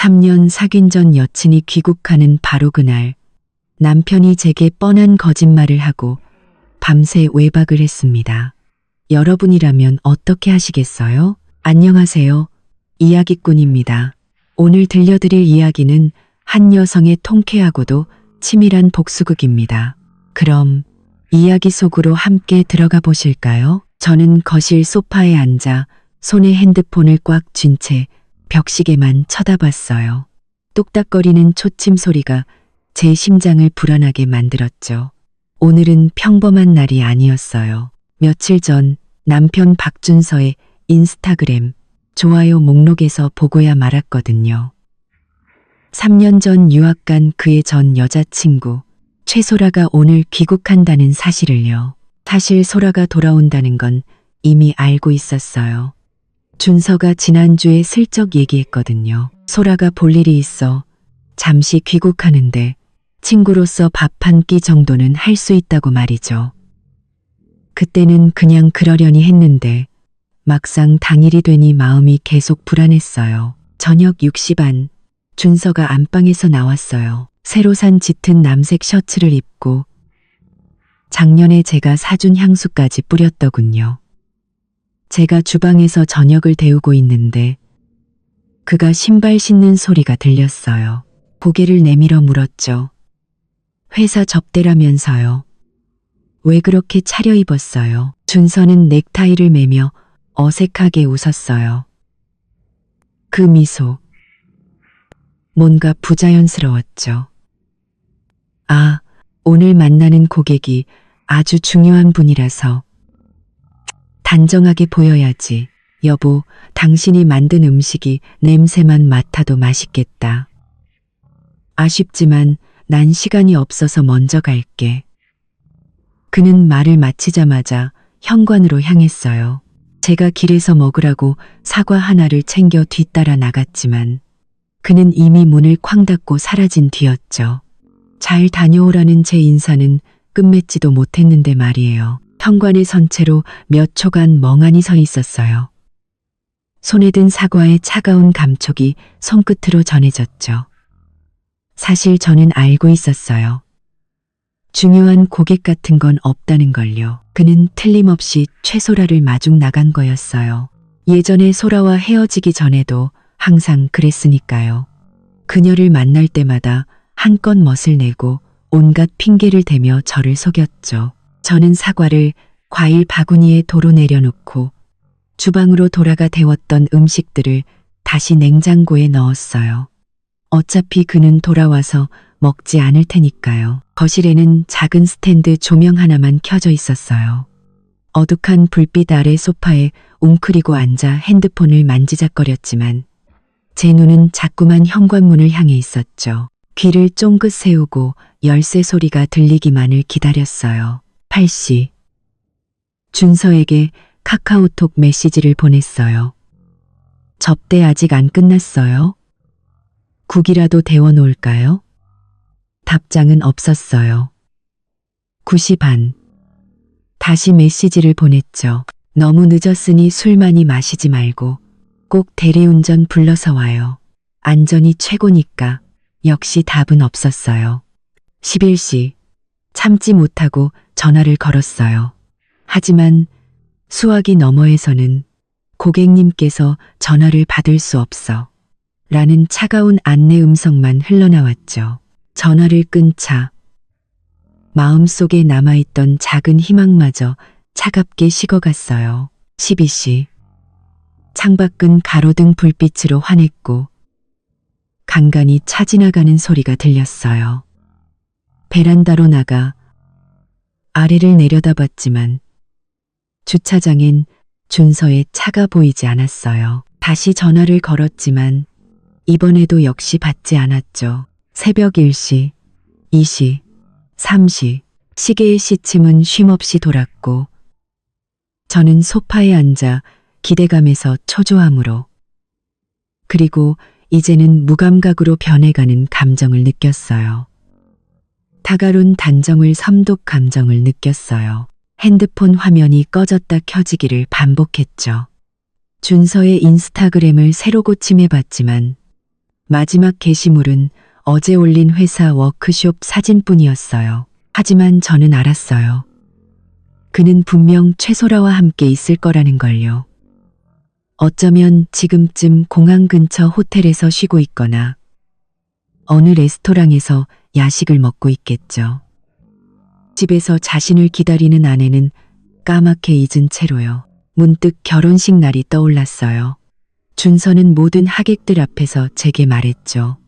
3년 사귄 전 여친이 귀국하는 바로 그날 남편이 제게 뻔한 거짓말을 하고 밤새 외박을 했습니다. 여러분이라면 어떻게 하시겠어요? 안녕하세요. 이야기꾼입니다. 오늘 들려드릴 이야기는 한 여성의 통쾌하고도 치밀한 복수극입니다. 그럼 이야기 속으로 함께 들어가 보실까요? 저는 거실 소파에 앉아 손에 핸드폰을 꽉 쥔 채 벽시계만 쳐다봤어요. 뚝딱거리는 초침 소리가 제 심장을 불안하게 만들었죠. 오늘은 평범한 날이 아니었어요. 며칠 전 남편 박준서의 인스타그램 좋아요 목록에서 보고야 말았거든요. 3년 전 유학 간 그의 전 여자친구 최소라가 오늘 귀국한다는 사실을요. 사실 소라가 돌아온다는 건 이미 알고 있었어요. 준서가 지난주에 슬쩍 얘기했거든요. 소라가 볼 일이 있어 잠시 귀국하는데 친구로서 밥 한 끼 정도는 할 수 있다고 말이죠. 그때는 그냥 그러려니 했는데 막상 당일이 되니 마음이 계속 불안했어요. 저녁 6시 반 준서가 안방에서 나왔어요. 새로 산 짙은 남색 셔츠를 입고 작년에 제가 사준 향수까지 뿌렸더군요. 제가 주방에서 저녁을 데우고 있는데 그가 신발 신는 소리가 들렸어요. 고개를 내밀어 물었죠. 회사 접대라면서요. 왜 그렇게 차려입었어요? 준서는 넥타이를 매며 어색하게 웃었어요. 그 미소. 뭔가 부자연스러웠죠. 아, 오늘 만나는 고객이 아주 중요한 분이라서 단정하게 보여야지. 여보, 당신이 만든 음식이 냄새만 맡아도 맛있겠다. 아쉽지만 난 시간이 없어서 먼저 갈게. 그는 말을 마치자마자 현관으로 향했어요. 제가 길에서 먹으라고 사과 하나를 챙겨 뒤따라 나갔지만 그는 이미 문을 쾅 닫고 사라진 뒤였죠. 잘 다녀오라는 제 인사는 끝맺지도 못했는데 말이에요. 현관에 선 채로 몇 초간 멍하니 서 있었어요. 손에 든 사과의 차가운 감촉이 손끝으로 전해졌죠. 사실 저는 알고 있었어요. 중요한 고객 같은 건 없다는 걸요. 그는 틀림없이 최소라를 마중 나간 거였어요. 예전에 소라와 헤어지기 전에도 항상 그랬으니까요. 그녀를 만날 때마다 한껏 멋을 내고 온갖 핑계를 대며 저를 속였죠. 저는 사과를 과일 바구니에 도로 내려놓고 주방으로 돌아가 데웠던 음식들을 다시 냉장고에 넣었어요. 어차피 그는 돌아와서 먹지 않을 테니까요. 거실에는 작은 스탠드 조명 하나만 켜져 있었어요. 어둑한 불빛 아래 소파에 웅크리고 앉아 핸드폰을 만지작거렸지만 제 눈은 자꾸만 현관문을 향해 있었죠. 귀를 쫑긋 세우고 열쇠 소리가 들리기만을 기다렸어요. 8시. 준서에게 카카오톡 메시지를 보냈어요. 접대 아직 안 끝났어요? 국이라도 데워놓을까요? 답장은 없었어요. 9시 반. 다시 메시지를 보냈죠. 너무 늦었으니 술 많이 마시지 말고 꼭 대리운전 불러서 와요. 안전이 최고니까. 역시 답은 없었어요. 11시. 참지 못하고 전화를 걸었어요. 하지만 수화기 너머에서는 고객님께서 전화를 받을 수 없어 라는 차가운 안내 음성만 흘러나왔죠. 전화를 끈 차. 마음속에 남아있던 작은 희망마저 차갑게 식어갔어요. 12시. 창밖은 가로등 불빛으로 환했고 간간히 차 지나가는 소리가 들렸어요. 베란다로 나가 아래를 내려다봤지만 주차장엔 준서의 차가 보이지 않았어요. 다시 전화를 걸었지만 이번에도 역시 받지 않았죠. 새벽 1시, 2시, 3시 시계의 시침은 쉼없이 돌았고 저는 소파에 앉아 기대감에서 초조함으로 그리고 이제는 무감각으로 변해가는 감정을 느꼈어요. 다가룬 단정을 섬독 감정을 느꼈어요. 핸드폰 화면이 꺼졌다 켜지기를 반복했죠. 준서의 인스타그램을 새로 고침해봤지만 마지막 게시물은 어제 올린 회사 워크숍 사진뿐이었어요. 하지만 저는 알았어요. 그는 분명 최소라와 함께 있을 거라는 걸요. 어쩌면 지금쯤 공항 근처 호텔에서 쉬고 있거나 어느 레스토랑에서 야식을 먹고 있겠죠. 집에서 자신을 기다리는 아내는 까맣게 잊은 채로요. 문득 결혼식 날이 떠올랐어요. 준서는 모든 하객들 앞에서 제게 말했죠.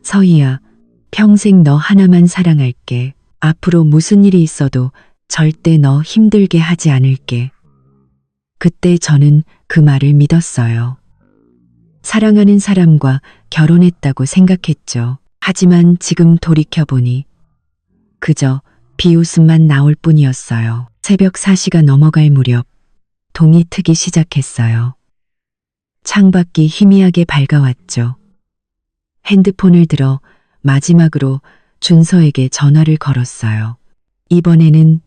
서희야, 평생 너 하나만 사랑할게. 앞으로 무슨 일이 있어도 절대 너 힘들게 하지 않을게. 그때 저는 그 말을 믿었어요. 사랑하는 사람과 결혼했다고 생각했죠. 하지만 지금 돌이켜보니 그저 비웃음만 나올 뿐이었어요. 새벽 4시가 넘어갈 무렵 동이 트기 시작했어요. 창밖이 희미하게 밝아왔죠. 핸드폰을 들어 마지막으로 준서에게 전화를 걸었어요. 이번에는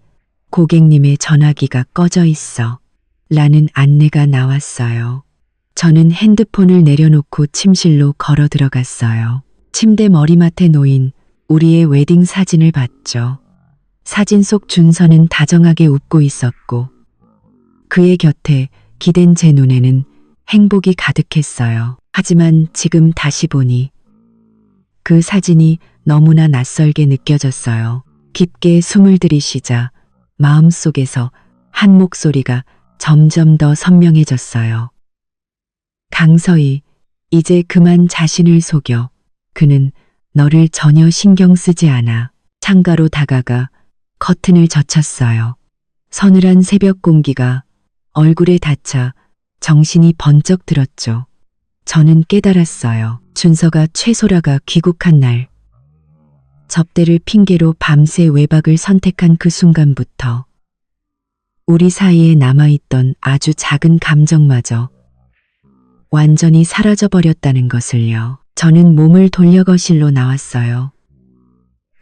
고객님의 전화기가 꺼져 있어 라는 안내가 나왔어요. 저는 핸드폰을 내려놓고 침실로 걸어 들어갔어요. 침대 머리맡에 놓인 우리의 웨딩 사진을 봤죠. 사진 속 준서는 다정하게 웃고 있었고 그의 곁에 기댄 제 눈에는 행복이 가득했어요. 하지만 지금 다시 보니 그 사진이 너무나 낯설게 느껴졌어요. 깊게 숨을 들이쉬자 마음속에서 한 목소리가 점점 더 선명해졌어요. 강서희, 이제 그만 자신을 속여. 그는 너를 전혀 신경 쓰지 않아. 창가로 다가가 커튼을 젖혔어요. 서늘한 새벽 공기가 얼굴에 닿자 정신이 번쩍 들었죠. 저는 깨달았어요. 준서가 최소라가 귀국한 날, 접대를 핑계로 밤새 외박을 선택한 그 순간부터 우리 사이에 남아있던 아주 작은 감정마저 완전히 사라져버렸다는 것을요. 저는 몸을 돌려 거실로 나왔어요.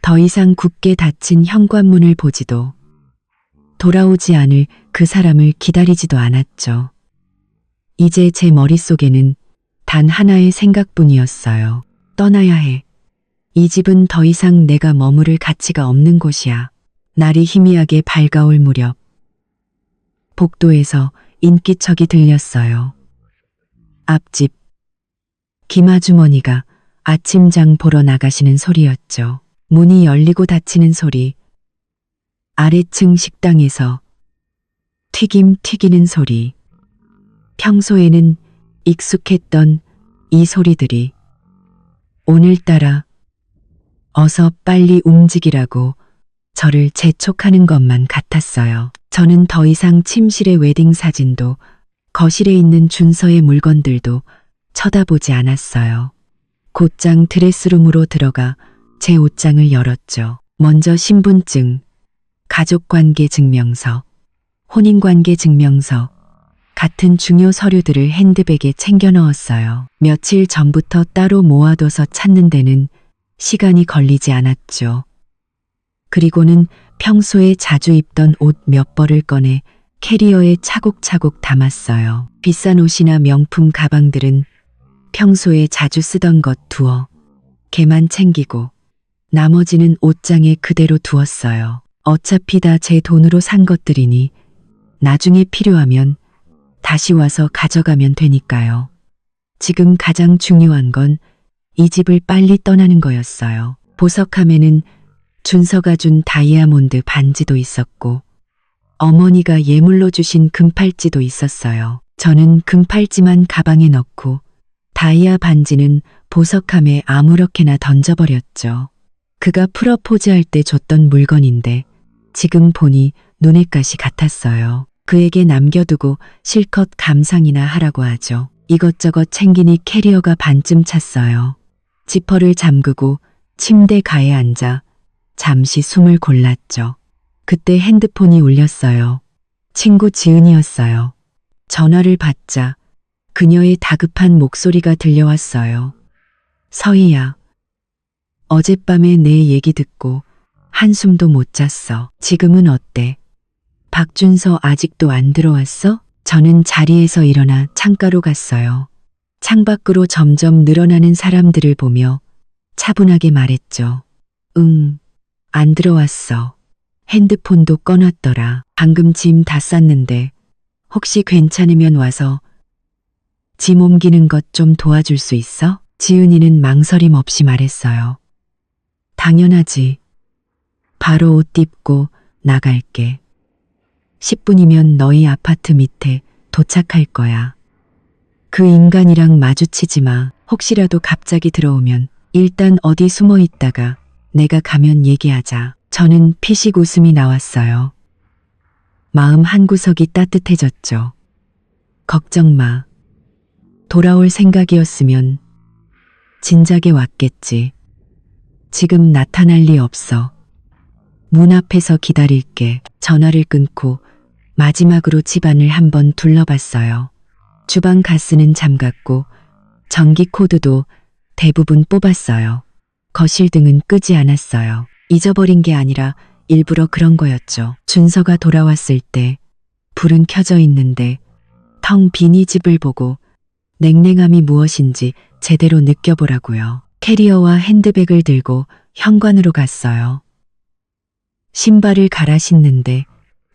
더 이상 굳게 닫힌 현관문을 보지도 돌아오지 않을 그 사람을 기다리지도 않았죠. 이제 제 머릿속에는 단 하나의 생각뿐이었어요. 떠나야 해. 이 집은 더 이상 내가 머무를 가치가 없는 곳이야. 날이 희미하게 밝아올 무렵 복도에서 인기척이 들렸어요. 앞집 김아주머니가 아침장 보러 나가시는 소리였죠. 문이 열리고 닫히는 소리, 아래층 식당에서 튀김 튀기는 소리. 평소에는 익숙했던 이 소리들이 오늘따라 어서 빨리 움직이라고 저를 재촉하는 것만 같았어요. 저는 더 이상 침실의 웨딩 사진도 거실에 있는 준서의 물건들도 쳐다보지 않았어요. 곧장 드레스룸으로 들어가 제 옷장을 열었죠. 먼저 신분증, 가족관계 증명서, 혼인관계 증명서 같은 중요 서류들을 핸드백에 챙겨 넣었어요. 며칠 전부터 따로 모아둬서 찾는 데는 시간이 걸리지 않았죠. 그리고는 평소에 자주 입던 옷 몇 벌을 꺼내 캐리어에 차곡차곡 담았어요. 비싼 옷이나 명품 가방들은 평소에 자주 쓰던 것 두어 걔만 챙기고 나머지는 옷장에 그대로 두었어요. 어차피 다 제 돈으로 산 것들이니 나중에 필요하면 다시 와서 가져가면 되니까요. 지금 가장 중요한 건 이 집을 빨리 떠나는 거였어요. 보석함에는 준서가 준 다이아몬드 반지도 있었고 어머니가 예물로 주신 금팔찌도 있었어요. 저는 금팔찌만 가방에 넣고 다이아 반지는 보석함에 아무렇게나 던져버렸죠. 그가 프러포즈할 때 줬던 물건인데 지금 보니 눈엣가시 같았어요. 그에게 남겨두고 실컷 감상이나 하라고 하죠. 이것저것 챙기니 캐리어가 반쯤 찼어요. 지퍼를 잠그고 침대 가에 앉아 잠시 숨을 골랐죠. 그때 핸드폰이 울렸어요. 친구 지은이었어요. 전화를 받자 그녀의 다급한 목소리가 들려왔어요. 서희야, 어젯밤에 내 얘기 듣고 한숨도 못 잤어. 지금은 어때? 박준서 아직도 안 들어왔어? 저는 자리에서 일어나 창가로 갔어요. 창밖으로 점점 늘어나는 사람들을 보며 차분하게 말했죠. 응, 안 들어왔어. 핸드폰도 꺼놨더라. 방금 짐 다 쌌는데 혹시 괜찮으면 와서 짐 옮기는 것 좀 도와줄 수 있어? 지은이는 망설임 없이 말했어요. 당연하지. 바로 옷 입고 나갈게. 10분이면 너희 아파트 밑에 도착할 거야. 그 인간이랑 마주치지 마. 혹시라도 갑자기 들어오면 일단 어디 숨어 있다가 내가 가면 얘기하자. 저는 피식 웃음이 나왔어요. 마음 한구석이 따뜻해졌죠. 걱정 마. 돌아올 생각이었으면 진작에 왔겠지. 지금 나타날 리 없어. 문 앞에서 기다릴게. 전화를 끊고 마지막으로 집안을 한번 둘러봤어요. 주방 가스는 잠갔고 전기 코드도 대부분 뽑았어요. 거실 등은 끄지 않았어요. 잊어버린 게 아니라 일부러 그런 거였죠. 준서가 돌아왔을 때 불은 켜져 있는데 텅 빈 이 집을 보고 냉랭함이 무엇인지 제대로 느껴보라고요. 캐리어와 핸드백을 들고 현관으로 갔어요. 신발을 갈아 신는데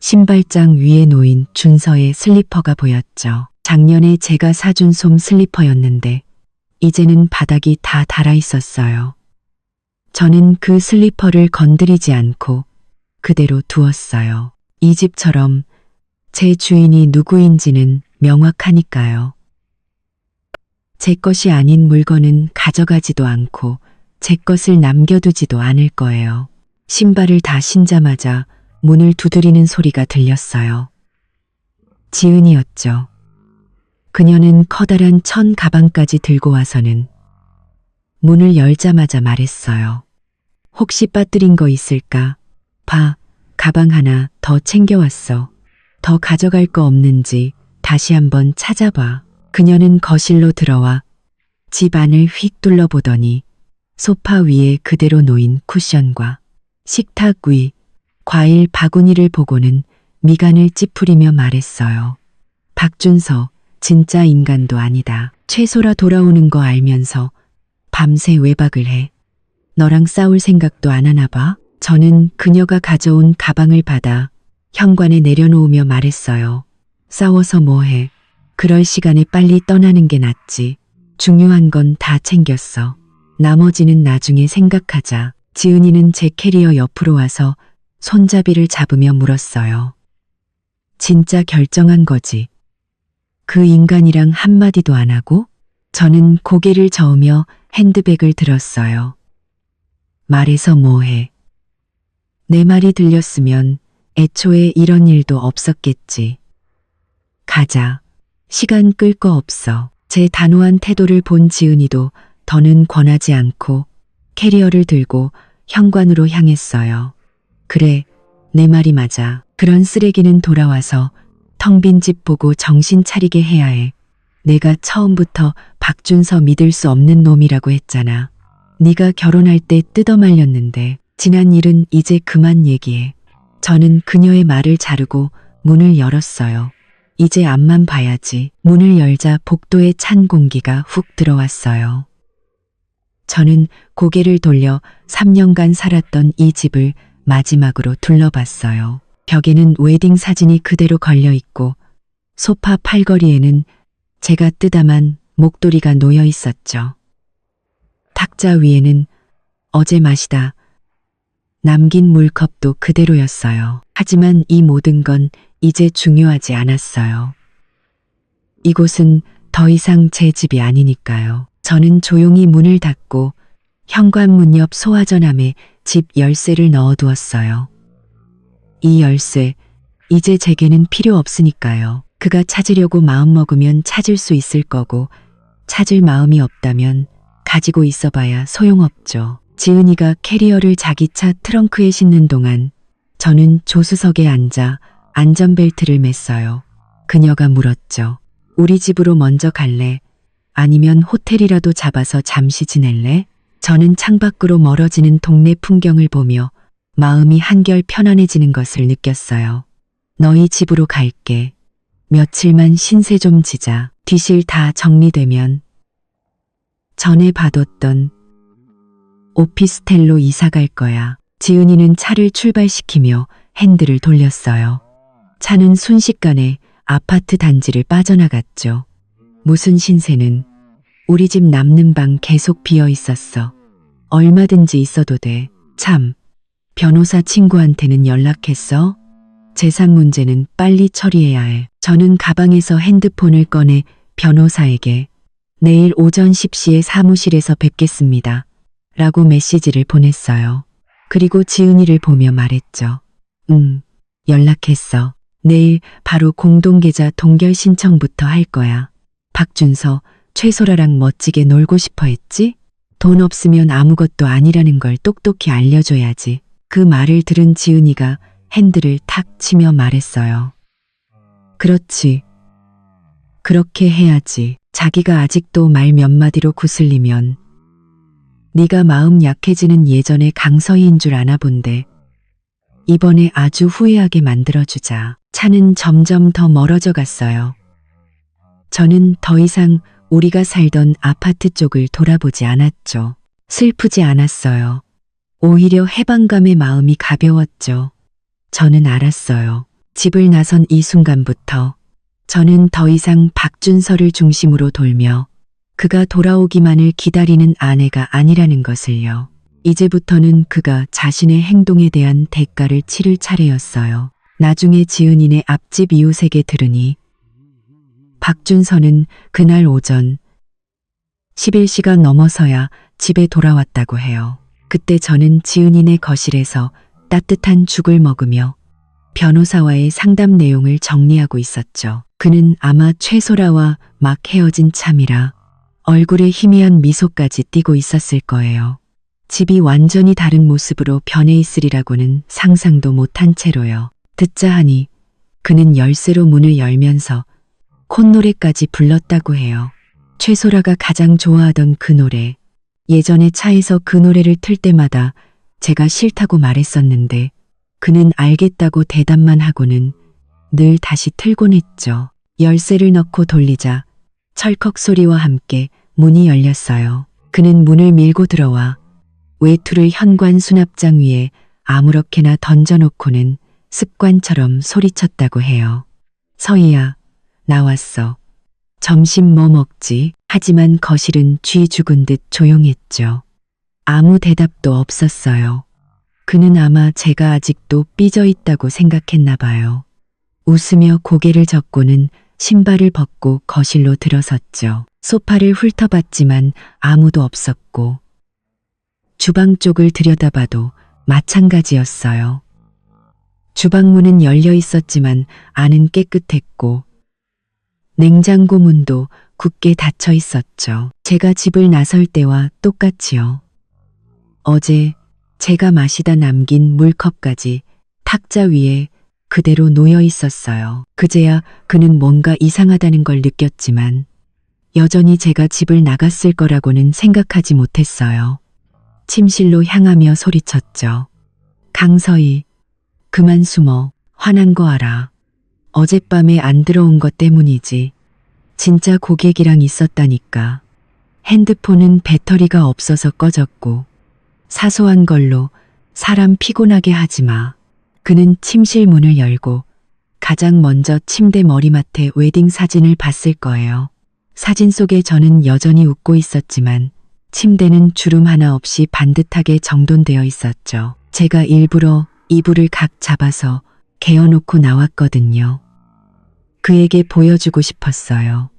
신발장 위에 놓인 준서의 슬리퍼가 보였죠. 작년에 제가 사준 솜 슬리퍼였는데 이제는 바닥이 다 닳아 있었어요. 저는 그 슬리퍼를 건드리지 않고 그대로 두었어요. 이 집처럼 제 주인이 누구인지는 명확하니까요. 제 것이 아닌 물건은 가져가지도 않고 제 것을 남겨두지도 않을 거예요. 신발을 다 신자마자 문을 두드리는 소리가 들렸어요. 지은이었죠. 그녀는 커다란 천 가방까지 들고 와서는 문을 열자마자 말했어요. 혹시 빠뜨린 거 있을까? 봐, 가방 하나 더 챙겨왔어. 더 가져갈 거 없는지 다시 한번 찾아봐. 그녀는 거실로 들어와 집 안을 휙 둘러보더니 소파 위에 그대로 놓인 쿠션과 식탁 위 과일 바구니를 보고는 미간을 찌푸리며 말했어요. 박준서, 진짜 인간도 아니다. 최소라 돌아오는 거 알면서 밤새 외박을 해. 너랑 싸울 생각도 안 하나 봐? 저는 그녀가 가져온 가방을 받아 현관에 내려놓으며 말했어요. 싸워서 뭐해. 그럴 시간에 빨리 떠나는 게 낫지. 중요한 건 다 챙겼어. 나머지는 나중에 생각하자. 지은이는 제 캐리어 옆으로 와서 손잡이를 잡으며 물었어요. 진짜 결정한 거지. 그 인간이랑 한마디도 안 하고? 저는 고개를 저으며 핸드백을 들었어요. 말해서 뭐해. 내 말이 들렸으면 애초에 이런 일도 없었겠지. 가자. 시간 끌 거 없어. 제 단호한 태도를 본 지은이도 더는 권하지 않고 캐리어를 들고 현관으로 향했어요. 그래, 내 말이 맞아. 그런 쓰레기는 돌아와서 텅 빈 집 보고 정신 차리게 해야 해. 내가 처음부터 박준서 믿을 수 없는 놈이라고 했잖아. 네가 결혼할 때 뜯어말렸는데 지난 일은 이제 그만 얘기해. 저는 그녀의 말을 자르고 문을 열었어요. 이제 앞만 봐야지. 문을 열자 복도에 찬 공기가 훅 들어왔어요. 저는 고개를 돌려 3년간 살았던 이 집을 마지막으로 둘러봤어요. 벽에는 웨딩 사진이 그대로 걸려 있고 소파 팔걸이에는 제가 뜨다만 목도리가 놓여 있었죠. 탁자 위에는 어제 마시다 남긴 물컵도 그대로였어요. 하지만 이 모든 건 이제 중요하지 않았어요. 이곳은 더 이상 제 집이 아니니까요. 저는 조용히 문을 닫고 현관문 옆 소화전함에 집 열쇠를 넣어두었어요. 이 열쇠, 이제 제게는 필요 없으니까요. 그가 찾으려고 마음먹으면 찾을 수 있을 거고 찾을 마음이 없다면 가지고 있어봐야 소용없죠. 지은이가 캐리어를 자기 차 트렁크에 싣는 동안 저는 조수석에 앉아 안전벨트를 맸어요. 그녀가 물었죠. 우리 집으로 먼저 갈래? 아니면 호텔이라도 잡아서 잠시 지낼래? 저는 창밖으로 멀어지는 동네 풍경을 보며 마음이 한결 편안해지는 것을 느꼈어요. 너희 집으로 갈게. 며칠만 신세 좀 지자. 뒤실 다 정리되면 전에 봐뒀던 오피스텔로 이사 갈 거야. 지은이는 차를 출발시키며 핸들을 돌렸어요. 차는 순식간에 아파트 단지를 빠져나갔죠. 무슨 신세는 우리 집 남는 방 계속 비어 있었어. 얼마든지 있어도 돼. 참, 변호사 친구한테는 연락했어? 재산 문제는 빨리 처리해야 해. 저는 가방에서 핸드폰을 꺼내 변호사에게 내일 오전 10시에 사무실에서 뵙겠습니다. 라고 메시지를 보냈어요. 그리고 지은이를 보며 말했죠. 연락했어. 내일 바로 공동계좌 동결 신청부터 할 거야. 박준서, 최소라랑 멋지게 놀고 싶어 했지? 돈 없으면 아무것도 아니라는 걸 똑똑히 알려줘야지. 그 말을 들은 지은이가 핸들을 탁 치며 말했어요. 그렇지. 그렇게 해야지. 자기가 아직도 말 몇 마디로 구슬리면 네가 마음 약해지는 예전의 강서희인 줄 아나 본데 이번에 아주 후회하게 만들어주자. 차는 점점 더 멀어져 갔어요. 저는 더 이상 우리가 살던 아파트 쪽을 돌아보지 않았죠. 슬프지 않았어요. 오히려 해방감의 마음이 가벼웠죠. 저는 알았어요. 집을 나선 이 순간부터 저는 더 이상 박준서를 중심으로 돌며 그가 돌아오기만을 기다리는 아내가 아니라는 것을요. 이제부터는 그가 자신의 행동에 대한 대가를 치를 차례였어요. 나중에 지은이네 앞집 이웃에게 들으니 박준서는 그날 오전 11시가 넘어서야 집에 돌아왔다고 해요. 그때 저는 지은이네 거실에서 따뜻한 죽을 먹으며 변호사와의 상담 내용을 정리하고 있었죠. 그는 아마 최소라와 막 헤어진 참이라 얼굴에 희미한 미소까지 띠고 있었을 거예요. 집이 완전히 다른 모습으로 변해 있으리라고는 상상도 못한 채로요. 듣자 하니 그는 열쇠로 문을 열면서 콧노래까지 불렀다고 해요. 최소라가 가장 좋아하던 그 노래. 예전에 차에서 그 노래를 틀 때마다 제가 싫다고 말했었는데 그는 알겠다고 대답만 하고는 늘 다시 틀곤 했죠. 열쇠를 넣고 돌리자 철컥 소리와 함께 문이 열렸어요. 그는 문을 밀고 들어와 외투를 현관 수납장 위에 아무렇게나 던져놓고는 습관처럼 소리쳤다고 해요. 서희야, 나왔어. 점심 뭐 먹지? 하지만 거실은 쥐 죽은 듯 조용했죠. 아무 대답도 없었어요. 그는 아마 제가 아직도 삐져 있다고 생각했나 봐요. 웃으며 고개를 젓고는 신발을 벗고 거실로 들어섰죠. 소파를 훑어봤지만 아무도 없었고 주방 쪽을 들여다봐도 마찬가지였어요. 주방 문은 열려 있었지만 안은 깨끗했고 냉장고 문도 굳게 닫혀 있었죠. 제가 집을 나설 때와 똑같이요. 어제 제가 마시다 남긴 물컵까지 탁자 위에 그대로 놓여 있었어요. 그제야 그는 뭔가 이상하다는 걸 느꼈지만 여전히 제가 집을 나갔을 거라고는 생각하지 못했어요. 침실로 향하며 소리쳤죠. 강서희, 그만 숨어. 화난 거 알아. 어젯밤에 안 들어온 것 때문이지. 진짜 고객이랑 있었다니까. 핸드폰은 배터리가 없어서 꺼졌고 사소한 걸로 사람 피곤하게 하지 마. 그는 침실 문을 열고 가장 먼저 침대 머리맡에 웨딩 사진을 봤을 거예요. 사진 속에 저는 여전히 웃고 있었지만 침대는 주름 하나 없이 반듯하게 정돈되어 있었죠. 제가 일부러 이불을 각 잡아서 개어놓고 나왔거든요. 그에게 보여주고 싶었어요.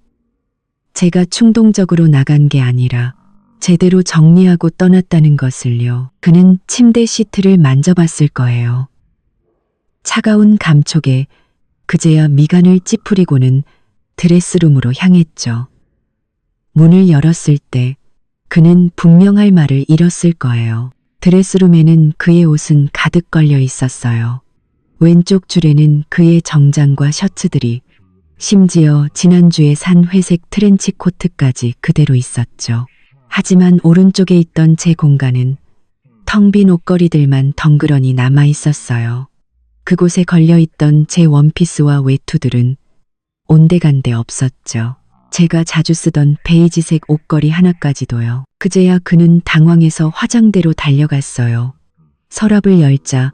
제가 충동적으로 나간 게 아니라 제대로 정리하고 떠났다는 것을요. 그는 침대 시트를 만져봤을 거예요. 차가운 감촉에 그제야 미간을 찌푸리고는 드레스룸으로 향했죠. 문을 열었을 때 그는 분명할 말을 잃었을 거예요. 드레스룸에는 그의 옷은 가득 걸려 있었어요. 왼쪽 줄에는 그의 정장과 셔츠들이, 심지어 지난주에 산 회색 트렌치 코트까지 그대로 있었죠. 하지만 오른쪽에 있던 제 공간은 텅 빈 옷걸이들만 덩그러니 남아 있었어요. 그곳에 걸려있던 제 원피스와 외투들은 온데간데 없었죠. 제가 자주 쓰던 베이지색 옷걸이 하나까지도요. 그제야 그는 당황해서 화장대로 달려갔어요. 서랍을 열자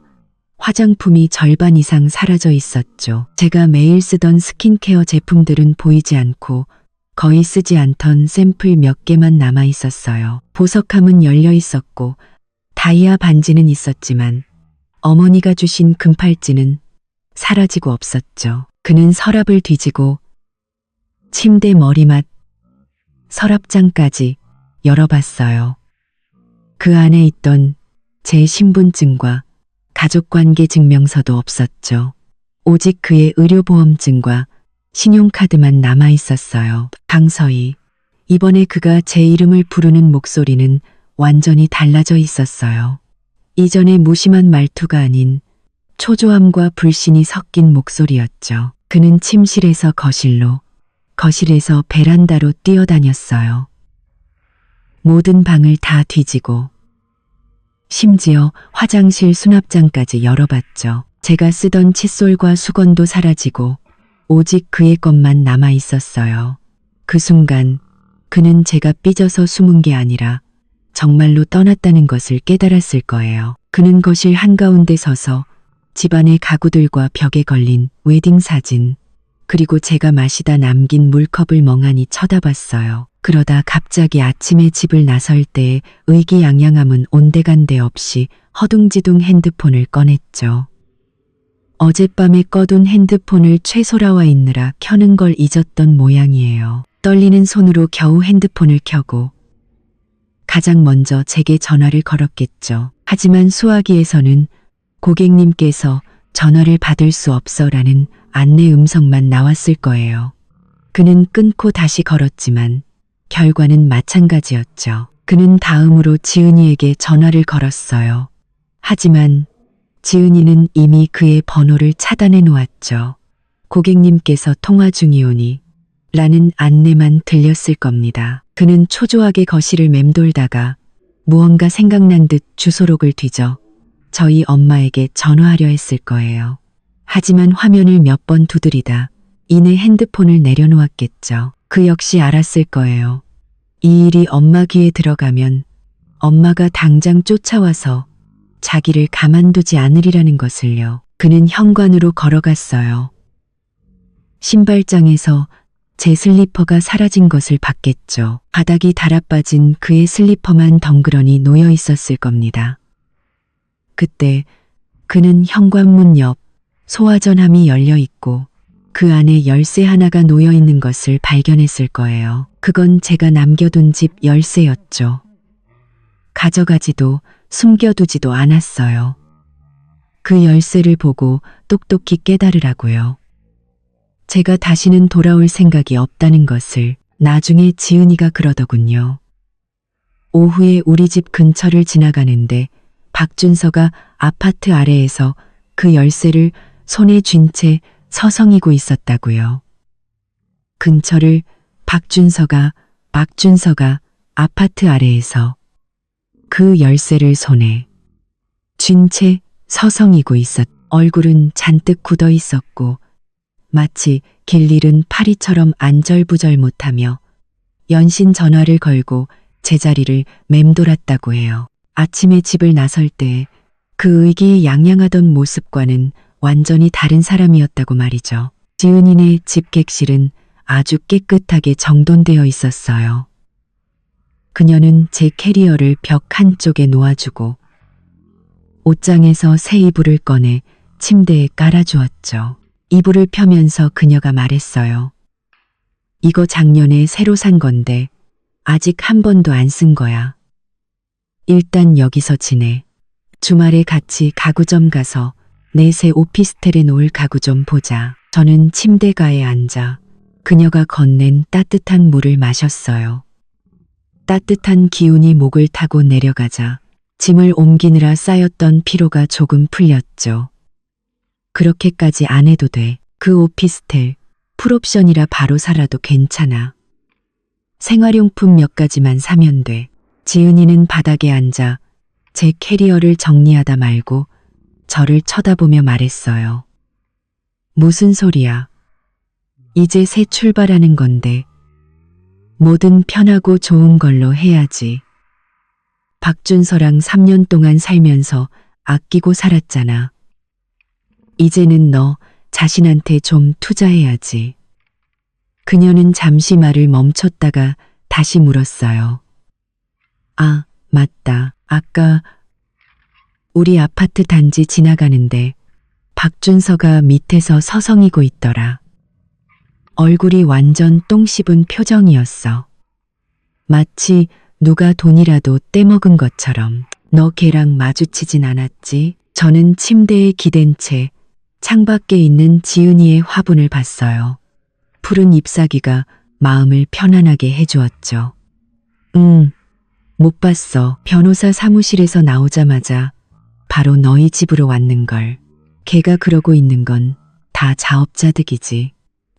화장품이 절반 이상 사라져 있었죠. 제가 매일 쓰던 스킨케어 제품들은 보이지 않고 거의 쓰지 않던 샘플 몇 개만 남아 있었어요. 보석함은 열려 있었고 다이아 반지는 있었지만 어머니가 주신 금팔찌는 사라지고 없었죠. 그는 서랍을 뒤지고 침대 머리맡 서랍장까지 열어봤어요. 그 안에 있던 제 신분증과 가족관계 증명서도 없었죠. 오직 그의 의료보험증과 신용카드만 남아 있었어요. 강서희. 이번에 그가 제 이름을 부르는 목소리는 완전히 달라져 있었어요. 이전의 무심한 말투가 아닌 초조함과 불신이 섞인 목소리였죠. 그는 침실에서 거실로, 거실에서 베란다로 뛰어다녔어요. 모든 방을 다 뒤지고 심지어 화장실 수납장까지 열어봤죠. 제가 쓰던 칫솔과 수건도 사라지고 오직 그의 것만 남아 있었어요. 그 순간 그는 제가 삐져서 숨은 게 아니라 정말로 떠났다는 것을 깨달았을 거예요. 그는 거실 한가운데 서서 집안의 가구들과 벽에 걸린 웨딩 사진, 그리고 제가 마시다 남긴 물컵을 멍하니 쳐다봤어요. 그러다 갑자기 아침에 집을 나설 때에 의기양양함은 온데간데 없이 허둥지둥 핸드폰을 꺼냈죠. 어젯밤에 꺼둔 핸드폰을 최소라와 있느라 켜는 걸 잊었던 모양이에요. 떨리는 손으로 겨우 핸드폰을 켜고 가장 먼저 제게 전화를 걸었겠죠. 하지만 수화기에서는 고객님께서 전화를 받을 수 없어라는 안내 음성만 나왔을 거예요. 그는 끊고 다시 걸었지만 결과는 마찬가지였죠. 그는 다음으로 지은이에게 전화를 걸었어요. 하지만 지은이는 이미 그의 번호를 차단해 놓았죠. 고객님께서 통화 중이오니 라는 안내만 들렸을 겁니다. 그는 초조하게 거실을 맴돌다가 무언가 생각난 듯 주소록을 뒤져 저희 엄마에게 전화하려 했을 거예요. 하지만 화면을 몇 번 두드리다 이내 핸드폰을 내려놓았겠죠. 그 역시 알았을 거예요. 이 일이 엄마 귀에 들어가면 엄마가 당장 쫓아와서 자기를 가만두지 않으리라는 것을요. 그는 현관으로 걸어갔어요. 신발장에서 제 슬리퍼가 사라진 것을 봤겠죠. 바닥이 달아빠진 그의 슬리퍼만 덩그러니 놓여 있었을 겁니다. 그때 그는 현관문 옆 소화전함이 열려 있고 그 안에 열쇠 하나가 놓여 있는 것을 발견했을 거예요. 그건 제가 남겨둔 집 열쇠였죠. 가져가지도 숨겨두지도 않았어요. 그 열쇠를 보고 똑똑히 깨달으라고요. 제가 다시는 돌아올 생각이 없다는 것을. 나중에 지은이가 그러더군요. 오후에 우리 집 근처를 지나가는데 박준서가 아파트 아래에서 그 열쇠를 손에 쥔 채 서성이고 있었다고요. 근처를 박준서가 아파트 아래에서 그 열쇠를 손에 쥔 채 서성이고 얼굴은 잔뜩 굳어 있었고 마치 길 잃은 파리처럼 안절부절 못하며 연신 전화를 걸고 제자리를 맴돌았다고 해요. 아침에 집을 나설 때 그 의기양양하던 모습과는 완전히 다른 사람이었다고 말이죠. 지은이네 집 객실은 아주 깨끗하게 정돈되어 있었어요. 그녀는 제 캐리어를 벽 한쪽에 놓아주고 옷장에서 새 이불을 꺼내 침대에 깔아주었죠. 이불을 펴면서 그녀가 말했어요. 이거 작년에 새로 산 건데 아직 한 번도 안 쓴 거야. 일단 여기서 지내. 주말에 같이 가구점 가서 내 새 오피스텔에 놓을 가구 좀 보자. 저는 침대가에 앉아 그녀가 건넨 따뜻한 물을 마셨어요. 따뜻한 기운이 목을 타고 내려가자 짐을 옮기느라 쌓였던 피로가 조금 풀렸죠. 그렇게까지 안 해도 돼. 그 오피스텔 풀옵션이라 바로 살아도 괜찮아. 생활용품 몇 가지만 사면 돼. 지은이는 바닥에 앉아 제 캐리어를 정리하다 말고 저를 쳐다보며 말했어요. 무슨 소리야. 이제 새 출발하는 건데 뭐든 편하고 좋은 걸로 해야지. 박준서랑 3년 동안 살면서 아끼고 살았잖아. 이제는 너 자신한테 좀 투자해야지. 그녀는 잠시 말을 멈췄다가 다시 물었어요. 아, 맞다. 아까 우리 아파트 단지 지나가는데 박준서가 밑에서 서성이고 있더라. 얼굴이 완전 똥 씹은 표정이었어. 마치 누가 돈이라도 떼먹은 것처럼. 너 걔랑 마주치진 않았지? 저는 침대에 기댄 채 창밖에 있는 지은이의 화분을 봤어요. 푸른 잎사귀가 마음을 편안하게 해주었죠. 못 봤어. 변호사 사무실에서 나오자마자 바로 너희 집으로 왔는걸. 걔가 그러고 있는 건 다 자업자득이지.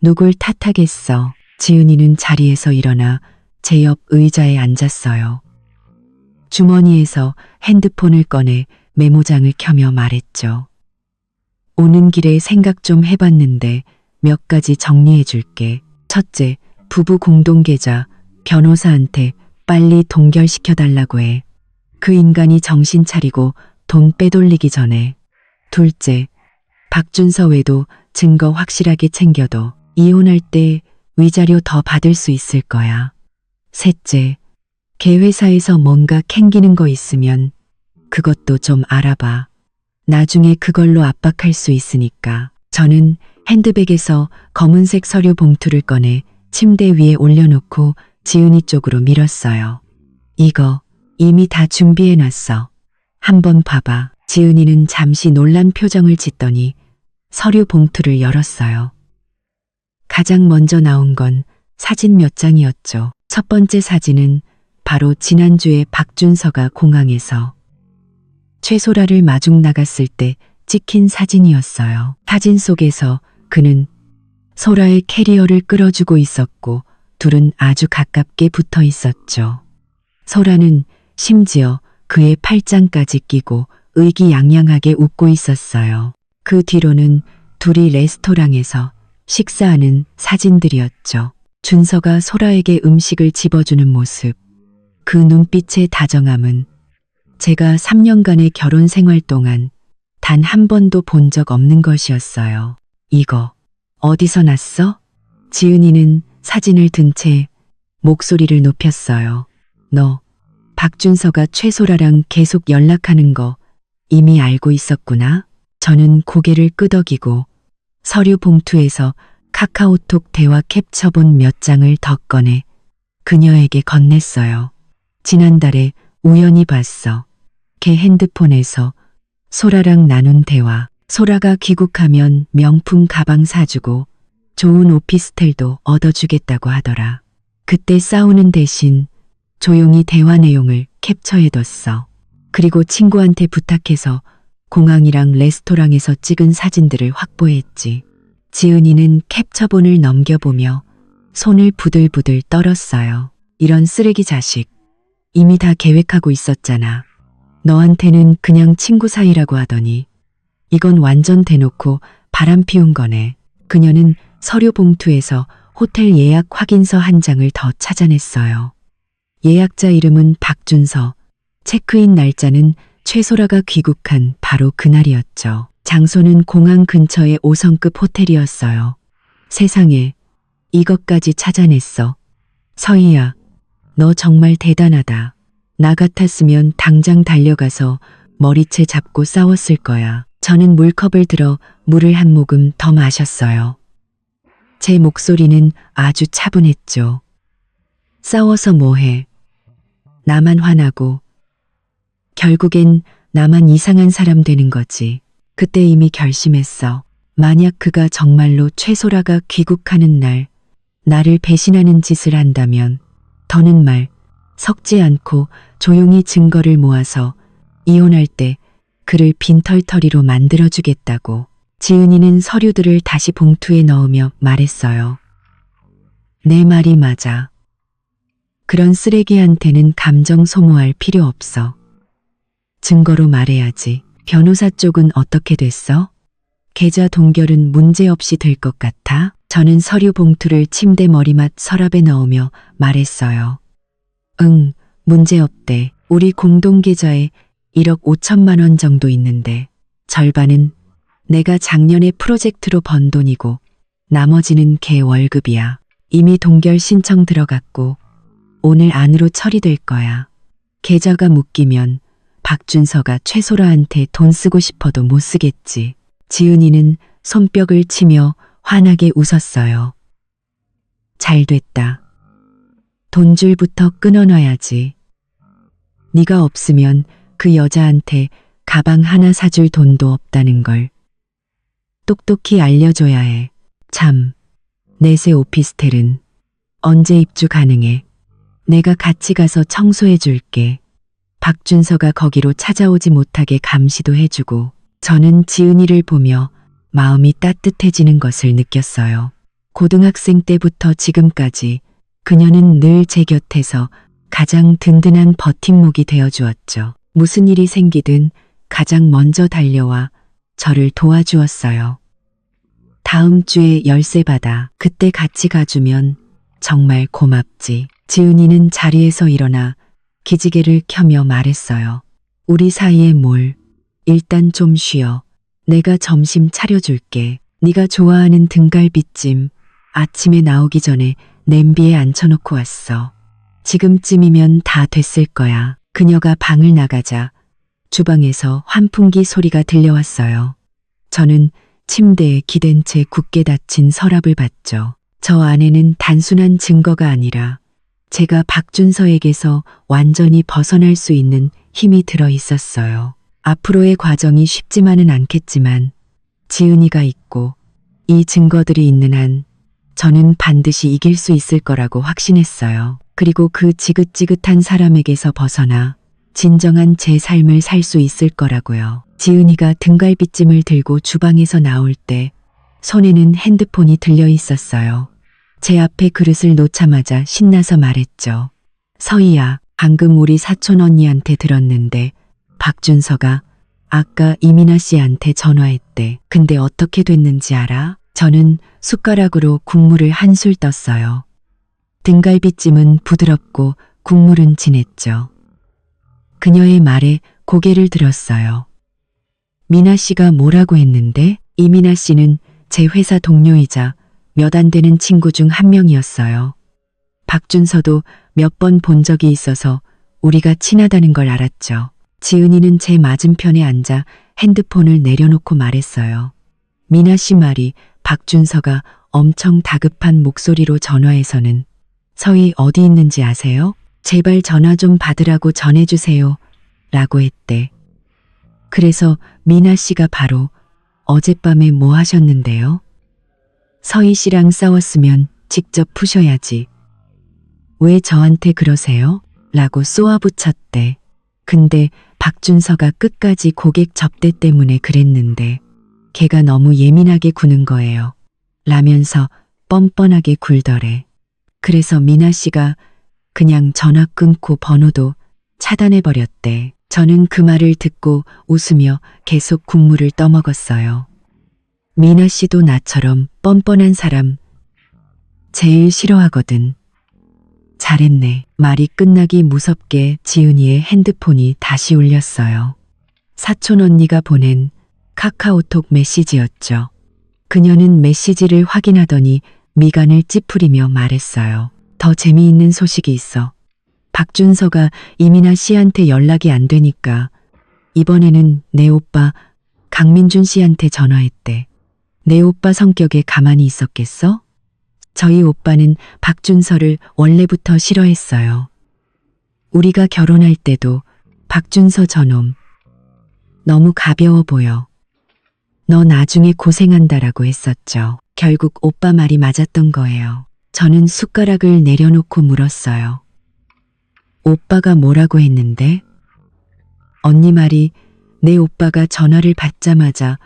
누굴 탓하겠어. 지은이는 자리에서 일어나 제 옆 의자에 앉았어요. 주머니에서 핸드폰을 꺼내 메모장을 켜며 말했죠. 오는 길에 생각 좀 해봤는데 몇 가지 정리해 줄게. 첫째, 부부 공동계좌 변호사한테 빨리 동결시켜달라고 해. 그 인간이 정신 차리고 돈 빼돌리기 전에. 둘째, 박준서 외도 증거 확실하게 챙겨도 이혼할 때 위자료 더 받을 수 있을 거야. 셋째, 걔 회사에서 뭔가 캥기는 거 있으면 그것도 좀 알아봐. 나중에 그걸로 압박할 수 있으니까. 저는 핸드백에서 검은색 서류 봉투를 꺼내 침대 위에 올려놓고 지은이 쪽으로 밀었어요. 이거 이미 다 준비해놨어. 한번 봐봐. 지은이는 잠시 놀란 표정을 짓더니 서류 봉투를 열었어요. 가장 먼저 나온 건 사진 몇 장이었죠. 첫 번째 사진은 바로 지난주에 박준서가 공항에서 최소라를 마중 나갔을 때 찍힌 사진이었어요. 사진 속에서 그는 소라의 캐리어를 끌어주고 있었고 둘은 아주 가깝게 붙어 있었죠. 소라는 심지어 그의 팔짱까지 끼고 의기양양하게 웃고 있었어요. 그 뒤로는 둘이 레스토랑에서 식사하는 사진들이었죠. 준서가 소라에게 음식을 집어주는 모습, 그 눈빛의 다정함은 제가 3년간의 결혼 생활 동안 단 한 번도 본 적 없는 것이었어요. 이거 어디서 났어? 지은이는 사진을 든 채 목소리를 높였어요. 너 박준서가 최소라랑 계속 연락하는 거 이미 알고 있었구나? 저는 고개를 끄덕이고 서류 봉투에서 카카오톡 대화 캡처본 몇 장을 더 꺼내 그녀에게 건넸어요. 지난달에 우연히 봤어. 걔 핸드폰에서 소라랑 나눈 대화. 소라가 귀국하면 명품 가방 사주고 좋은 오피스텔도 얻어주겠다고 하더라. 그때 싸우는 대신 조용히 대화 내용을 캡처해뒀어. 그리고 친구한테 부탁해서 공항이랑 레스토랑에서 찍은 사진들을 확보했지. 지은이는 캡처본을 넘겨보며 손을 부들부들 떨었어요. 이런 쓰레기 자식. 이미 다 계획하고 있었잖아. 너한테는 그냥 친구 사이라고 하더니 이건 완전 대놓고 바람 피운 거네. 그녀는 서류 봉투에서 호텔 예약 확인서 한 장을 더 찾아냈어요. 예약자 이름은 박준서, 체크인 날짜는 최소라가 귀국한 바로 그날이었죠. 장소는 공항 근처의 5성급 호텔이었어요. 세상에, 이것까지 찾아냈어. 서희야, 너 정말 대단하다. 나 같았으면 당장 달려가서 머리채 잡고 싸웠을 거야. 저는 물컵을 들어 물을 한 모금 더 마셨어요. 제 목소리는 아주 차분했죠. 싸워서 뭐해. 나만 화나고 결국엔 나만 이상한 사람 되는 거지. 그때 이미 결심했어. 만약 그가 정말로 최소라가 귀국하는 날 나를 배신하는 짓을 한다면 더는 말 섞지 않고 조용히 증거를 모아서 이혼할 때 그를 빈털터리로 만들어주겠다고. 지은이는 서류들을 다시 봉투에 넣으며 말했어요. 내 말이 맞아. 그런 쓰레기한테는 감정 소모할 필요 없어. 증거로 말해야지. 변호사 쪽은 어떻게 됐어? 계좌 동결은 문제없이 될 것 같아? 저는 서류 봉투를 침대 머리맡 서랍에 넣으며 말했어요. 응, 문제없대. 우리 공동계좌에 1억 5천만 원 정도 있는데 절반은 내가 작년에 프로젝트로 번 돈이고 나머지는 걔 월급이야. 이미 동결 신청 들어갔고 오늘 안으로 처리될 거야. 계좌가 묶이면 박준서가 최소라한테 돈 쓰고 싶어도 못 쓰겠지. 지은이는 손뼉을 치며 환하게 웃었어요. 잘 됐다. 돈줄부터 끊어놔야지. 네가 없으면 그 여자한테 가방 하나 사줄 돈도 없다는 걸 똑똑히 알려줘야 해. 참, 내세 오피스텔은 언제 입주 가능해? 내가 같이 가서 청소해 줄게. 박준서가 거기로 찾아오지 못하게 감시도 해주고 저는 지은이를 보며 마음이 따뜻해지는 것을 느꼈어요. 고등학생 때부터 지금까지 그녀는 늘 제 곁에서 가장 든든한 버팀목이 되어주었죠. 무슨 일이 생기든 가장 먼저 달려와 저를 도와주었어요. 다음 주에 열쇠 받아. 그때 같이 가주면 정말 고맙지. 지은이는 자리에서 일어나 기지개를 켜며 말했어요. 우리 사이에 뭘. 일단 좀 쉬어. 내가 점심 차려줄게. 네가 좋아하는 등갈비찜 아침에 나오기 전에 냄비에 앉혀놓고 왔어. 지금쯤이면 다 됐을 거야. 그녀가 방을 나가자 주방에서 환풍기 소리가 들려왔어요. 저는 침대에 기댄 채 굳게 닫힌 서랍을 봤죠. 저 안에는 단순한 증거가 아니라 제가 박준서에게서 완전히 벗어날 수 있는 힘이 들어 있었어요. 앞으로의 과정이 쉽지만은 않겠지만 지은이가 있고 이 증거들이 있는 한 저는 반드시 이길 수 있을 거라고 확신했어요. 그리고 그 지긋지긋한 사람에게서 벗어나 진정한 제 삶을 살 수 있을 거라고요. 지은이가 등갈비찜을 들고 주방에서 나올 때 손에는 핸드폰이 들려 있었어요. 제 앞에 그릇을 놓자마자 신나서 말했죠. 서희야, 방금 우리 사촌 언니한테 들었는데 박준서가 아까 이민아 씨한테 전화했대. 근데 어떻게 됐는지 알아? 저는 숟가락으로 국물을 한술 떴어요. 등갈비찜은 부드럽고 국물은 진했죠. 그녀의 말에 고개를 들었어요. 미나 씨가 뭐라고 했는데? 이민아 씨는 제 회사 동료이자 몇 안 되는 친구 중 한 명이었어요. 박준서도 몇 번 본 적이 있어서 우리가 친하다는 걸 알았죠. 지은이는 제 맞은편에 앉아 핸드폰을 내려놓고 말했어요. 미나 씨 말이 박준서가 엄청 다급한 목소리로 전화해서는 서희 어디 있는지 아세요? 제발 전화 좀 받으라고 전해주세요. 라고 했대. 그래서 미나 씨가 바로 어젯밤에 뭐 하셨는데요? 서희 씨랑 싸웠으면 직접 푸셔야지. 왜 저한테 그러세요? 라고 쏘아붙였대. 근데 박준서가 끝까지 고객 접대 때문에 그랬는데 걔가 너무 예민하게 구는 거예요. 라면서 뻔뻔하게 굴더래. 그래서 미나 씨가 그냥 전화 끊고 번호도 차단해버렸대. 저는 그 말을 듣고 웃으며 계속 국물을 떠먹었어요. 미나 씨도 나처럼 뻔뻔한 사람 제일 싫어하거든. 잘했네. 말이 끝나기 무섭게 지은이의 핸드폰이 다시 울렸어요. 사촌 언니가 보낸 카카오톡 메시지였죠. 그녀는 메시지를 확인하더니 미간을 찌푸리며 말했어요. 더 재미있는 소식이 있어. 박준서가 이민아 씨한테 연락이 안 되니까 이번에는 내 오빠 강민준 씨한테 전화했대. 내 오빠 성격에 가만히 있었겠어? 저희 오빠는 박준서를 원래부터 싫어했어요. 우리가 결혼할 때도 박준서 저놈 너무 가벼워 보여. 너 나중에 고생한다라고 했었죠. 결국 오빠 말이 맞았던 거예요. 저는 숟가락을 내려놓고 물었어요. 오빠가 뭐라고 했는데? 언니 말이 내 오빠가 전화를 받자마자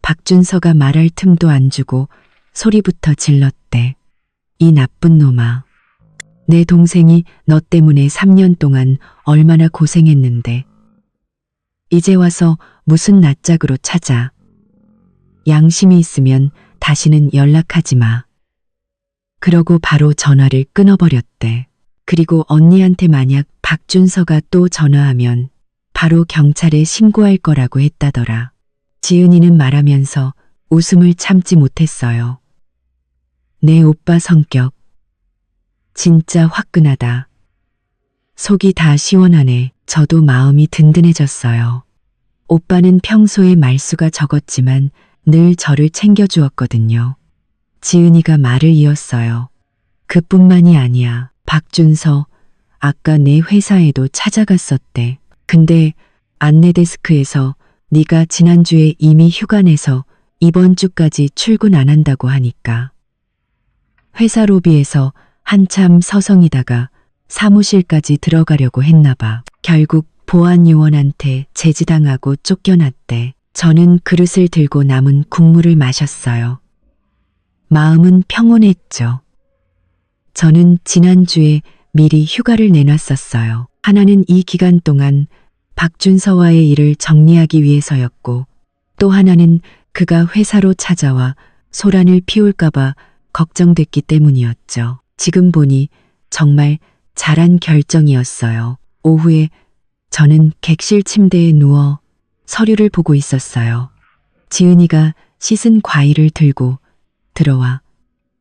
박준서가 말할 틈도 안 주고 소리부터 질렀대. 이 나쁜 놈아. 내 동생이 너 때문에 3년 동안 얼마나 고생했는데. 이제 와서 무슨 낯짝으로 찾아. 양심이 있으면 다시는 연락하지 마. 그러고 바로 전화를 끊어버렸대. 그리고 언니한테 만약 박준서가 또 전화하면 바로 경찰에 신고할 거라고 했다더라. 지은이는 말하면서 웃음을 참지 못했어요. 내 오빠 성격 진짜 화끈하다. 속이 다 시원하네. 저도 마음이 든든해졌어요. 오빠는 평소에 말수가 적었지만 늘 저를 챙겨주었거든요. 지은이가 말을 이었어요. 그뿐만이 아니야. 박준서 아까 내 회사에도 찾아갔었대. 근데 안내데스크에서 네가 지난주에 이미 휴가 내서 이번 주까지 출근 안 한다고 하니까 회사 로비에서 한참 서성이다가 사무실까지 들어가려고 했나 봐. 결국 보안 요원한테 제지당하고 쫓겨났대. 저는 그릇을 들고 남은 국물을 마셨어요. 마음은 평온했죠. 저는 지난주에 미리 휴가를 내놨었어요. 하나는 이 기간 동안 박준서와의 일을 정리하기 위해서였고, 또 하나는 그가 회사로 찾아와 소란을 피울까봐 걱정됐기 때문이었죠. 지금 보니 정말 잘한 결정이었어요. 오후에 저는 객실 침대에 누워 서류를 보고 있었어요. 지은이가 씻은 과일을 들고 들어와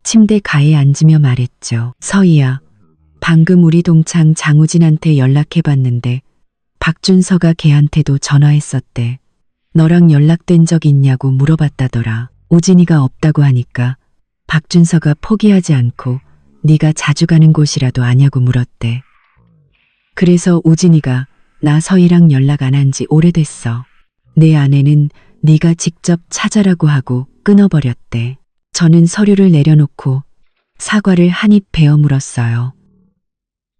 침대 가에 앉으며 말했죠. 서희야, 방금 우리 동창 장우진한테 연락해봤는데 박준서가 걔한테도 전화했었대. 너랑 연락된 적 있냐고 물어봤다더라. 우진이가 없다고 하니까 박준서가 포기하지 않고 네가 자주 가는 곳이라도 아냐고 물었대. 그래서 우진이가 나 서희랑 연락 안 한 지 오래됐어. 내 아내는 네가 직접 찾아라고 하고 끊어버렸대. 저는 서류를 내려놓고 사과를 한 입 베어 물었어요.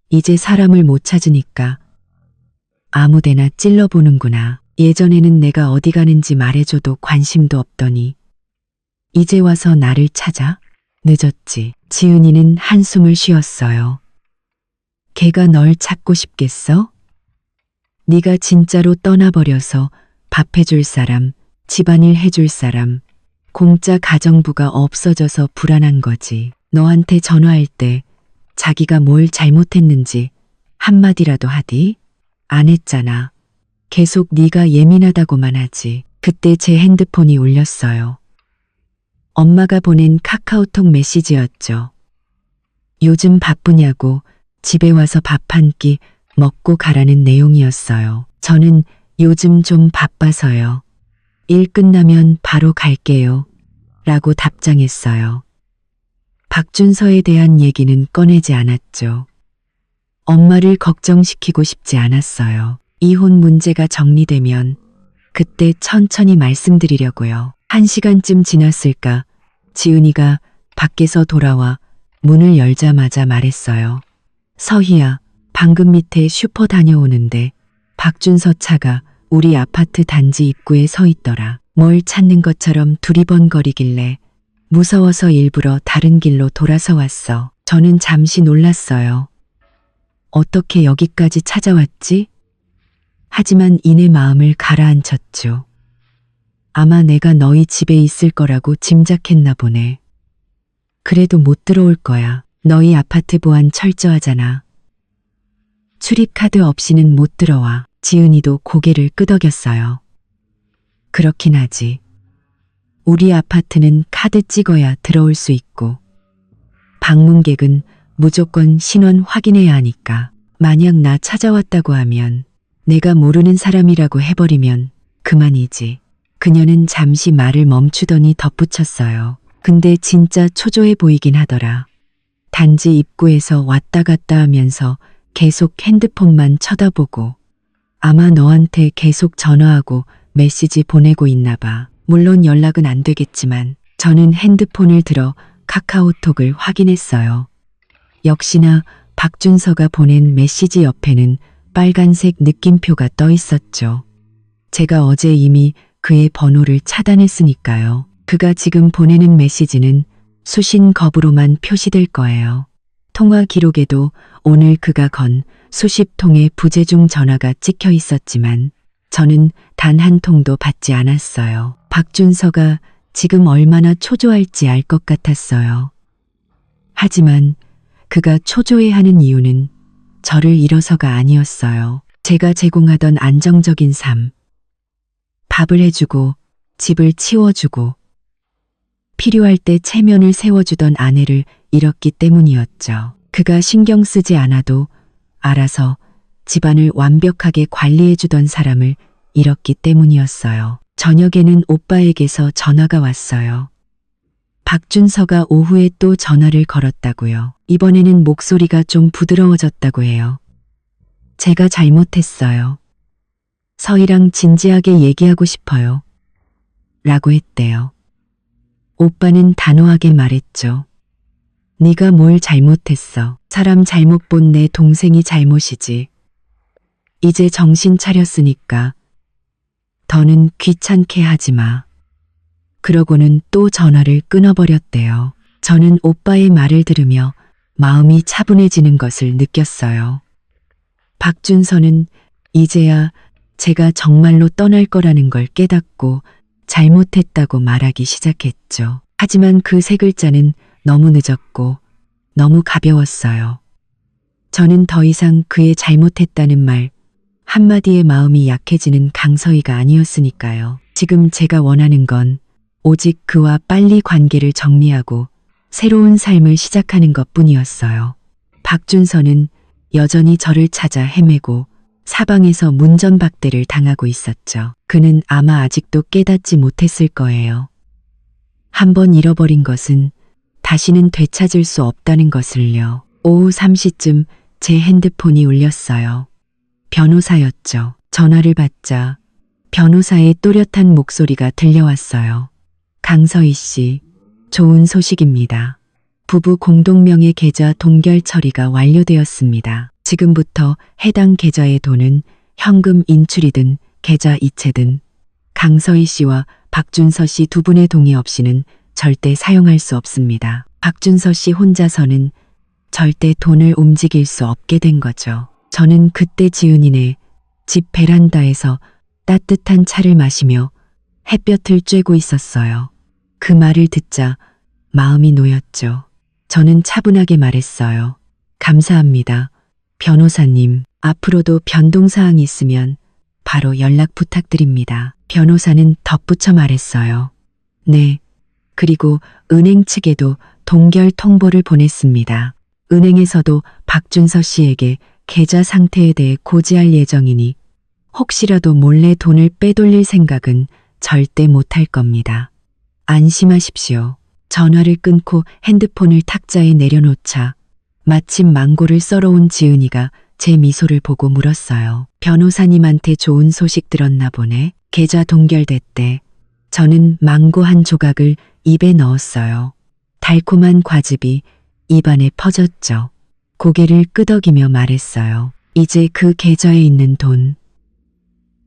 이제 사람을 못 찾으니까 아무데나 찔러보는구나. 예전에는 내가 어디 가는지 말해줘도 관심도 없더니 이제 와서 나를 찾아? 늦었지. 지은이는 한숨을 쉬었어요. 걔가 널 찾고 싶겠어? 네가 진짜로 떠나버려서 밥 해줄 사람, 집안일 해줄 사람, 공짜 가정부가 없어져서 불안한 거지. 너한테 전화할 때 자기가 뭘 잘못했는지 한마디라도 하디? 안 했잖아. 계속 네가 예민하다고만 하지. 그때 제 핸드폰이 울렸어요. 엄마가 보낸 카카오톡 메시지였죠. 요즘 바쁘냐고 집에 와서 밥 한 끼 먹고 가라는 내용이었어요. 저는 요즘 좀 바빠서요. 일 끝나면 바로 갈게요. 라고 답장했어요. 박준서에 대한 얘기는 꺼내지 않았죠. 엄마를 걱정시키고 싶지 않았어요. 이혼 문제가 정리되면 그때 천천히 말씀드리려고요. 1시간쯤 지났을까 지은이가 밖에서 돌아와 문을 열자마자 말했어요. 서희야, 방금 밑에 슈퍼 다녀오는데 박준서 차가 우리 아파트 단지 입구에 서 있더라. 뭘 찾는 것처럼 두리번거리길래 무서워서 일부러 다른 길로 돌아서 왔어. 저는 잠시 놀랐어요. 어떻게 여기까지 찾아왔지? 하지만 이내 마음을 가라앉혔죠. 아마 내가 너희 집에 있을 거라고 짐작했나 보네. 그래도 못 들어올 거야. 너희 아파트 보안 철저하잖아. 출입카드 없이는 못 들어와. 지은이도 고개를 끄덕였어요. 그렇긴 하지. 우리 아파트는 카드 찍어야 들어올 수 있고 방문객은 무조건 신원 확인해야 하니까. 만약 나 찾아왔다고 하면 내가 모르는 사람이라고 해버리면 그만이지. 그녀는 잠시 말을 멈추더니 덧붙였어요. 근데 진짜 초조해 보이긴 하더라. 단지 입구에서 왔다 갔다 하면서 계속 핸드폰만 쳐다보고 아마 너한테 계속 전화하고 메시지 보내고 있나 봐. 물론 연락은 안 되겠지만 저는 핸드폰을 들어 카카오톡을 확인했어요. 역시나 박준서가 보낸 메시지 옆에는 빨간색 느낌표가 떠 있었죠. 제가 어제 이미 그의 번호를 차단했으니까요. 그가 지금 보내는 메시지는 수신 거부로만 표시될 거예요. 통화 기록에도 오늘 그가 건 수십 통의 부재중 전화가 찍혀 있었지만 저는 단 한 통도 받지 않았어요. 박준서가 지금 얼마나 초조할지 알 것 같았어요. 하지만 그가 초조해하는 이유는 저를 잃어서가 아니었어요. 제가 제공하던 안정적인 삶, 밥을 해주고 집을 치워주고 필요할 때 체면을 세워주던 아내를 잃었기 때문이었죠. 그가 신경 쓰지 않아도 알아서 집안을 완벽하게 관리해주던 사람을 잃었기 때문이었어요. 저녁에는 오빠에게서 전화가 왔어요. 박준서가 오후에 또 전화를 걸었다고요. 이번에는 목소리가 좀 부드러워졌다고 해요. 제가 잘못했어요. 서희랑 진지하게 얘기하고 싶어요. 라고 했대요. 오빠는 단호하게 말했죠. 네가 뭘 잘못했어. 사람 잘못 본 내 동생이 잘못이지. 이제 정신 차렸으니까 더는 귀찮게 하지 마. 그러고는 또 전화를 끊어버렸대요. 저는 오빠의 말을 들으며 마음이 차분해지는 것을 느꼈어요. 박준서는 이제야 제가 정말로 떠날 거라는 걸 깨닫고 잘못했다고 말하기 시작했죠. 하지만 그 세 글자는 너무 늦었고 너무 가벼웠어요. 저는 더 이상 그의 잘못했다는 말 한마디에 마음이 약해지는 강서희가 아니었으니까요. 지금 제가 원하는 건 오직 그와 빨리 관계를 정리하고 새로운 삶을 시작하는 것뿐이었어요. 박준서는 여전히 저를 찾아 헤매고 사방에서 문전박대를 당하고 있었죠. 그는 아마 아직도 깨닫지 못했을 거예요. 한번 잃어버린 것은 다시는 되찾을 수 없다는 것을요. 오후 3시쯤 제 핸드폰이 울렸어요. 변호사였죠. 전화를 받자 변호사의 또렷한 목소리가 들려왔어요. 강서희 씨, 좋은 소식입니다. 부부 공동명의 계좌 동결 처리가 완료되었습니다. 지금부터 해당 계좌의 돈은 현금 인출이든 계좌 이체든 강서희 씨와 박준서 씨 두 분의 동의 없이는 절대 사용할 수 없습니다. 박준서 씨 혼자서는 절대 돈을 움직일 수 없게 된 거죠. 저는 그때 지은이네 집 베란다에서 따뜻한 차를 마시며 햇볕을 쬐고 있었어요. 그 말을 듣자 마음이 놓였죠. 저는 차분하게 말했어요. 감사합니다. 변호사님, 앞으로도 변동사항이 있으면 바로 연락 부탁드립니다. 변호사는 덧붙여 말했어요. 네, 그리고 은행 측에도 동결 통보를 보냈습니다. 은행에서도 박준서 씨에게 계좌 상태에 대해 고지할 예정이니 혹시라도 몰래 돈을 빼돌릴 생각은 절대 못할 겁니다. 안심하십시오. 전화를 끊고 핸드폰을 탁자에 내려놓자 마침 망고를 썰어온 지은이가 제 미소를 보고 물었어요. 변호사님한테 좋은 소식 들었나 보네. 계좌 동결됐대. 저는 망고 한 조각을 입에 넣었어요. 달콤한 과즙이 입안에 퍼졌죠. 고개를 끄덕이며 말했어요. 이제 그 계좌에 있는 돈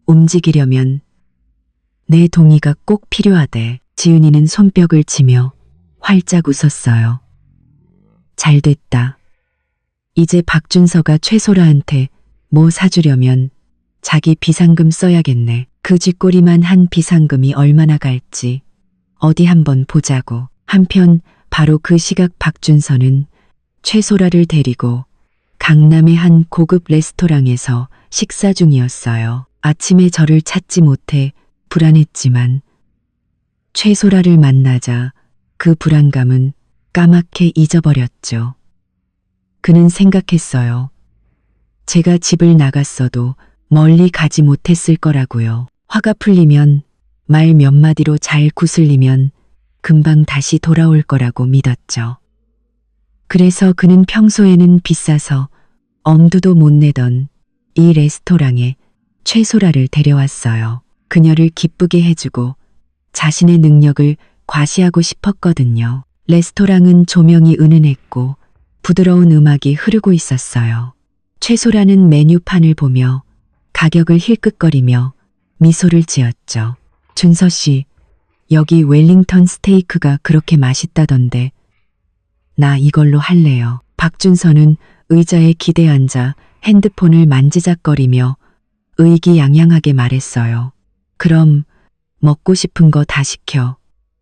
움직이려면 내 동의가 꼭 필요하대. 지은이는 손뼉을 치며 활짝 웃었어요. 잘됐다. 이제 박준서가 최소라한테 뭐 사주려면 자기 비상금 써야겠네. 그 쥐꼬리만 한 비상금이 얼마나 갈지 어디 한번 보자고. 한편 바로 그 시각 박준서는 최소라를 데리고 강남의 한 고급 레스토랑에서 식사 중이었어요. 아침에 저를 찾지 못해 불안했지만 최소라를 만나자 그 불안감은 까맣게 잊어버렸죠. 그는 생각했어요. 제가 집을 나갔어도 멀리 가지 못했을 거라고요. 화가 풀리면 말 몇 마디로 잘 구슬리면 금방 다시 돌아올 거라고 믿었죠. 그래서 그는 평소에는 비싸서 엄두도 못 내던 이 레스토랑에 최소라를 데려왔어요. 그녀를 기쁘게 해주고 자신의 능력을 과시하고 싶었거든요. 레스토랑은 조명이 은은했고 부드러운 음악이 흐르고 있었어요. 최소라는 메뉴판을 보며 가격을 힐끗거리며 미소를 지었죠. 준서 씨, 여기 웰링턴 스테이크가 그렇게 맛있다던데 나 이걸로 할래요. 박준서는 의자에 기대 앉아 핸드폰을 만지작거리며 의기양양하게 말했어요. 그럼 먹고 싶은 거 다 시켜.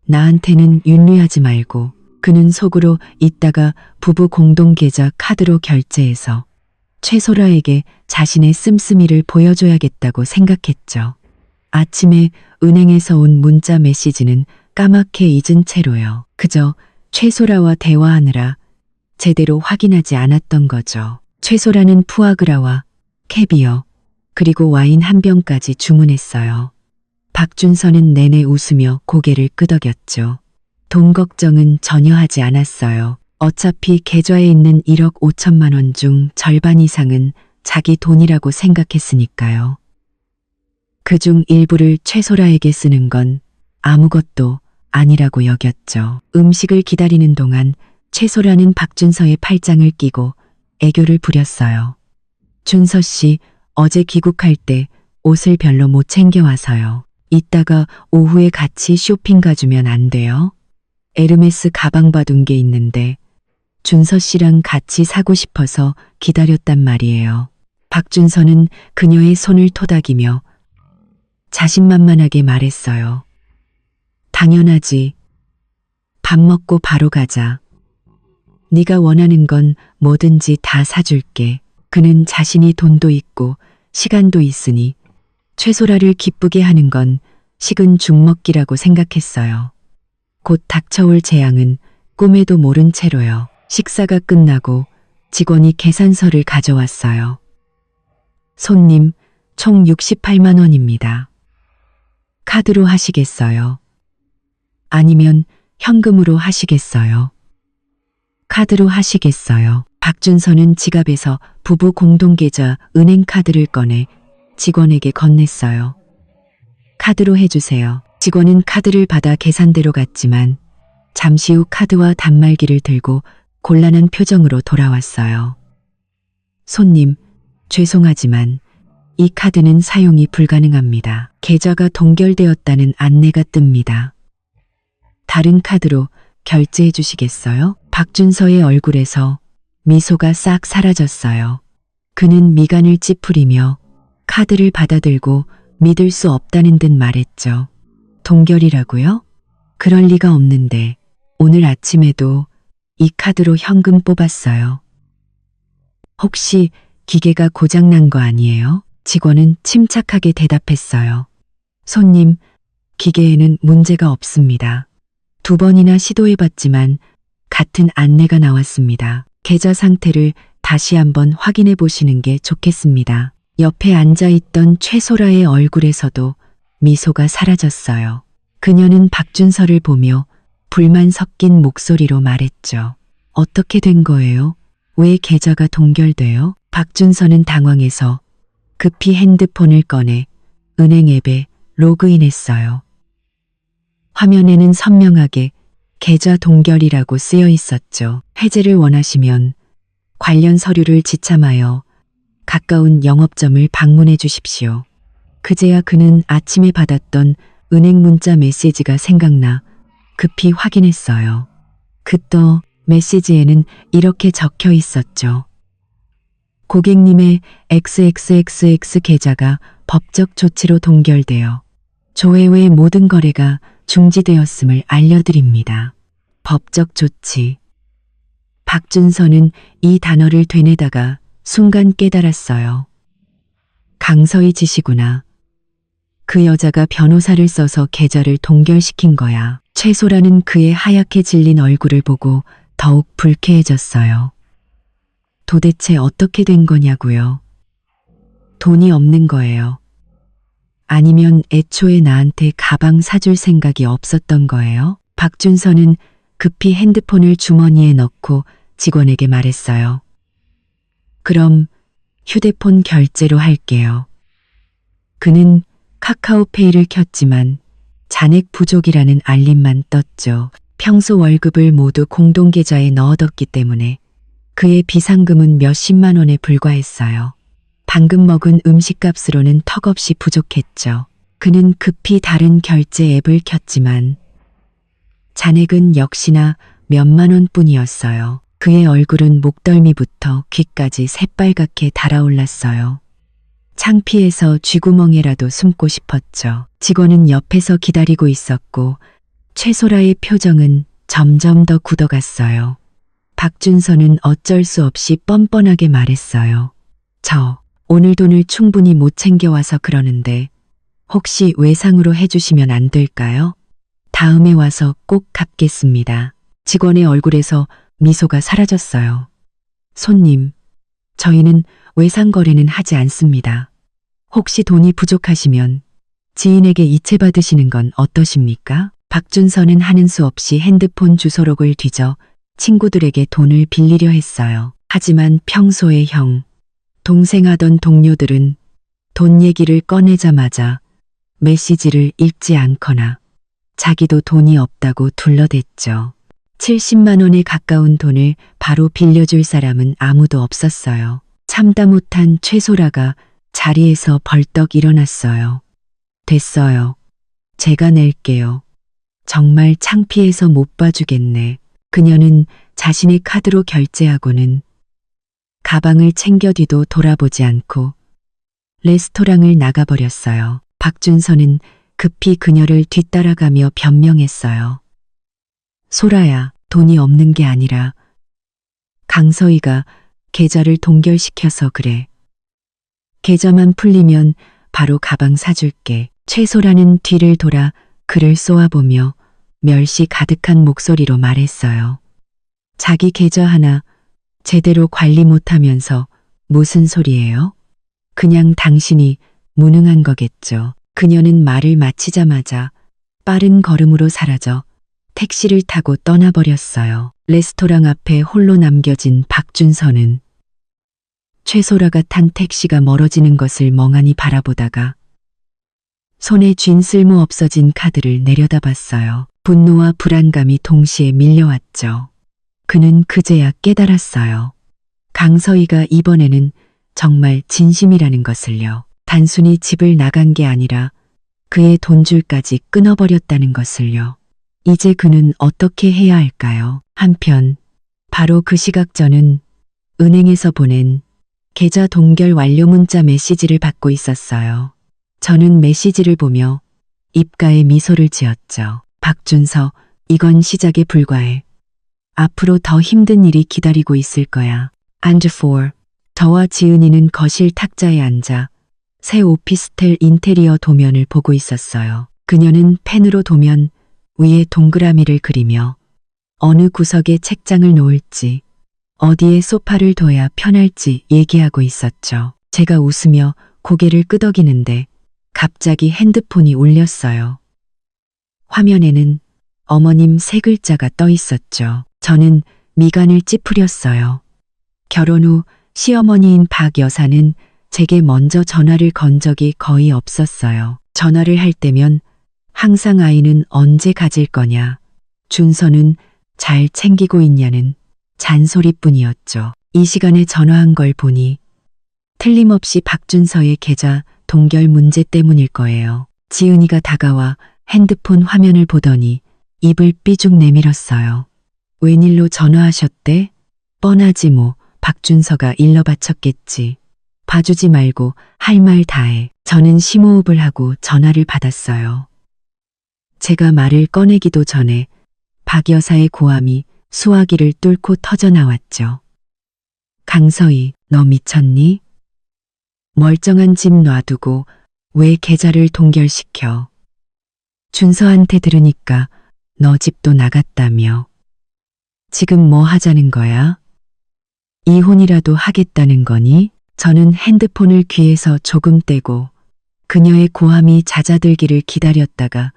나한테는 윤리하지 말고 그는 속으로 이따가 부부 공동계좌 카드로 결제해서 최소라에게 자신의 씀씀이를 보여줘야겠다고 생각했죠. 아침에 은행에서 온 문자 메시지는 까맣게 잊은 채로요. 그저 최소라와 대화하느라 제대로 확인하지 않았던 거죠. 최소라는 푸아그라와 캐비어 그리고 와인 한 병까지 주문했어요. 박준서는 내내 웃으며 고개를 끄덕였죠. 돈 걱정은 전혀 하지 않았어요. 어차피 계좌에 있는 1억 5천만 원 중 절반 이상은 자기 돈이라고 생각했으니까요. 그중 일부를 최소라에게 쓰는 건 아무것도 아니라고 여겼죠. 음식을 기다리는 동안 최소라는 박준서의 팔짱을 끼고 애교를 부렸어요. 준서 씨, 어제 귀국할 때 옷을 별로 못 챙겨와서요. 이따가 오후에 같이 쇼핑 가주면 안 돼요? 에르메스 가방 봐둔 게 있는데 준서 씨랑 같이 사고 싶어서 기다렸단 말이에요. 박준서는 그녀의 손을 토닥이며 자신만만하게 말했어요. 당연하지. 밥 먹고 바로 가자. 네가 원하는 건 뭐든지 다 사줄게. 그는 자신이 돈도 있고 시간도 있으니 최소라를 기쁘게 하는 건 식은 죽 먹기라고 생각했어요. 곧 닥쳐올 재앙은 꿈에도 모른 채로요. 식사가 끝나고 직원이 계산서를 가져왔어요. 손님, 총 68만 원입니다. 카드로 하시겠어요? 아니면 현금으로 하시겠어요? 카드로 하시겠어요? 박준서는 지갑에서 부부 공동계좌 은행카드를 꺼내 직원에게 건넸어요. 카드로 해주세요. 직원은 카드를 받아 계산대로 갔지만 잠시 후 카드와 단말기를 들고 곤란한 표정으로 돌아왔어요. 손님, 죄송하지만 이 카드는 사용이 불가능합니다. 계좌가 동결되었다는 안내가 뜹니다. 다른 카드로 결제해 주시겠어요? 박준서의 얼굴에서 미소가 싹 사라졌어요. 그는 미간을 찌푸리며 카드를 받아들고 믿을 수 없다는 듯 말했죠. 동결이라고요? 그럴 리가 없는데 오늘 아침에도 이 카드로 현금 뽑았어요. 혹시 기계가 고장난 거 아니에요? 직원은 침착하게 대답했어요. 손님, 기계에는 문제가 없습니다. 2번이나 시도해봤지만 같은 안내가 나왔습니다. 계좌 상태를 다시 한번 확인해 보시는 게 좋겠습니다. 옆에 앉아있던 최소라의 얼굴에서도 미소가 사라졌어요. 그녀는 박준서를 보며 불만 섞인 목소리로 말했죠. 어떻게 된 거예요? 왜 계좌가 동결돼요? 박준서는 당황해서 급히 핸드폰을 꺼내 은행 앱에 로그인했어요. 화면에는 선명하게 계좌 동결이라고 쓰여 있었죠. 해제를 원하시면 관련 서류를 지참하여 가까운 영업점을 방문해 주십시오. 그제야 그는 아침에 받았던 은행 문자 메시지가 생각나 급히 확인했어요. 그때 메시지에는 이렇게 적혀 있었죠. 고객님의 XXXX 계좌가 법적 조치로 동결되어 조회후의 모든 거래가 중지되었음을 알려드립니다. 법적 조치. 박준서는 이 단어를 되뇌다가 순간 깨달았어요. 강서희 지시구나. 그 여자가 변호사를 써서 계좌를 동결시킨 거야. 최소라는 그의 하얗게 질린 얼굴을 보고 더욱 불쾌해졌어요. 도대체 어떻게 된 거냐고요? 돈이 없는 거예요. 아니면 애초에 나한테 가방 사줄 생각이 없었던 거예요? 박준서는 급히 핸드폰을 주머니에 넣고 직원에게 말했어요. 그럼 휴대폰 결제로 할게요. 그는 카카오페이를 켰지만 잔액 부족이라는 알림만 떴죠. 평소 월급을 모두 공동계좌에 넣어뒀기 때문에 그의 비상금은 몇십만 원에 불과했어요. 방금 먹은 음식값으로는 턱없이 부족했죠. 그는 급히 다른 결제 앱을 켰지만 잔액은 역시나 몇만 원뿐이었어요. 그의 얼굴은 목덜미부터 귀까지 새빨갛게 달아올랐어요. 창피해서 쥐구멍에라도 숨고 싶었죠. 직원은 옆에서 기다리고 있었고 최소라의 표정은 점점 더 굳어갔어요. 박준서는 어쩔 수 없이 뻔뻔하게 말했어요. 저 오늘 돈을 충분히 못 챙겨와서 그러는데 혹시 외상으로 해주시면 안 될까요? 다음에 와서 꼭 갚겠습니다. 직원의 얼굴에서 미소가 사라졌어요. 손님, 저희는 외상 거래는 하지 않습니다. 혹시 돈이 부족하시면 지인에게 이체 받으시는 건 어떠십니까? 박준서는 하는 수 없이 핸드폰 주소록을 뒤져 친구들에게 돈을 빌리려 했어요. 하지만 평소에 형, 동생 하던 동료들은 돈 얘기를 꺼내자마자 메시지를 읽지 않거나 자기도 돈이 없다고 둘러댔죠. 70만 원에 가까운 돈을 바로 빌려줄 사람은 아무도 없었어요. 참다 못한 최소라가 자리에서 벌떡 일어났어요. 됐어요. 제가 낼게요. 정말 창피해서 못 봐주겠네. 그녀는 자신의 카드로 결제하고는 가방을 챙겨 뒤도 돌아보지 않고 레스토랑을 나가버렸어요. 박준서는 급히 그녀를 뒤따라가며 변명했어요. 소라야, 돈이 없는 게 아니라 강서희가 계좌를 동결시켜서 그래. 계좌만 풀리면 바로 가방 사줄게. 최소라는 뒤를 돌아 그를 쏘아보며 멸시 가득한 목소리로 말했어요. 자기 계좌 하나 제대로 관리 못하면서 무슨 소리예요? 그냥 당신이 무능한 거겠죠. 그녀는 말을 마치자마자 빠른 걸음으로 사라져 택시를 타고 떠나버렸어요. 레스토랑 앞에 홀로 남겨진 박준서는 최소라가 탄 택시가 멀어지는 것을 멍하니 바라보다가 손에 쥔 쓸모 없어진 카드를 내려다봤어요. 분노와 불안감이 동시에 밀려왔죠. 그는 그제야 깨달았어요. 강서희가 이번에는 정말 진심이라는 것을요. 단순히 집을 나간 게 아니라 그의 돈줄까지 끊어버렸다는 것을요. 이제 그는 어떻게 해야 할까요? 한편 바로 그 시각 저는 은행에서 보낸 계좌 동결 완료 문자 메시지를 받고 있었어요. 저는 메시지를 보며 입가에 미소를 지었죠. 박준서, 이건 시작에 불과해. 앞으로 더 힘든 일이 기다리고 있을 거야. And for. 저와 지은이는 거실 탁자에 앉아 새 오피스텔 인테리어 도면을 보고 있었어요. 그녀는 펜으로 도면 위에 동그라미를 그리며 어느 구석에 책장을 놓을지, 어디에 소파를 둬야 편할지 얘기하고 있었죠. 제가 웃으며 고개를 끄덕이는데 갑자기 핸드폰이 울렸어요. 화면에는 어머님 세 글자가 떠 있었죠. 저는 미간을 찌푸렸어요. 결혼 후 시어머니인 박 여사는 제게 먼저 전화를 건 적이 거의 없었어요. 전화를 할 때면 항상 아이는 언제 가질 거냐, 준서는 잘 챙기고 있냐는 잔소리뿐이었죠. 이 시간에 전화한 걸 보니 틀림없이 박준서의 계좌 동결 문제 때문일 거예요. 지은이가 다가와 핸드폰 화면을 보더니 입을 삐죽 내밀었어요. 웬일로 전화하셨대? 뻔하지 뭐. 박준서가 일러 바쳤겠지. 봐주지 말고 할 말 다해. 저는 심호흡을 하고 전화를 받았어요. 제가 말을 꺼내기도 전에 박 여사의 고함이 수화기를 뚫고 터져나왔죠. 강서희, 너 미쳤니? 멀쩡한 집 놔두고 왜 계좌를 동결시켜? 준서한테 들으니까 너 집도 나갔다며. 지금 뭐 하자는 거야? 이혼이라도 하겠다는 거니? 저는 핸드폰을 귀에서 조금 떼고 그녀의 고함이 잦아들기를 기다렸다가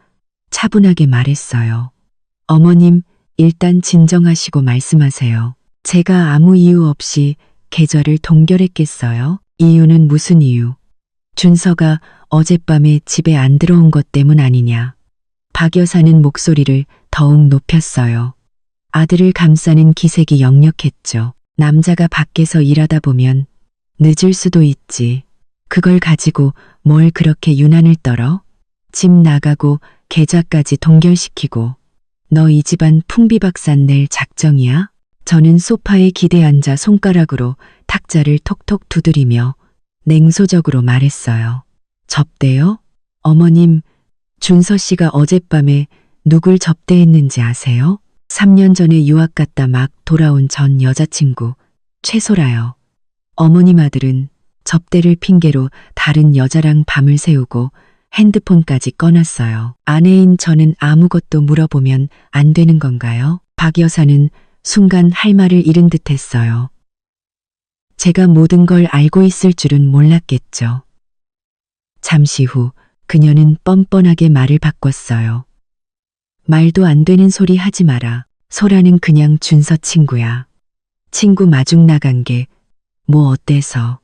차분하게 말했어요. 어머님, 일단 진정하시고 말씀하세요. 제가 아무 이유 없이 계좌를 동결했겠어요? 이유는 무슨 이유? 준서가 어젯밤에 집에 안 들어온 것 때문 아니냐? 박 여사는 목소리를 더욱 높였어요. 아들을 감싸는 기색이 역력했죠. 남자가 밖에서 일하다 보면 늦을 수도 있지. 그걸 가지고 뭘 그렇게 유난을 떨어? 집 나가고 계좌까지 동결시키고 너 이 집안 풍비박산 낼 작정이야? 저는 소파에 기대 앉아 손가락으로 탁자를 톡톡 두드리며 냉소적으로 말했어요. 접대요? 어머님, 준서 씨가 어젯밤에 누굴 접대했는지 아세요? 3년 전에 유학 갔다 막 돌아온 전 여자친구 최소라요. 어머님 아들은 접대를 핑계로 다른 여자랑 밤을 새우고 핸드폰까지 꺼놨어요. 아내인 저는 아무것도 물어보면 안 되는 건가요? 박 여사는 순간 할 말을 잃은 듯 했어요. 제가 모든 걸 알고 있을 줄은 몰랐겠죠. 잠시 후 그녀는 뻔뻔하게 말을 바꿨어요. 말도 안 되는 소리 하지 마라. 소라는 그냥 준서 친구야. 친구 마중 나간 게 뭐 어때서.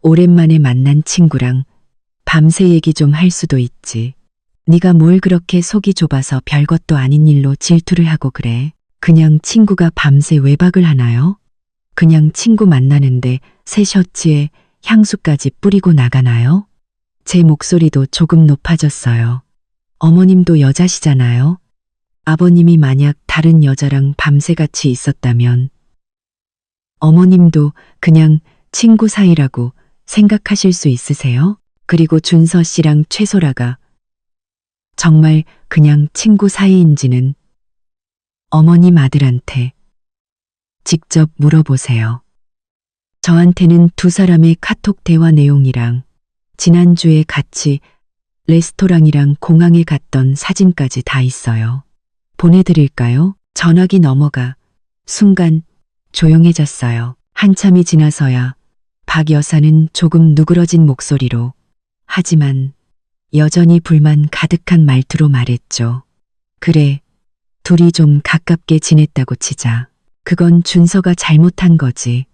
오랜만에 만난 친구랑 밤새 얘기 좀 할 수도 있지. 네가 뭘 그렇게 속이 좁아서 별것도 아닌 일로 질투를 하고 그래. 그냥 친구가 밤새 외박을 하나요? 그냥 친구 만나는데 새 셔츠에 향수까지 뿌리고 나가나요? 제 목소리도 조금 높아졌어요. 어머님도 여자시잖아요. 아버님이 만약 다른 여자랑 밤새 같이 있었다면 어머님도 그냥 친구 사이라고 생각하실 수 있으세요? 그리고 준서 씨랑 최소라가 정말 그냥 친구 사이인지는 어머님 아들한테 직접 물어보세요. 저한테는 두 사람의 카톡 대화 내용이랑 지난주에 같이 레스토랑이랑 공항에 갔던 사진까지 다 있어요. 보내드릴까요? 전화기 넘어가 순간 조용해졌어요. 한참이 지나서야 박 여사는 조금 누그러진 목소리로 하지만 여전히 불만 가득한 말투로 말했죠. 그래, 둘이 좀 가깝게 지냈다고 치자. 그건 준서가 잘못한 거지.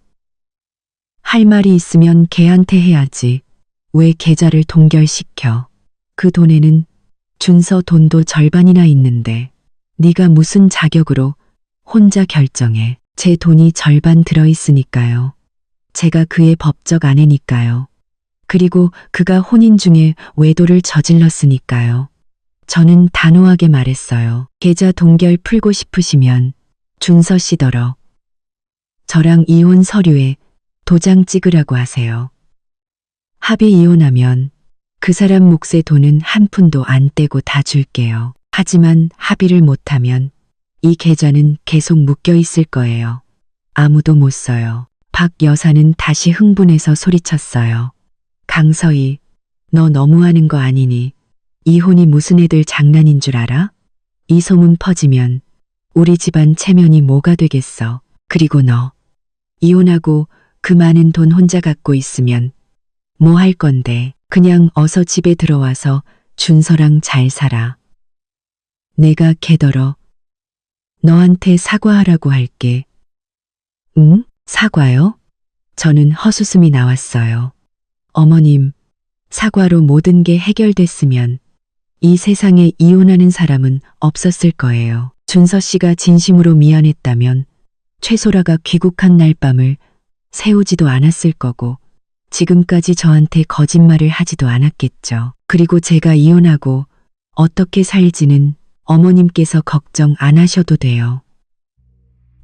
할 말이 있으면 걔한테 해야지. 왜 계좌를 동결시켜. 그 돈에는 준서 돈도 절반이나 있는데 네가 무슨 자격으로 혼자 결정해. 제 돈이 절반 들어있으니까요. 제가 그의 법적 아내니까요. 그리고 그가 혼인 중에 외도를 저질렀으니까요. 저는 단호하게 말했어요. 계좌 동결 풀고 싶으시면 준서 씨더러 저랑 이혼 서류에 도장 찍으라고 하세요. 합의 이혼하면 그 사람 몫의 돈은 한 푼도 안 떼고 다 줄게요. 하지만 합의를 못하면 이 계좌는 계속 묶여 있을 거예요. 아무도 못 써요. 박 여사는 다시 흥분해서 소리쳤어요. 강서희, 너 너무하는 거 아니니? 이혼이 무슨 애들 장난인 줄 알아? 이 소문 퍼지면 우리 집안 체면이 뭐가 되겠어. 그리고 너 이혼하고 그 많은 돈 혼자 갖고 있으면 뭐 할 건데. 그냥 어서 집에 들어와서 준서랑 잘 살아. 내가 걔더러 너한테 사과하라고 할게. 응? 사과요? 저는 헛웃음이 나왔어요. 어머님, 사과로 모든 게 해결됐으면 이 세상에 이혼하는 사람은 없었을 거예요. 준서 씨가 진심으로 미안했다면 최소라가 귀국한 날 밤을 새우지도 않았을 거고 지금까지 저한테 거짓말을 하지도 않았겠죠. 그리고 제가 이혼하고 어떻게 살지는 어머님께서 걱정 안 하셔도 돼요.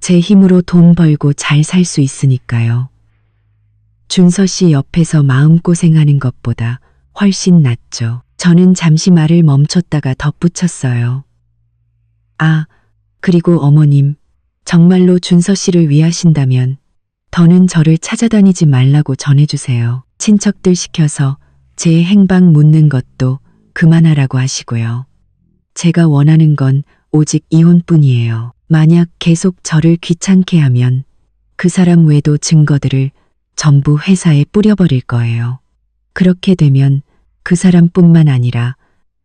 제 힘으로 돈 벌고 잘 살 수 있으니까요. 준서 씨 옆에서 마음고생하는 것보다 훨씬 낫죠. 저는 잠시 말을 멈췄다가 덧붙였어요. 아, 그리고 어머님, 정말로 준서 씨를 위하신다면 더는 저를 찾아다니지 말라고 전해주세요. 친척들 시켜서 제 행방 묻는 것도 그만하라고 하시고요. 제가 원하는 건 오직 이혼뿐이에요. 만약 계속 저를 귀찮게 하면 그 사람 외도 증거들을 전부 회사에 뿌려버릴 거예요. 그렇게 되면 그 사람뿐만 아니라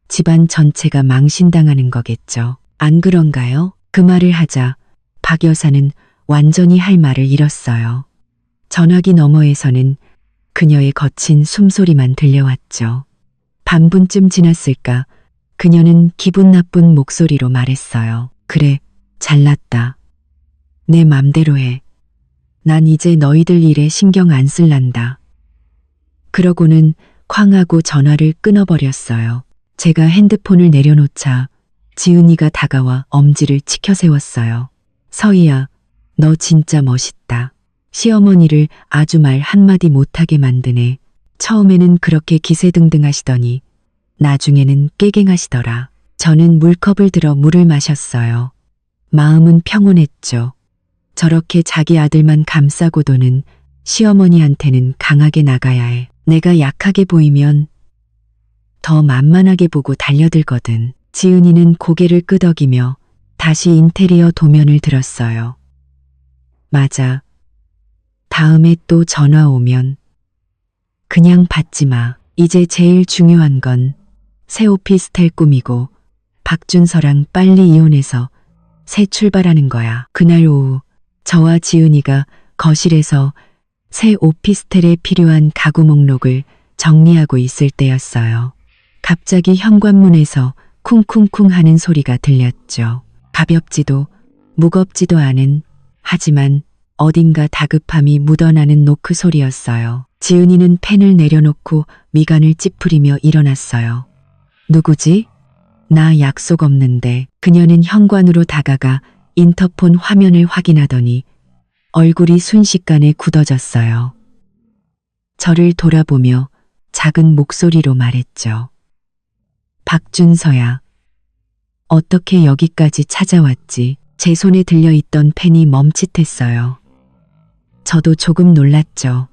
집안 전체가 망신당하는 거겠죠. 안 그런가요? 그 말을 하자 박 여사는 완전히 할 말을 잃었어요. 전화기 너머에서는 그녀의 거친 숨소리만 들려왔죠. 반분쯤 지났을까 그녀는 기분 나쁜 목소리로 말했어요. 그래, 잘났다. 내 맘대로 해. 난 이제 너희들 일에 신경 안 쓸란다. 그러고는 쾅 하고 전화를 끊어버렸어요. 제가 핸드폰을 내려놓자 지은이가 다가와 엄지를 치켜 세웠어요. 서희야, 너 진짜 멋있다. 시어머니를 아주 말 한마디 못하게 만드네. 처음에는 그렇게 기세등등하시더니 나중에는 깨갱하시더라. 저는 물컵을 들어 물을 마셨어요. 마음은 평온했죠. 저렇게 자기 아들만 감싸고 도는 시어머니한테는 강하게 나가야 해. 내가 약하게 보이면 더 만만하게 보고 달려들거든. 지은이는 고개를 끄덕이며 다시 인테리어 도면을 들었어요. 맞아. 다음에 또 전화 오면 그냥 받지 마. 이제 제일 중요한 건 새 오피스텔 꾸미고 박준서랑 빨리 이혼해서 새 출발하는 거야. 그날 오후 저와 지은이가 거실에서 새 오피스텔에 필요한 가구 목록을 정리하고 있을 때였어요. 갑자기 현관문에서 쿵쿵쿵 하는 소리가 들렸죠. 가볍지도 무겁지도 않은, 하지만 어딘가 다급함이 묻어나는 노크 소리였어요. 지은이는 펜을 내려놓고 미간을 찌푸리며 일어났어요. 누구지? 나 약속 없는데. 그녀는 현관으로 다가가 인터폰 화면을 확인하더니 얼굴이 순식간에 굳어졌어요. 저를 돌아보며 작은 목소리로 말했죠. 박준서야. 어떻게 여기까지 찾아왔지? 제 손에 들려있던 펜이 멈칫했어요. 저도 조금 놀랐죠.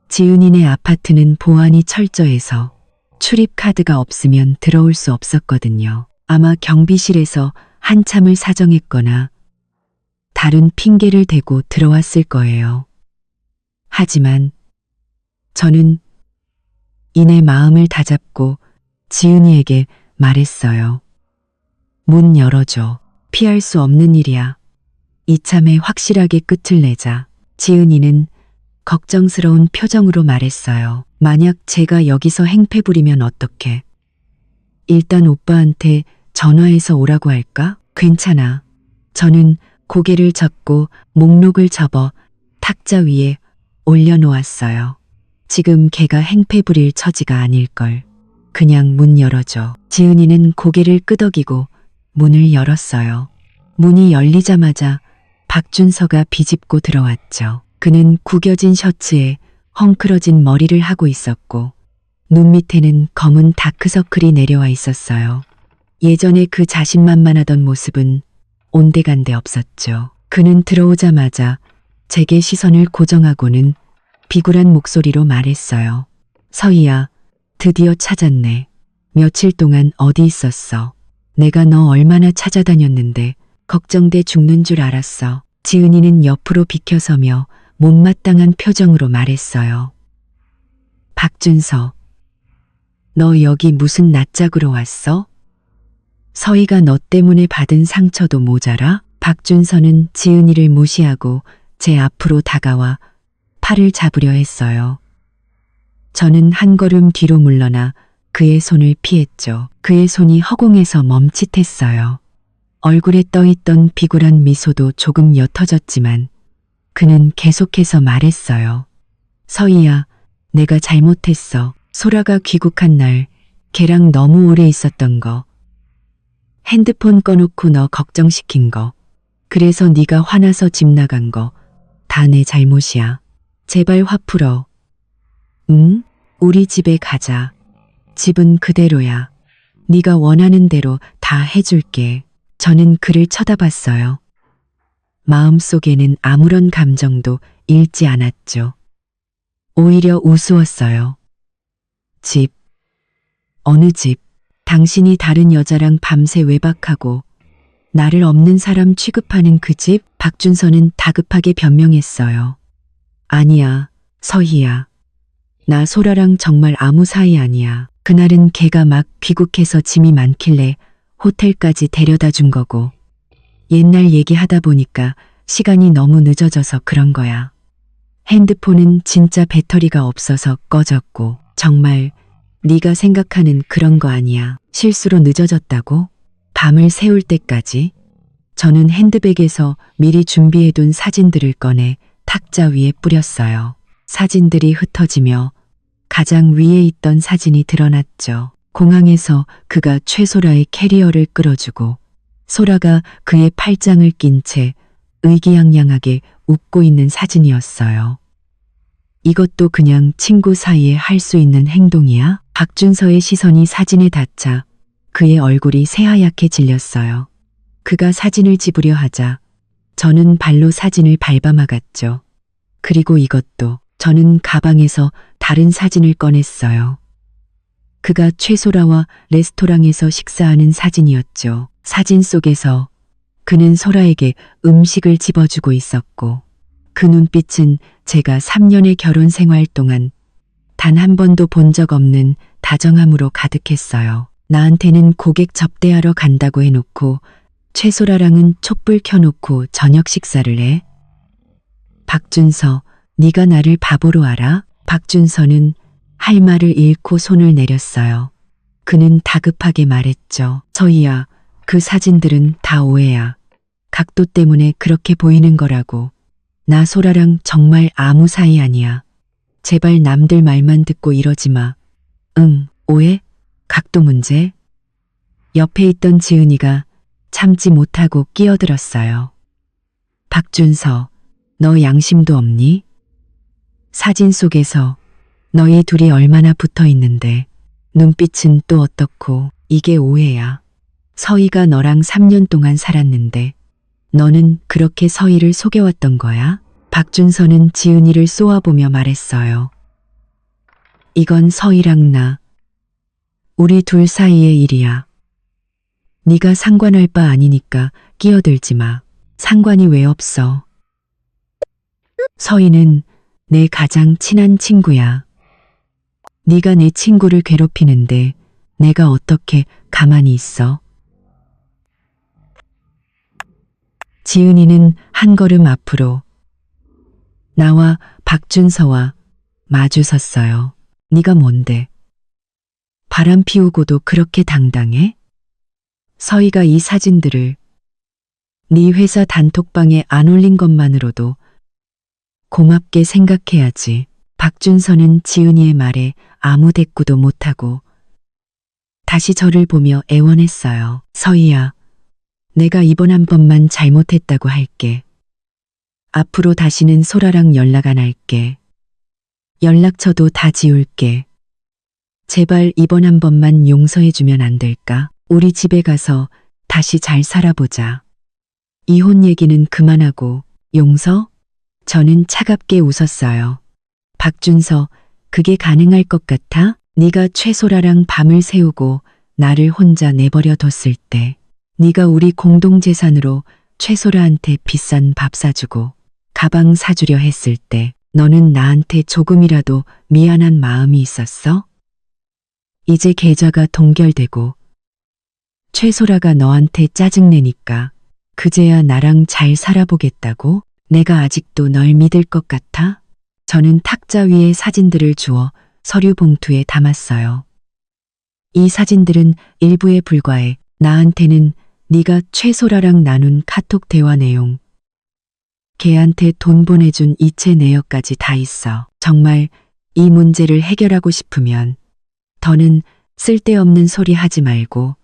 지은이네 아파트는 보안이 철저해서 출입카드가 없으면 들어올 수 없었거든요. 아마 경비실에서 한참을 사정했거나 다른 핑계를 대고 들어왔을 거예요. 하지만 저는 이내 마음을 다잡고 지은이에게 말했어요. 문 열어줘. 피할 수 없는 일이야. 이참에 확실하게 끝을 내자. 지은이는 걱정스러운 표정으로 말했어요. 만약 제가 여기서 행패 부리면 어떡해? 일단 오빠한테 전화해서 오라고 할까? 괜찮아. 저는 고개를 젓고 목록을 접어 탁자 위에 올려놓았어요. 지금 걔가 행패 부릴 처지가 아닐걸. 그냥 문 열어줘. 지은이는 고개를 끄덕이고 문을 열었어요. 문이 열리자마자 박준서가 비집고 들어왔죠. 그는 구겨진 셔츠에 헝클어진 머리를 하고 있었고 눈 밑에는 검은 다크서클이 내려와 있었어요. 예전에 그 자신만만하던 모습은 온데간데 없었죠. 그는 들어오자마자 제게 시선을 고정하고는 비굴한 목소리로 말했어요. 서희야, 드디어 찾았네. 며칠 동안 어디 있었어? 내가 너 얼마나 찾아다녔는데 걱정돼 죽는 줄 알았어. 지은이는 옆으로 비켜서며 못마땅한 표정으로 말했어요. 박준서, 너 여기 무슨 낯짝으로 왔어? 서희가 너 때문에 받은 상처도 모자라? 박준서는 지은이를 무시하고 제 앞으로 다가와 팔을 잡으려 했어요. 저는 한 걸음 뒤로 물러나 그의 손을 피했죠. 그의 손이 허공에서 멈칫했어요. 얼굴에 떠있던 비굴한 미소도 조금 옅어졌지만 그는 계속해서 말했어요. 서희야, 내가 잘못했어. 소라가 귀국한 날 걔랑 너무 오래 있었던 거. 핸드폰 꺼놓고 너 걱정시킨 거. 그래서 네가 화나서 집 나간 거. 다 내 잘못이야. 제발 화 풀어. 응? 우리 집에 가자. 집은 그대로야. 네가 원하는 대로 다 해줄게. 저는 그를 쳐다봤어요. 마음속에는 아무런 감정도 잃지 않았죠. 오히려 우스웠어요. 집. 어느 집? 당신이 다른 여자랑 밤새 외박하고 나를 없는 사람 취급하는 그 집? 박준서는 다급하게 변명했어요. 아니야, 서희야. 나 소라랑 정말 아무 사이 아니야. 그날은 걔가 막 귀국해서 짐이 많길래 호텔까지 데려다 준 거고 옛날 얘기하다 보니까 시간이 너무 늦어져서 그런 거야. 핸드폰은 진짜 배터리가 없어서 꺼졌고 정말 네가 생각하는 그런 거 아니야. 실수로 늦어졌다고? 밤을 새울 때까지? 저는 핸드백에서 미리 준비해둔 사진들을 꺼내 탁자 위에 뿌렸어요. 사진들이 흩어지며 가장 위에 있던 사진이 드러났죠. 공항에서 그가 최소라의 캐리어를 끌어주고 소라가 그의 팔짱을 낀 채 의기양양하게 웃고 있는 사진이었어요. 이것도 그냥 친구 사이에 할 수 있는 행동이야? 박준서의 시선이 사진에 닿자 그의 얼굴이 새하얗게 질렸어요. 그가 사진을 집으려 하자 저는 발로 사진을 밟아막았죠. 그리고 이것도 저는 가방에서 다른 사진을 꺼냈어요. 그가 최소라와 레스토랑에서 식사하는 사진이었죠. 사진 속에서 그는 소라에게 음식을 집어주고 있었고 그 눈빛은 제가 3년의 결혼 생활 동안 단 한 번도 본 적 없는 다정함으로 가득했어요. 나한테는 고객 접대하러 간다고 해놓고 최소라랑은 촛불 켜놓고 저녁 식사를 해. 박준서, 네가 나를 바보로 알아? 박준서는 할 말을 잃고 손을 내렸어요. 그는 다급하게 말했죠. 서희야, 그 사진들은 다 오해야. 각도 때문에 그렇게 보이는 거라고. 나 소라랑 정말 아무 사이 아니야. 제발 남들 말만 듣고 이러지 마. 응, 오해? 각도 문제? 옆에 있던 지은이가 참지 못하고 끼어들었어요. 박준서, 너 양심도 없니? 사진 속에서 너희 둘이 얼마나 붙어 있는데 눈빛은 또 어떻고. 이게 오해야. 서희가 너랑 3년 동안 살았는데 너는 그렇게 서희를 속여왔던 거야? 박준서는 지은이를 쏘아보며 말했어요. 이건 서희랑 나, 우리 둘 사이의 일이야. 네가 상관할 바 아니니까 끼어들지 마. 상관이 왜 없어? 서희는 내 가장 친한 친구야. 네가 내 친구를 괴롭히는데 내가 어떻게 가만히 있어? 지은이는 한 걸음 앞으로 나와 박준서와 마주 섰어요. 네가 뭔데? 바람 피우고도 그렇게 당당해? 서희가 이 사진들을 네 회사 단톡방에 안 올린 것만으로도 고맙게 생각해야지. 박준서는 지은이의 말에 아무 대꾸도 못하고 다시 저를 보며 애원했어요. 서희야, 내가 이번 한 번만 잘못했다고 할게. 앞으로 다시는 소라랑 연락 안 할게. 연락처도 다 지울게. 제발 이번 한 번만 용서해주면 안 될까? 우리 집에 가서 다시 잘 살아보자. 이혼 얘기는 그만하고 용서? 저는 차갑게 웃었어요. 박준서, 그게 가능할 것 같아? 네가 최소라랑 밤을 새우고 나를 혼자 내버려 뒀을 때, 네가 우리 공동재산으로 최소라한테 비싼 밥 사주고 가방 사주려 했을 때 너는 나한테 조금이라도 미안한 마음이 있었어? 이제 계좌가 동결되고 최소라가 너한테 짜증내니까 그제야 나랑 잘 살아보겠다고? 내가 아직도 널 믿을 것 같아? 저는 탁자 위에 사진들을 주워 서류 봉투에 담았어요. 이 사진들은 일부에 불과해. 나한테는 네가 최소라랑 나눈 카톡 대화 내용, 걔한테 돈 보내준 이체 내역까지 다 있어. 정말 이 문제를 해결하고 싶으면 더는 쓸데없는 소리 하지 말고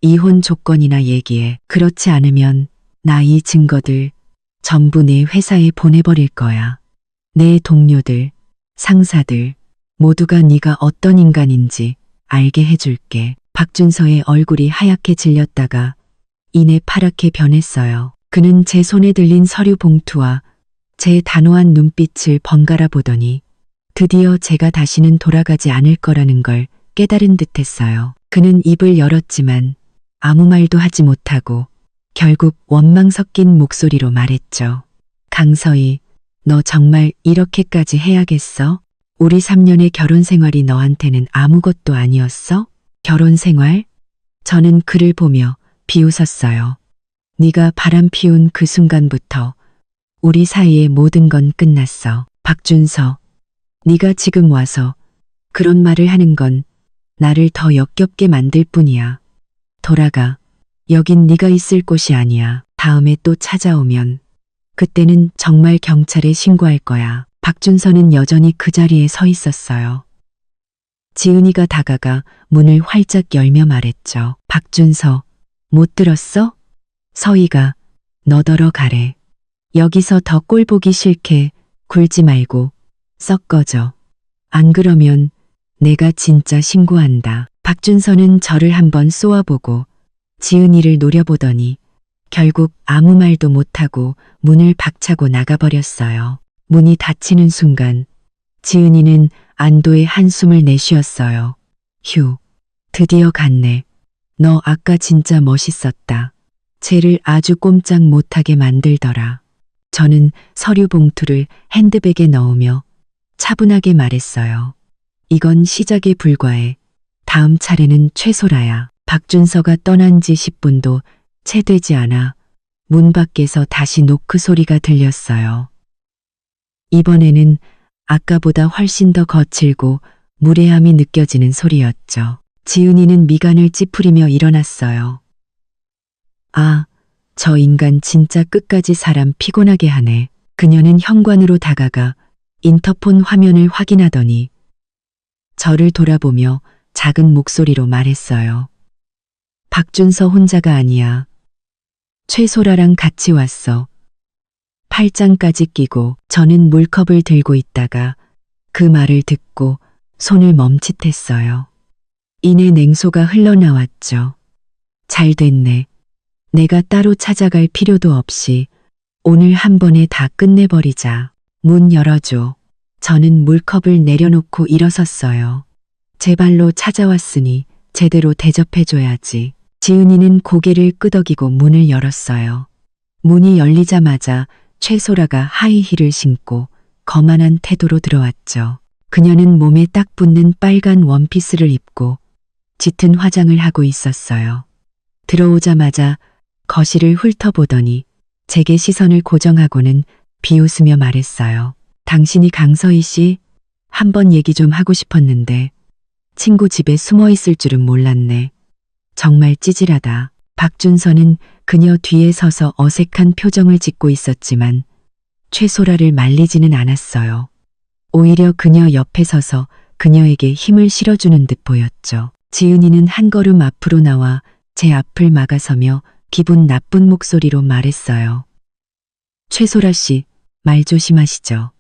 이혼 조건이나 얘기해. 그렇지 않으면 나 이 증거들 전부 내 회사에 보내버릴 거야. 내 동료들, 상사들 모두가 네가 어떤 인간인지 알게 해줄게. 박준서의 얼굴이 하얗게 질렸다가 이내 파랗게 변했어요. 그는 제 손에 들린 서류 봉투와 제 단호한 눈빛을 번갈아 보더니 드디어 제가 다시는 돌아가지 않을 거라는 걸 깨달은 듯했어요. 그는 입을 열었지만 아무 말도 하지 못하고 결국 원망 섞인 목소리로 말했죠. 강서희, 너 정말 이렇게까지 해야겠어? 우리 3년의 결혼 생활이 너한테는 아무것도 아니었어? 결혼 생활? 저는 그를 보며 비웃었어요. 네가 바람 피운 그 순간부터 우리 사이의 모든 건 끝났어. 박준서, 네가 지금 와서 그런 말을 하는 건 나를 더 역겹게 만들 뿐이야. 돌아가. 여긴 네가 있을 곳이 아니야. 다음에 또 찾아오면 그때는 정말 경찰에 신고할 거야. 박준서는 여전히 그 자리에 서 있었어요. 지은이가 다가가 문을 활짝 열며 말했죠. 박준서, 못 들었어? 서희가 너더러 가래. 여기서 더 꼴 보기 싫게 굴지 말고 썩 꺼져. 안 그러면 내가 진짜 신고한다. 박준서는 저를 한번 쏘아보고 지은이를 노려보더니 결국 아무 말도 못하고 문을 박차고 나가버렸어요. 문이 닫히는 순간 지은이는 안도의 한숨을 내쉬었어요. 휴, 드디어 갔네. 너 아까 진짜 멋있었다. 쟤를 아주 꼼짝 못하게 만들더라. 저는 서류 봉투를 핸드백에 넣으며 차분하게 말했어요. 이건 시작에 불과해. 다음 차례는 최소라야. 박준서가 떠난 지 10분도 채 되지 않아 문 밖에서 다시 노크 소리가 들렸어요. 이번에는 아까보다 훨씬 더 거칠고 무례함이 느껴지는 소리였죠. 지은이는 미간을 찌푸리며 일어났어요. 아, 저 인간 진짜 끝까지 사람 피곤하게 하네. 그녀는 현관으로 다가가 인터폰 화면을 확인하더니 저를 돌아보며 작은 목소리로 말했어요. 박준서 혼자가 아니야. 최소라랑 같이 왔어. 팔짱까지 끼고. 저는 물컵을 들고 있다가 그 말을 듣고 손을 멈칫했어요. 이내 냉소가 흘러나왔죠. 잘 됐네. 내가 따로 찾아갈 필요도 없이 오늘 한 번에 다 끝내버리자. 문 열어줘. 저는 물컵을 내려놓고 일어섰어요. 제 발로 찾아왔으니 제대로 대접해줘야지. 지은이는 고개를 끄덕이고 문을 열었어요. 문이 열리자마자 최소라가 하이힐을 신고 거만한 태도로 들어왔죠. 그녀는 몸에 딱 붙는 빨간 원피스를 입고 짙은 화장을 하고 있었어요. 들어오자마자 거실을 훑어보더니 제게 시선을 고정하고는 비웃으며 말했어요. 당신이 강서희 씨? 한번 얘기 좀 하고 싶었는데 친구 집에 숨어 있을 줄은 몰랐네. 정말 찌질하다. 박준서는 그녀 뒤에 서서 어색한 표정을 짓고 있었지만 최소라를 말리지는 않았어요. 오히려 그녀 옆에 서서 그녀에게 힘을 실어주는 듯 보였죠. 지은이는 한 걸음 앞으로 나와 제 앞을 막아서며 기분 나쁜 목소리로 말했어요. 최소라 씨, 말 조심하시죠.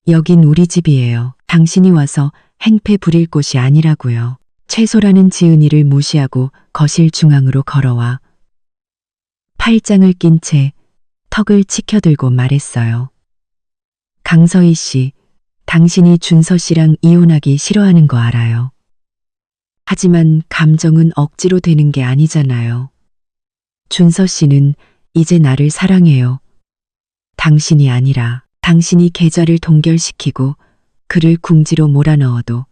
여긴 우리 집이에요. 당신이 와서 행패 부릴 곳이 아니라고요. 최소라는 지은이를 무시하고 거실 중앙으로 걸어와 팔짱을 낀 채 턱을 치켜들고 말했어요. 강서희 씨, 당신이 준서 씨랑 이혼하기 싫어하는 거 알아요. 하지만 감정은 억지로 되는 게 아니잖아요. 준서 씨는 이제 나를 사랑해요. 당신이 아니라. 당신이 계좌를 동결시키고 그를 궁지로 몰아넣어도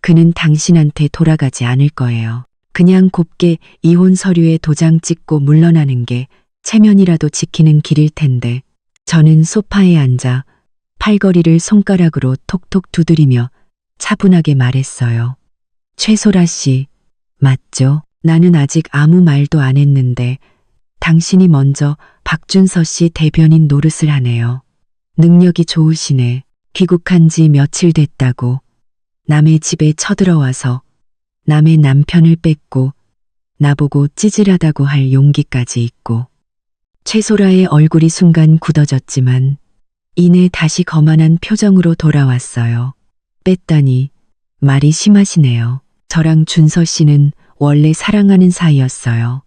그는 당신한테 돌아가지 않을 거예요. 그냥 곱게 이혼 서류에 도장 찍고 물러나는 게 체면이라도 지키는 길일 텐데. 저는 소파에 앉아 팔걸이를 손가락으로 톡톡 두드리며 차분하게 말했어요. 최소라 씨, 맞죠? 나는 아직 아무 말도 안 했는데 당신이 먼저 박준서 씨 대변인 노릇을 하네요. 능력이 좋으시네. 귀국한 지 며칠 됐다고 남의 집에 쳐들어와서 남의 남편을 뺏고 나보고 찌질하다고 할 용기까지 있고. 최소라의 얼굴이 순간 굳어졌지만 이내 다시 거만한 표정으로 돌아왔어요. 뺐다니 말이 심하시네요. 저랑 준서 씨는 원래 사랑하는 사이였어요.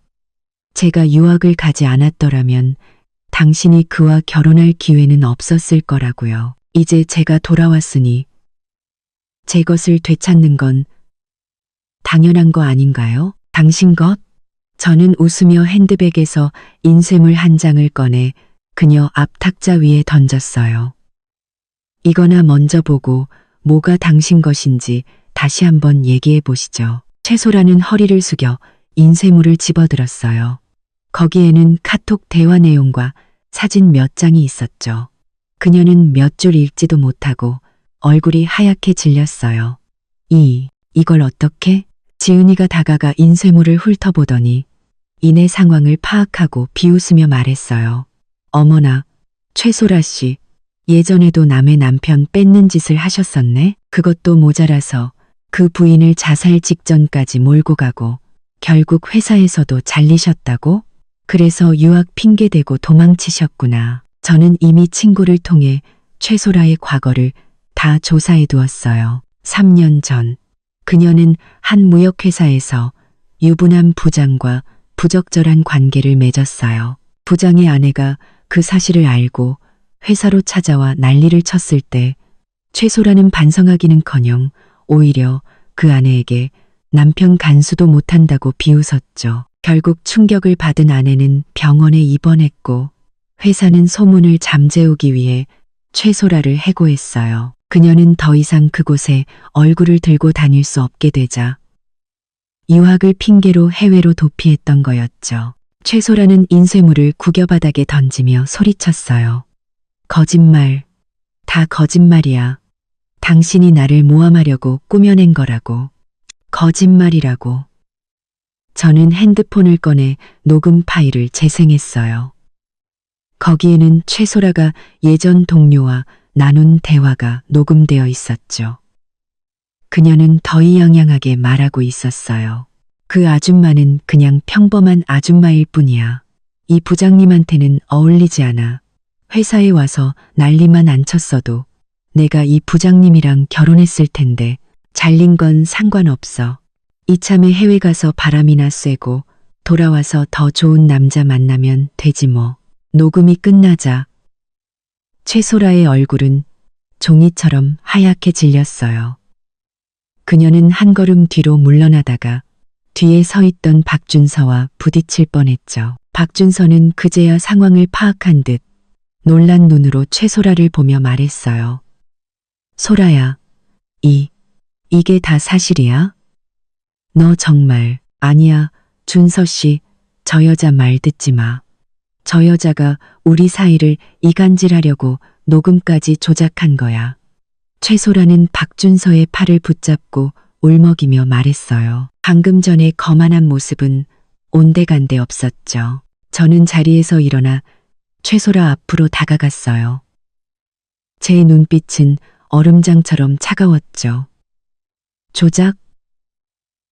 제가 유학을 가지 않았더라면 당신이 그와 결혼할 기회는 없었을 거라고요. 이제 제가 돌아왔으니 제 것을 되찾는 건 당연한 거 아닌가요? 당신 것? 저는 웃으며 핸드백에서 인쇄물 한 장을 꺼내 그녀 앞 탁자 위에 던졌어요. 이거나 먼저 보고 뭐가 당신 것인지 다시 한번 얘기해 보시죠. 최소라는 허리를 숙여 인쇄물을 집어들었어요. 거기에는 카톡 대화 내용과 사진 몇 장이 있었죠. 그녀는 몇 줄 읽지도 못하고 얼굴이 하얗게 질렸어요. 이걸 어떻게? 지은이가 다가가 인쇄물을 훑어보더니 이내 상황을 파악하고 비웃으며 말했어요. 어머나, 최소라 씨, 예전에도 남의 남편 뺏는 짓을 하셨었네? 그것도 모자라서 그 부인을 자살 직전까지 몰고 가고 결국 회사에서도 잘리셨다고? 그래서 유학 핑계대고 도망치셨구나. 저는 이미 친구를 통해 최소라의 과거를 다 조사해 두었어요. 3년 전 그녀는 한 무역회사에서 유부남 부장과 부적절한 관계를 맺었어요. 부장의 아내가 그 사실을 알고 회사로 찾아와 난리를 쳤을 때 최소라는 반성하기는커녕 오히려 그 아내에게 남편 간수도 못한다고 비웃었죠. 결국 충격을 받은 아내는 병원에 입원했고 회사는 소문을 잠재우기 위해 최소라를 해고했어요. 그녀는 더 이상 그곳에 얼굴을 들고 다닐 수 없게 되자 유학을 핑계로 해외로 도피했던 거였죠. 최소라는 인쇄물을 구겨바닥에 던지며 소리쳤어요. 거짓말, 다 거짓말이야. 당신이 나를 모함하려고 꾸며낸 거라고. 거짓말이라고. 저는 핸드폰을 꺼내 녹음 파일을 재생했어요. 거기에는 최소라가 예전 동료와 나눈 대화가 녹음되어 있었죠. 그녀는 더이양양하게 말하고 있었어요. 그 아줌마는 그냥 평범한 아줌마일 뿐이야. 이 부장님한테는 어울리지 않아. 회사에 와서 난리만 안 쳤어도 내가 이 부장님이랑 결혼했을 텐데 잘린 건 상관없어. 이참에 해외 가서 바람이나 쐬고 돌아와서 더 좋은 남자 만나면 되지 뭐. 녹음이 끝나자 최소라의 얼굴은 종이처럼 하얗게 질렸어요. 그녀는 한 걸음 뒤로 물러나다가 뒤에 서 있던 박준서와 부딪힐 뻔했죠. 박준서는 그제야 상황을 파악한 듯 놀란 눈으로 최소라를 보며 말했어요. 소라야, 이게 다 사실이야? 너 정말. 아니야, 준서 씨, 저 여자 말 듣지 마. 저 여자가 우리 사이를 이간질하려고 녹음까지 조작한 거야. 최소라는 박준서의 팔을 붙잡고 울먹이며 말했어요. 방금 전에 거만한 모습은 온데간데 없었죠. 저는 자리에서 일어나 최소라 앞으로 다가갔어요. 제 눈빛은 얼음장처럼 차가웠죠. 조작?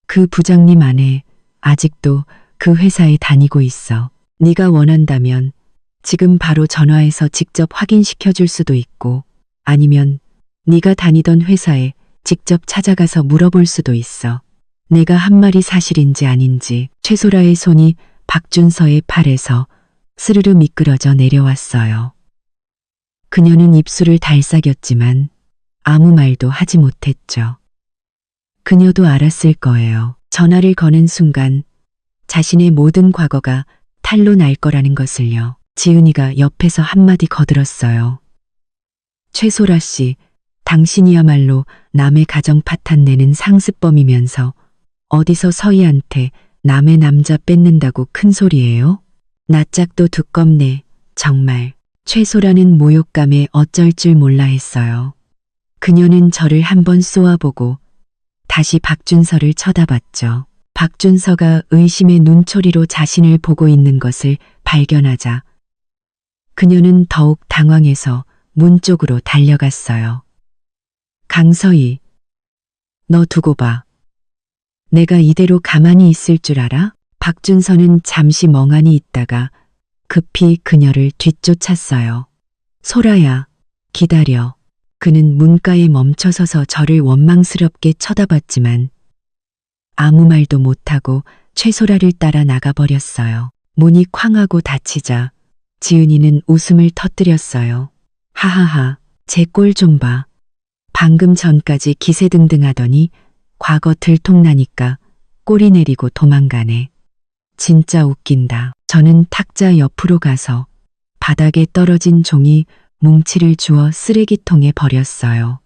그 부장님 아내 아직도 그 회사에 다니고 있어. 네가 원한다면 지금 바로 전화해서 직접 확인시켜 줄 수도 있고 아니면 네가 다니던 회사에 직접 찾아가서 물어볼 수도 있어. 내가 한 말이 사실인지 아닌지. 최소라의 손이 박준서의 팔에서 스르르 미끄러져 내려왔어요. 그녀는 입술을 달싹였지만 아무 말도 하지 못했죠. 그녀도 알았을 거예요. 전화를 거는 순간 자신의 모든 과거가 탈로 날 거라는 것을요. 지은이가 옆에서 한마디 거들었어요. 최소라 씨, 당신이야말로 남의 가정 파탄 내는 상습범이면서 어디서 서희한테 남의 남자 뺏는다고 큰 소리예요? 낯짝도 두껍네. 정말. 최소라는 모욕감에 어쩔 줄 몰라 했어요. 그녀는 저를 한번 쏘아보고 다시 박준서를 쳐다봤죠. 박준서가 의심의 눈초리로 자신을 보고 있는 것을 발견하자 그녀는 더욱 당황해서 문 쪽으로 달려갔어요. 강서희, 너 두고 봐. 내가 이대로 가만히 있을 줄 알아? 박준서는 잠시 멍하니 있다가 급히 그녀를 뒤쫓았어요. 소라야, 기다려. 그는 문가에 멈춰서서 저를 원망스럽게 쳐다봤지만 아무 말도 못하고 최소라를 따라 나가버렸어요. 문이 쾅 하고 닫히자 지은이는 웃음을 터뜨렸어요. 하하하, 제 꼴 좀 봐. 방금 전까지 기세등등하더니 과거 들통나니까 꼬리 내리고 도망가네. 진짜 웃긴다. 저는 탁자 옆으로 가서 바닥에 떨어진 종이 뭉치를 주워 쓰레기통에 버렸어요.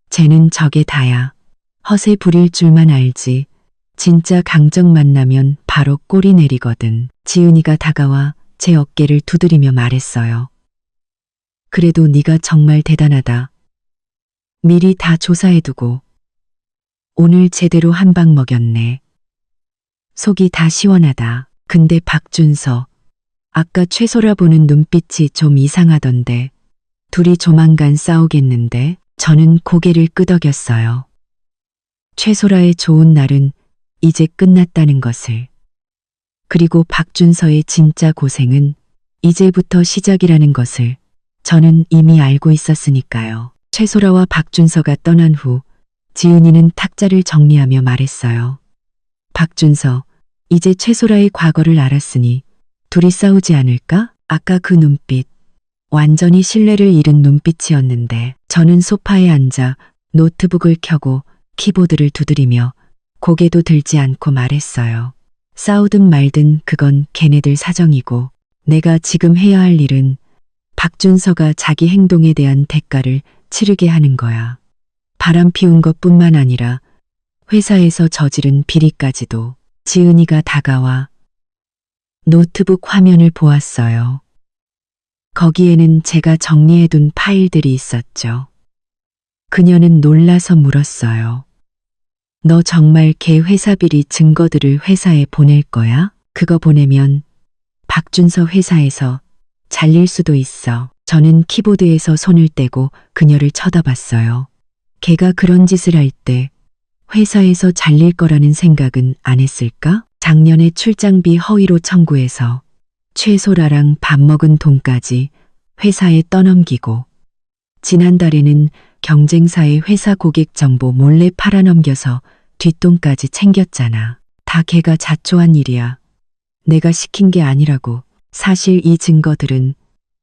쟤는 저게 다야. 허세 부릴 줄만 알지. 진짜 강적 만나면 바로 꼬리 내리거든. 지은이가 다가와 제 어깨를 두드리며 말했어요. 그래도 네가 정말 대단하다. 미리 다 조사해두고 오늘 제대로 한 방 먹였네. 속이 다 시원하다. 근데 박준서, 아까 최소라 보는 눈빛이 좀 이상하던데 둘이 조만간 싸우겠는데? 저는 고개를 끄덕였어요. 최소라의 좋은 날은 이제 끝났다는 것을. 그리고 박준서의 진짜 고생은 이제부터 시작이라는 것을 저는 이미 알고 있었으니까요. 최소라와 박준서가 떠난 후 지은이는 탁자를 정리하며 말했어요. 박준서, 이제 최소라의 과거를 알았으니 둘이 싸우지 않을까? 아까 그 눈빛, 완전히 신뢰를 잃은 눈빛이었는데 저는 소파에 앉아 노트북을 켜고 키보드를 두드리며 고개도 들지 않고 말했어요. 싸우든 말든 그건 걔네들 사정이고 내가 지금 해야 할 일은 박준서가 자기 행동에 대한 대가를 치르게 하는 거야. 바람 피운 것뿐만 아니라 회사에서 저지른 비리까지도. 지은이가 다가와 노트북 화면을 보았어요. 거기에는 제가 정리해둔 파일들이 있었죠. 그녀는 놀라서 물었어요. 너 정말 걔 회사 비리 증거들을 회사에 보낼 거야? 그거 보내면 박준서 회사에서 잘릴 수도 있어. 저는 키보드에서 손을 떼고 그녀를 쳐다봤어요. 걔가 그런 짓을 할 때 회사에서 잘릴 거라는 생각은 안 했을까? 작년에 출장비 허위로 청구해서 최소라랑 밥 먹은 돈까지 회사에 떠넘기고 지난달에는 경쟁사의 회사 고객 정보 몰래 팔아넘겨서 뒷돈까지 챙겼잖아. 다 걔가 자초한 일이야. 내가 시킨 게 아니라고. 사실 이 증거들은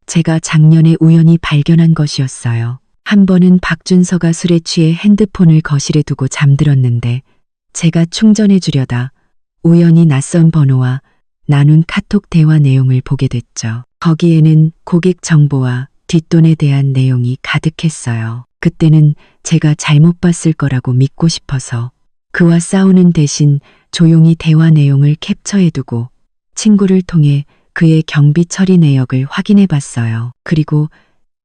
제가 작년에 우연히 발견한 것이었어요. 한 번은 박준서가 술에 취해 핸드폰을 거실에 두고 잠들었는데 제가 충전해 주려다 우연히 낯선 번호와 나눈 카톡 대화 내용을 보게 됐죠. 거기에는 고객 정보와 뒷돈에 대한 내용이 가득했어요. 그때는 제가 잘못 봤을 거라고 믿고 싶어서 그와 싸우는 대신 조용히 대화 내용을 캡처해두고 친구를 통해 그의 경비 처리 내역을 확인해 봤어요. 그리고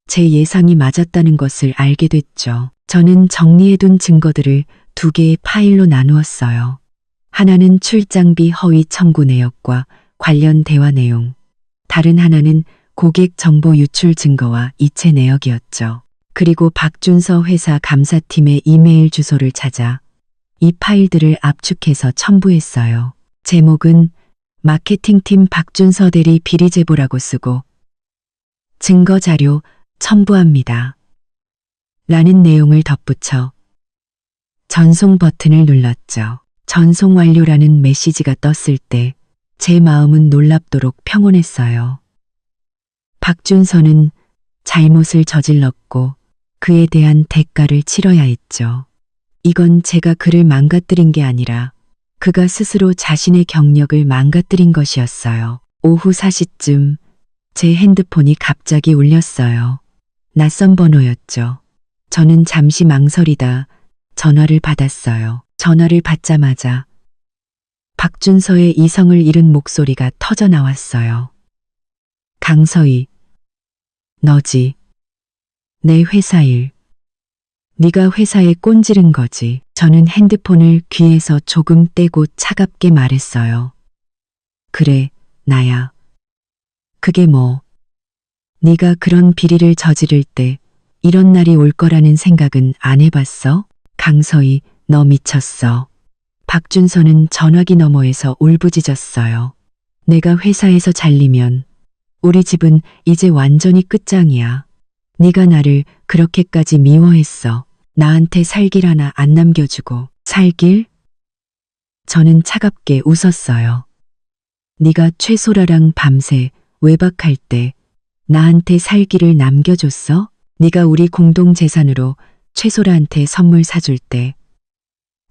제 예상이 맞았다는 것을 알게 됐죠. 저는 정리해둔 증거들을 두 개의 파일로 나누었어요. 하나는 출장비 허위 청구 내역과 관련 대화 내용, 다른 하나는 고객 정보 유출 증거와 이체 내역이었죠. 그리고 박준서 회사 감사팀의 이메일 주소를 찾아 이 파일들을 압축해서 첨부했어요. 제목은 마케팅팀 박준서 대리 비리 제보라고 쓰고 증거 자료 첨부합니다. 라는 내용을 덧붙여 전송 버튼을 눌렀죠. 전송 완료라는 메시지가 떴을 때 제 마음은 놀랍도록 평온했어요. 박준서는 잘못을 저질렀고 그에 대한 대가를 치러야 했죠. 이건 제가 그를 망가뜨린 게 아니라 그가 스스로 자신의 경력을 망가뜨린 것이었어요. 오후 4시쯤 제 핸드폰이 갑자기 울렸어요. 낯선 번호였죠. 저는 잠시 망설이다 전화를 받았어요. 전화를 받자마자 박준서의 이성을 잃은 목소리가 터져 나왔어요. 강서희, 너지. 내 회사 일. 네가 회사에 꼰지른 거지. 저는 핸드폰을 귀에서 조금 떼고 차갑게 말했어요. 그래, 나야. 그게 뭐. 네가 그런 비리를 저지를 때 이런 날이 올 거라는 생각은 안 해봤어? 강서희, 너 미쳤어. 박준서는 전화기 너머에서 울부짖었어요. 내가 회사에서 잘리면 우리 집은 이제 완전히 끝장이야. 네가 나를 그렇게까지 미워했어. 나한테 살 길 하나 안 남겨주고. 살 길? 저는 차갑게 웃었어요. 네가 최소라랑 밤새 외박할 때 나한테 살 길을 남겨줬어? 네가 우리 공동 재산으로 최소라한테 선물 사줄 때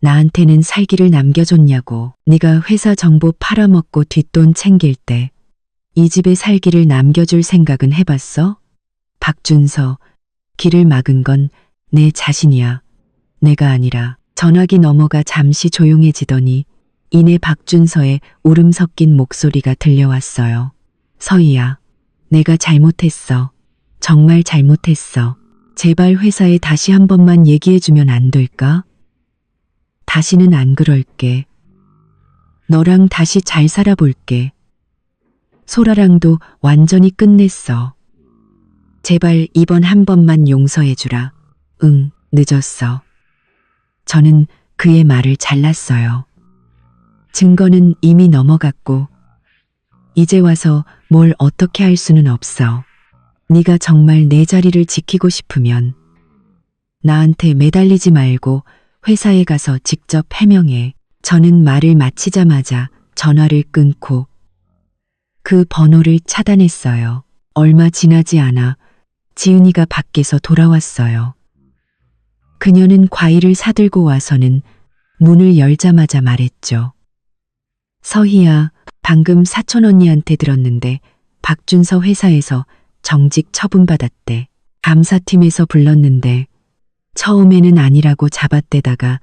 나한테는 살기를 남겨줬냐고. 네가 회사 정보 팔아먹고 뒷돈 챙길 때 이 집에 살기를 남겨줄 생각은 해봤어? 박준서, 길을 막은 건 내 자신이야. 내가 아니라. 전화기 너머가 잠시 조용해지더니 이내 박준서의 울음 섞인 목소리가 들려왔어요. 서희야, 내가 잘못했어. 정말 잘못했어. 제발 회사에 다시 한 번만 얘기해주면 안 될까? 다시는 안 그럴게. 너랑 다시 잘 살아볼게. 소라랑도 완전히 끝냈어. 제발 이번 한 번만 용서해주라. 응, 늦었어. 저는 그의 말을 잘랐어요. 증거는 이미 넘어갔고 이제 와서 뭘 어떻게 할 수는 없어. 네가 정말 내 자리를 지키고 싶으면 나한테 매달리지 말고 회사에 가서 직접 해명해. 저는 말을 마치자마자 전화를 끊고 그 번호를 차단했어요. 얼마 지나지 않아 지은이가 밖에서 돌아왔어요. 그녀는 과일을 사들고 와서는 문을 열자마자 말했죠. 서희야, 방금 사촌 언니한테 들었는데 박준서 회사에서 정직 처분받았대. 감사팀에서 불렀는데 처음에는 아니라고 잡아대다가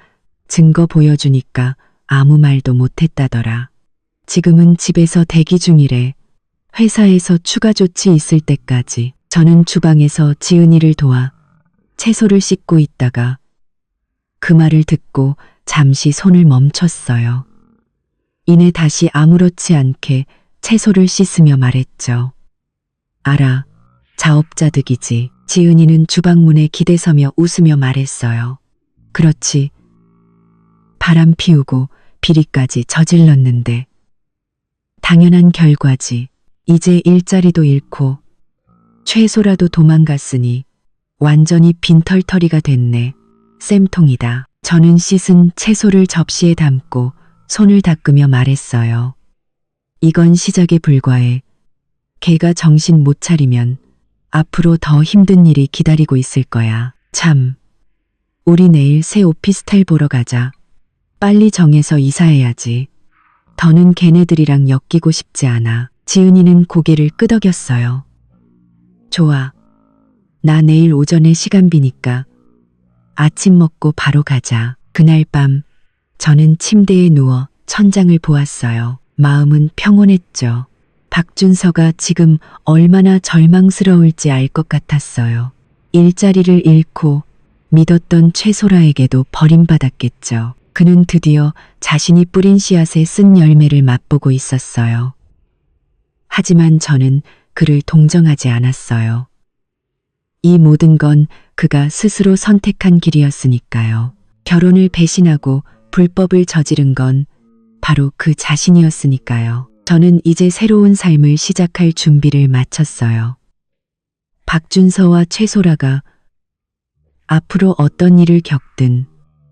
증거 보여주니까 아무 말도 못했다더라. 지금은 집에서 대기 중이래. 회사에서 추가 조치 있을 때까지. 저는 주방에서 지은이를 도와 채소를 씻고 있다가 그 말을 듣고 잠시 손을 멈췄어요. 이내 다시 아무렇지 않게 채소를 씻으며 말했죠. 알아, 자업자득이지. 지은이는 주방문에 기대서며 웃으며 말했어요. 그렇지. 바람 피우고 비리까지 저질렀는데 당연한 결과지. 이제 일자리도 잃고 최소라도 도망갔으니 완전히 빈털터리가 됐네. 쌤통이다. 저는 씻은 채소를 접시에 담고 손을 닦으며 말했어요. 이건 시작에 불과해. 걔가 정신 못 차리면 앞으로 더 힘든 일이 기다리고 있을 거야. 참. 우리 내일 새 오피스텔 보러 가자. 빨리 정해서 이사해야지. 더는 걔네들이랑 엮이고 싶지 않아. 지은이는 고개를 끄덕였어요. 좋아. 나 내일 오전에 시간 비니까 아침 먹고 바로 가자. 그날 밤 저는 침대에 누워 천장을 보았어요. 마음은 평온했죠. 박준서가 지금 얼마나 절망스러울지 알 것 같았어요. 일자리를 잃고 믿었던 최소라에게도 버림받았겠죠. 그는 드디어 자신이 뿌린 씨앗에 쓴 열매를 맛보고 있었어요. 하지만 저는 그를 동정하지 않았어요. 이 모든 건 그가 스스로 선택한 길이었으니까요. 결혼을 배신하고 불법을 저지른 건 바로 그 자신이었으니까요. 저는 이제 새로운 삶을 시작할 준비를 마쳤어요. 박준서와 최소라가 앞으로 어떤 일을 겪든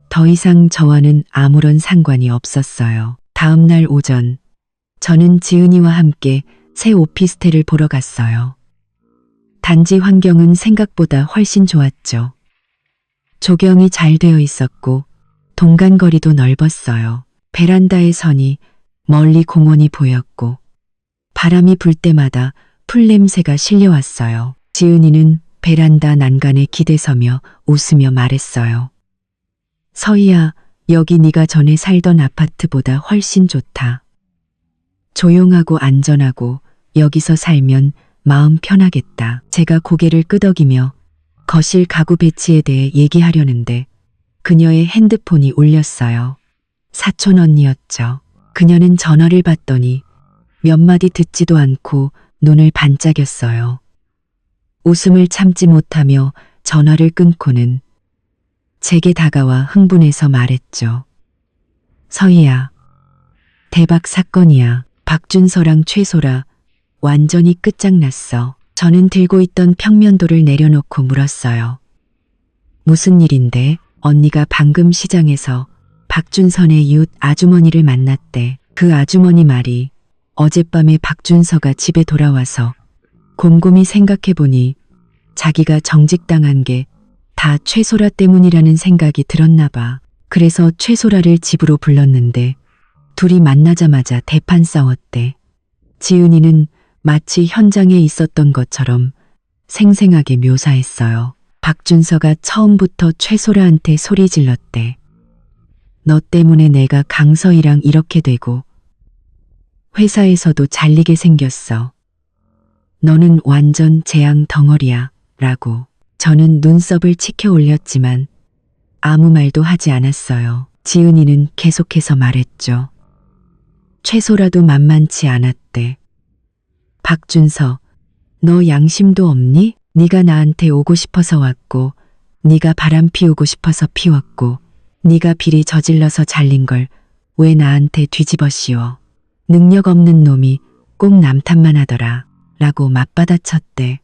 더 이상 저와는 아무런 상관이 없었어요. 다음 날 오전, 저는 지은이와 함께 새 오피스텔을 보러 갔어요. 단지 환경은 생각보다 훨씬 좋았죠. 조경이 잘 되어 있었고 동간거리도 넓었어요. 베란다에 서니 멀리 공원이 보였고 바람이 불 때마다 풀냄새가 실려왔어요. 지은이는 베란다 난간에 기대서며 웃으며 말했어요. 서희야, 여기 네가 전에 살던 아파트보다 훨씬 좋다. 조용하고 안전하고 여기서 살면 마음 편하겠다. 제가 고개를 끄덕이며 거실 가구 배치에 대해 얘기하려는데 그녀의 핸드폰이 울렸어요. 사촌 언니였죠. 그녀는 전화를 받더니 몇 마디 듣지도 않고 눈을 반짝였어요. 웃음을 참지 못하며 전화를 끊고는 제게 다가와 흥분해서 말했죠. 서희야, 대박 사건이야. 박준서랑 최소라 완전히 끝장났어. 저는 들고 있던 평면도를 내려놓고 물었어요. 무슨 일인데? 언니가 방금 시장에서 박준선의 이웃 아주머니를 만났대. 그 아주머니 말이 어젯밤에 박준서가 집에 돌아와서 곰곰이 생각해보니 자기가 정직당한 게 다 최소라 때문이라는 생각이 들었나 봐. 그래서 최소라를 집으로 불렀는데 둘이 만나자마자 대판 싸웠대. 지은이는 마치 현장에 있었던 것처럼 생생하게 묘사했어요. 박준서가 처음부터 최소라한테 소리 질렀대. 너 때문에 내가 강서희랑 이렇게 되고 회사에서도 잘리게 생겼어. 너는 완전 재앙 덩어리야. 라고. 저는 눈썹을 치켜 올렸지만 아무 말도 하지 않았어요. 지은이는 계속해서 말했죠. 최소라도 만만치 않았대. 박준서, 너 양심도 없니? 네가 나한테 오고 싶어서 왔고 네가 바람 피우고 싶어서 피웠고 네가 비리 저질러서 잘린 걸 왜 나한테 뒤집어 씌워. 능력 없는 놈이 꼭 남탓만 하더라. 라고 맞받아쳤대.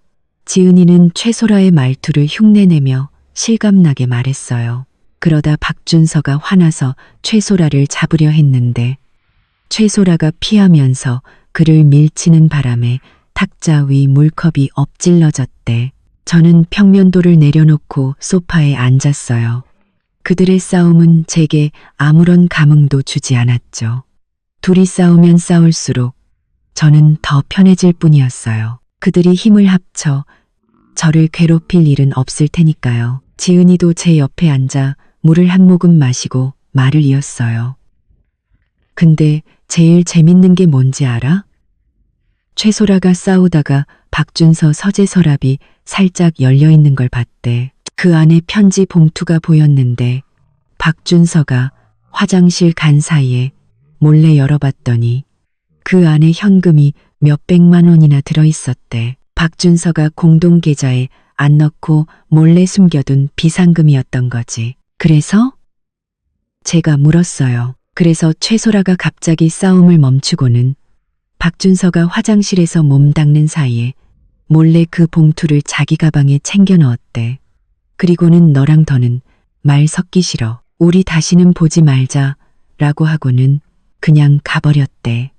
지은이는 최소라의 말투를 흉내내며 실감나게 말했어요. 그러다 박준서가 화나서 최소라를 잡으려 했는데 최소라가 피하면서 그를 밀치는 바람에 탁자 위 물컵이 엎질러졌대. 저는 평면도를 내려놓고 소파에 앉았어요. 그들의 싸움은 제게 아무런 감흥도 주지 않았죠. 둘이 싸우면 싸울수록 저는 더 편해질 뿐이었어요. 그들이 힘을 합쳐 저를 괴롭힐 일은 없을 테니까요. 지은이도 제 옆에 앉아 물을 한 모금 마시고 말을 이었어요. 근데 제일 재밌는 게 뭔지 알아? 최소라가 싸우다가 박준서 서재 서랍이 살짝 열려 있는 걸 봤대. 그 안에 편지 봉투가 보였는데 박준서가 화장실 간 사이에 몰래 열어봤더니 그 안에 현금이 몇백만 원이나 들어있었대. 박준서가 공동계좌에 안 넣고 몰래 숨겨둔 비상금이었던 거지. 그래서? 제가 물었어요. 그래서 최소라가 갑자기 싸움을 멈추고는 박준서가 화장실에서 몸 닦는 사이에 몰래 그 봉투를 자기 가방에 챙겨 넣었대. 그리고는 너랑 더는 말 섞기 싫어. 우리 다시는 보지 말자 라고 하고는 그냥 가버렸대.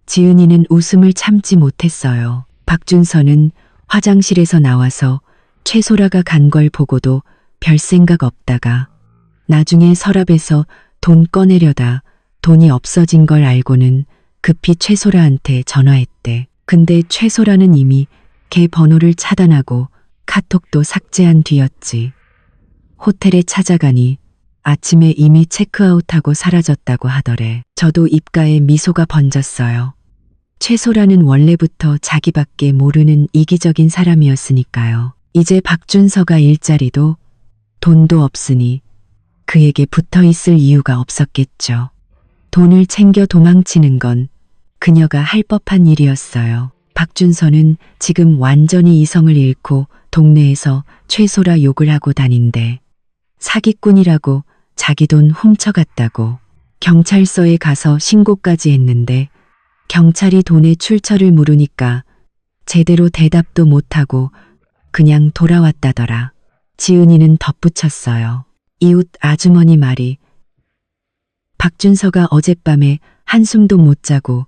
지은이는 웃음을 참지 못했어요. 박준서는 화장실에서 나와서 최소라가 간 걸 보고도 별 생각 없다가 나중에 서랍에서 돈 꺼내려다 돈이 없어진 걸 알고는 급히 최소라한테 전화했대. 근데 최소라는 이미 걔 번호를 차단하고 카톡도 삭제한 뒤였지. 호텔에 찾아가니 아침에 이미 체크아웃하고 사라졌다고 하더래. 저도 입가에 미소가 번졌어요. 최소라는 원래부터 자기밖에 모르는 이기적인 사람이었으니까요. 이제 박준서가 일자리도 돈도 없으니 그에게 붙어 있을 이유가 없었겠죠. 돈을 챙겨 도망치는 건 그녀가 할 법한 일이었어요. 박준서는 지금 완전히 이성을 잃고 동네에서 최소라 욕을 하고 다닌대. 사기꾼이라고 자기 돈 훔쳐갔다고. 경찰서에 가서 신고까지 했는데 경찰이 돈의 출처를 물으니까 제대로 대답도 못하고 그냥 돌아왔다더라. 지은이는 덧붙였어요. 이웃 아주머니 말이 박준서가 어젯밤에 한숨도 못 자고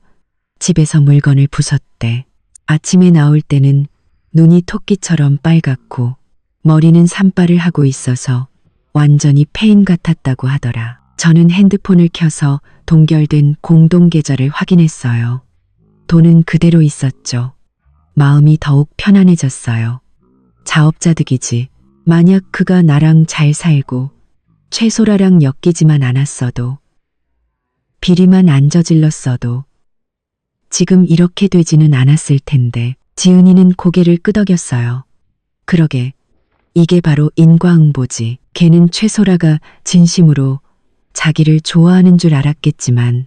집에서 물건을 부쉈대. 아침에 나올 때는 눈이 토끼처럼 빨갛고 머리는 산발을 하고 있어서 완전히 폐인 같았다고 하더라. 저는 핸드폰을 켜서 동결된 공동계좌를 확인했어요. 돈은 그대로 있었죠. 마음이 더욱 편안해졌어요. 자업자득이지. 만약 그가 나랑 잘 살고 최소라랑 엮이지만 않았어도 비리만 안 저질렀어도 지금 이렇게 되지는 않았을 텐데. 지은이는 고개를 끄덕였어요. 그러게, 이게 바로 인과응보지. 걔는 최소라가 진심으로 자기를 좋아하는 줄 알았겠지만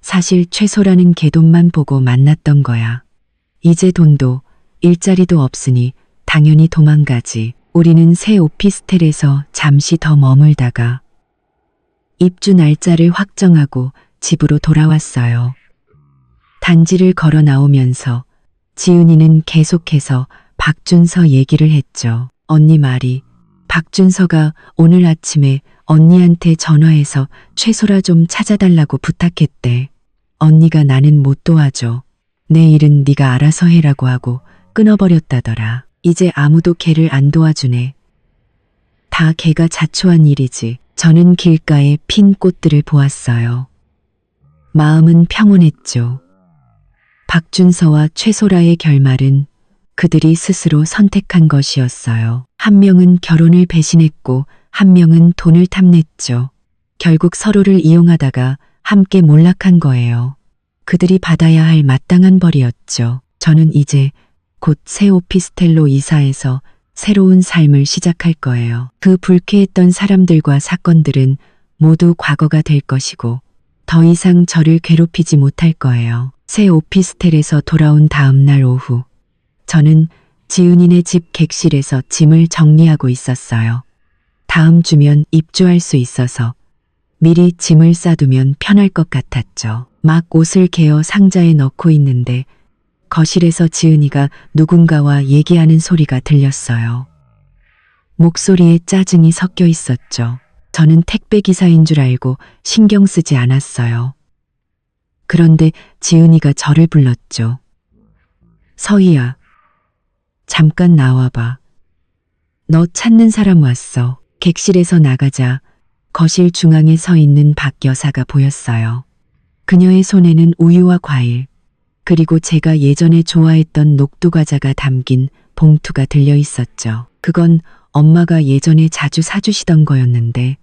사실 최소라는 걔 돈만 보고 만났던 거야. 이제 돈도 일자리도 없으니 당연히 도망가지. 우리는 새 오피스텔에서 잠시 더 머물다가 입주 날짜를 확정하고 집으로 돌아왔어요. 단지를 걸어 나오면서 지은이는 계속해서 박준서 얘기를 했죠. 언니 말이 박준서가 오늘 아침에 언니한테 전화해서 최소라 좀 찾아달라고 부탁했대. 언니가 나는 못 도와줘. 내 일은 네가 알아서 해라고 하고 끊어버렸다더라. 이제 아무도 걔를 안 도와주네. 다 걔가 자초한 일이지. 저는 길가에 핀 꽃들을 보았어요. 마음은 평온했죠. 박준서와 최소라의 결말은 그들이 스스로 선택한 것이었어요. 한 명은 결혼을 배신했고 한 명은 돈을 탐냈죠. 결국 서로를 이용하다가 함께 몰락한 거예요. 그들이 받아야 할 마땅한 벌이었죠. 저는 이제 곧 새 오피스텔로 이사해서 새로운 삶을 시작할 거예요. 그 불쾌했던 사람들과 사건들은 모두 과거가 될 것이고 더 이상 저를 괴롭히지 못할 거예요. 새 오피스텔에서 돌아온 다음 날 오후, 저는 지은이네 집 객실에서 짐을 정리하고 있었어요. 다음 주면 입주할 수 있어서 미리 짐을 싸두면 편할 것 같았죠. 막 옷을 개어 상자에 넣고 있는데 거실에서 지은이가 누군가와 얘기하는 소리가 들렸어요. 목소리에 짜증이 섞여 있었죠. 저는 택배기사인 줄 알고 신경 쓰지 않았어요. 그런데 지은이가 저를 불렀죠. 서희야, 잠깐 나와봐. 너 찾는 사람 왔어. 객실에서 나가자 거실 중앙에 서 있는 박 여사가 보였어요. 그녀의 손에는 우유와 과일, 그리고 제가 예전에 좋아했던 녹두과자가 담긴 봉투가 들려 있었죠. 그건 엄마가 예전에 자주 사주시던 거였는데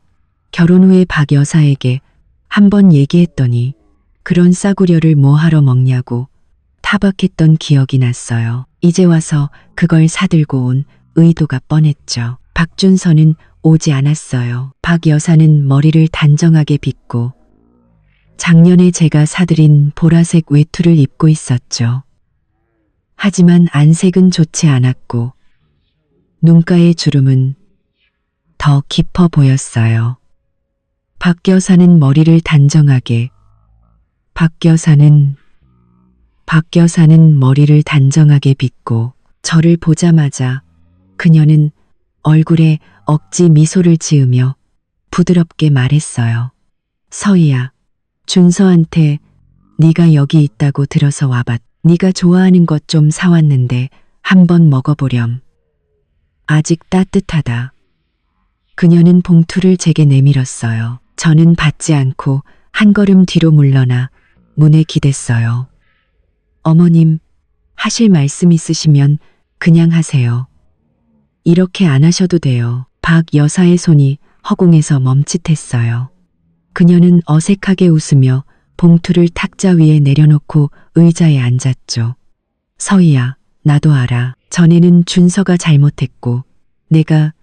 결혼 후에 박 여사에게 한번 얘기했더니 그런 싸구려를 뭐 하러 먹냐고 타박했던 기억이 났어요. 이제 와서 그걸 사들고 온 의도가 뻔했죠. 박준서는 오지 않았어요. 박 여사는 머리를 단정하게 빗고 작년에 제가 사들인 보라색 외투를 입고 있었죠. 하지만 안색은 좋지 않았고 눈가의 주름은 더 깊어 보였어요. 박 여사는 머리를 단정하게, 박 여사는 머리를 단정하게 빗고 저를 보자마자 그녀는 얼굴에 억지 미소를 지으며 부드럽게 말했어요. 서희야, 준서한테 네가 여기 있다고 들어서 와봤. 네가 좋아하는 것 좀 사왔는데 한번 먹어보렴. 아직 따뜻하다. 그녀는 봉투를 제게 내밀었어요. 저는 받지 않고 한 걸음 뒤로 물러나 문에 기댔어요. 어머님, 하실 말씀 있으시면 그냥 하세요. 이렇게 안 하셔도 돼요. 박 여사의 손이 허공에서 멈칫했어요. 그녀는 어색하게 웃으며 봉투를 탁자 위에 내려놓고 의자에 앉았죠. 서희야, 나도 알아. 전에는 준서가 잘못했고 내가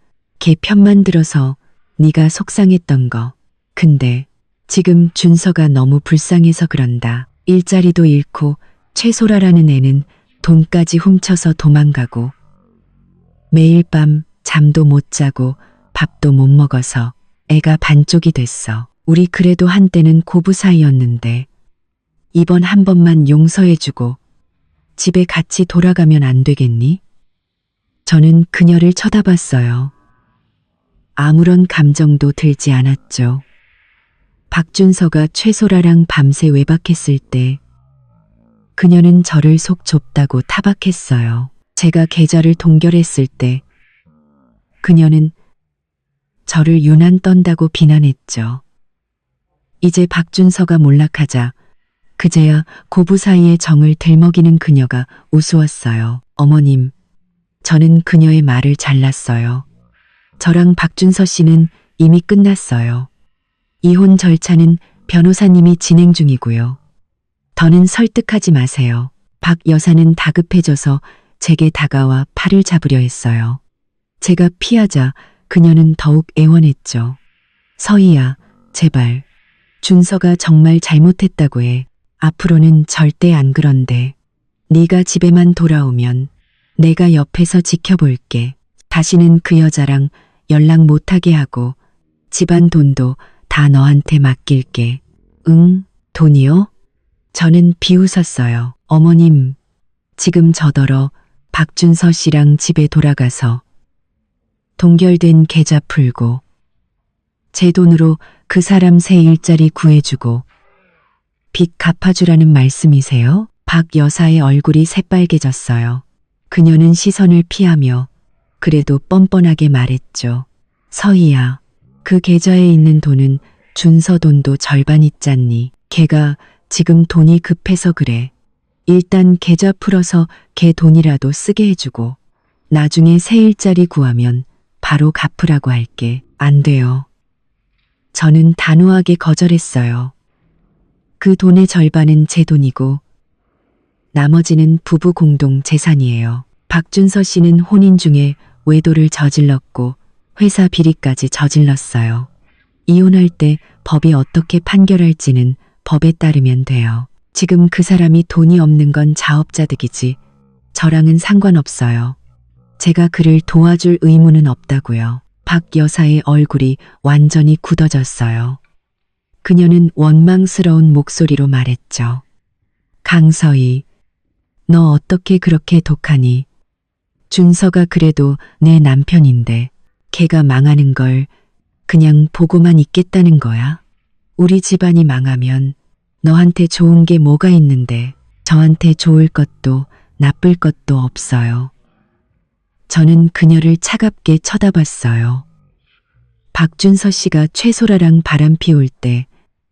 걔 편만 들어서 네가 속상했던 거. 근데 지금 준서가 너무 불쌍해서 그런다. 일자리도 잃고 최소라라는 애는 돈까지 훔쳐서 도망가고 매일 밤 잠도 못 자고 밥도 못 먹어서 애가 반쪽이 됐어. 우리 그래도 한때는 고부 사이였는데 이번 한 번만 용서해주고 집에 같이 돌아가면 안 되겠니? 저는 그녀를 쳐다봤어요. 아무런 감정도 들지 않았죠. 박준서가 최소라랑 밤새 외박했을 때 그녀는 저를 속 좁다고 타박했어요. 제가 계좌를 동결했을 때 그녀는 저를 유난 떤다고 비난했죠. 이제 박준서가 몰락하자 그제야 고부 사이의 정을 들먹이는 그녀가 우스웠어요. 어머님, 저는 그녀의 말을 잘랐어요. 저랑 박준서 씨는 이미 끝났어요. 이혼 절차는 변호사님이 진행 중이고요. 더는 설득하지 마세요. 박 여사는 다급해져서 제게 다가와 팔을 잡으려 했어요. 제가 피하자 그녀는 더욱 애원했죠. 서희야, 제발. 준서가 정말 잘못했다고 해. 앞으로는 절대 안 그런데. 네가 집에만 돌아오면 내가 옆에서 지켜볼게. 다시는 그 여자랑 연락 못하게 하고 집안 돈도 다 너한테 맡길게. 응, 돈이요? 저는 비웃었어요. 어머님, 지금 저더러 박준서 씨랑 집에 돌아가서 동결된 계좌 풀고 제 돈으로 그 사람 새 일자리 구해주고 빚 갚아주라는 말씀이세요? 박 여사의 얼굴이 새빨개졌어요. 그녀는 시선을 피하며 그래도 뻔뻔하게 말했죠. 서희야, 그 계좌에 있는 돈은 준서 돈도 절반 있잖니. 걔가 지금 돈이 급해서 그래. 일단 계좌 풀어서 걔 돈이라도 쓰게 해주고 나중에 새 일자리 구하면 바로 갚으라고 할게. 안 돼요. 저는 단호하게 거절했어요. 그 돈의 절반은 제 돈이고 나머지는 부부 공동 재산이에요. 박준서 씨는 혼인 중에 외도를 저질렀고 회사 비리까지 저질렀어요. 이혼할 때 법이 어떻게 판결할지는 법에 따르면 돼요. 지금 그 사람이 돈이 없는 건 자업자득이지 저랑은 상관없어요. 제가 그를 도와줄 의무는 없다고요. 박 여사의 얼굴이 완전히 굳어졌어요. 그녀는 원망스러운 목소리로 말했죠. 강서희, 너 어떻게 그렇게 독하니? 준서가 그래도 내 남편인데 걔가 망하는 걸 그냥 보고만 있겠다는 거야? 우리 집안이 망하면 너한테 좋은 게 뭐가 있는데 저한테 좋을 것도 나쁠 것도 없어요. 저는 그녀를 차갑게 쳐다봤어요. 박준서 씨가 최소라랑 바람 피울 때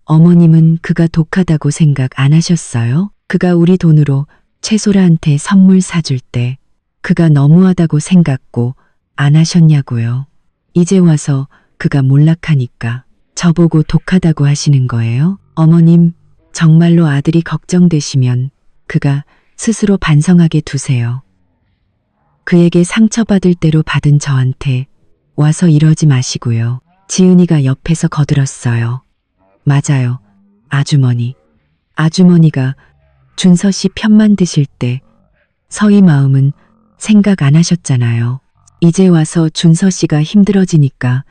어머님은 그가 독하다고 생각 안 하셨어요? 그가 우리 돈으로 최소라한테 선물 사줄 때 그가 너무하다고 생각고 안 하셨냐고요. 이제 와서 그가 몰락하니까 저보고 독하다고 하시는 거예요? 어머님, 정말로 아들이 걱정되시면 그가 스스로 반성하게 두세요. 그에게 상처받을 대로 받은 저한테 와서 이러지 마시고요. 지은이가 옆에서 거들었어요. 맞아요. 아주머니. 아주머니가 준서 씨 편만 드실 때 서희 마음은 생각 안 하셨잖아요. 이제 와서 준서 씨가 힘들어지니까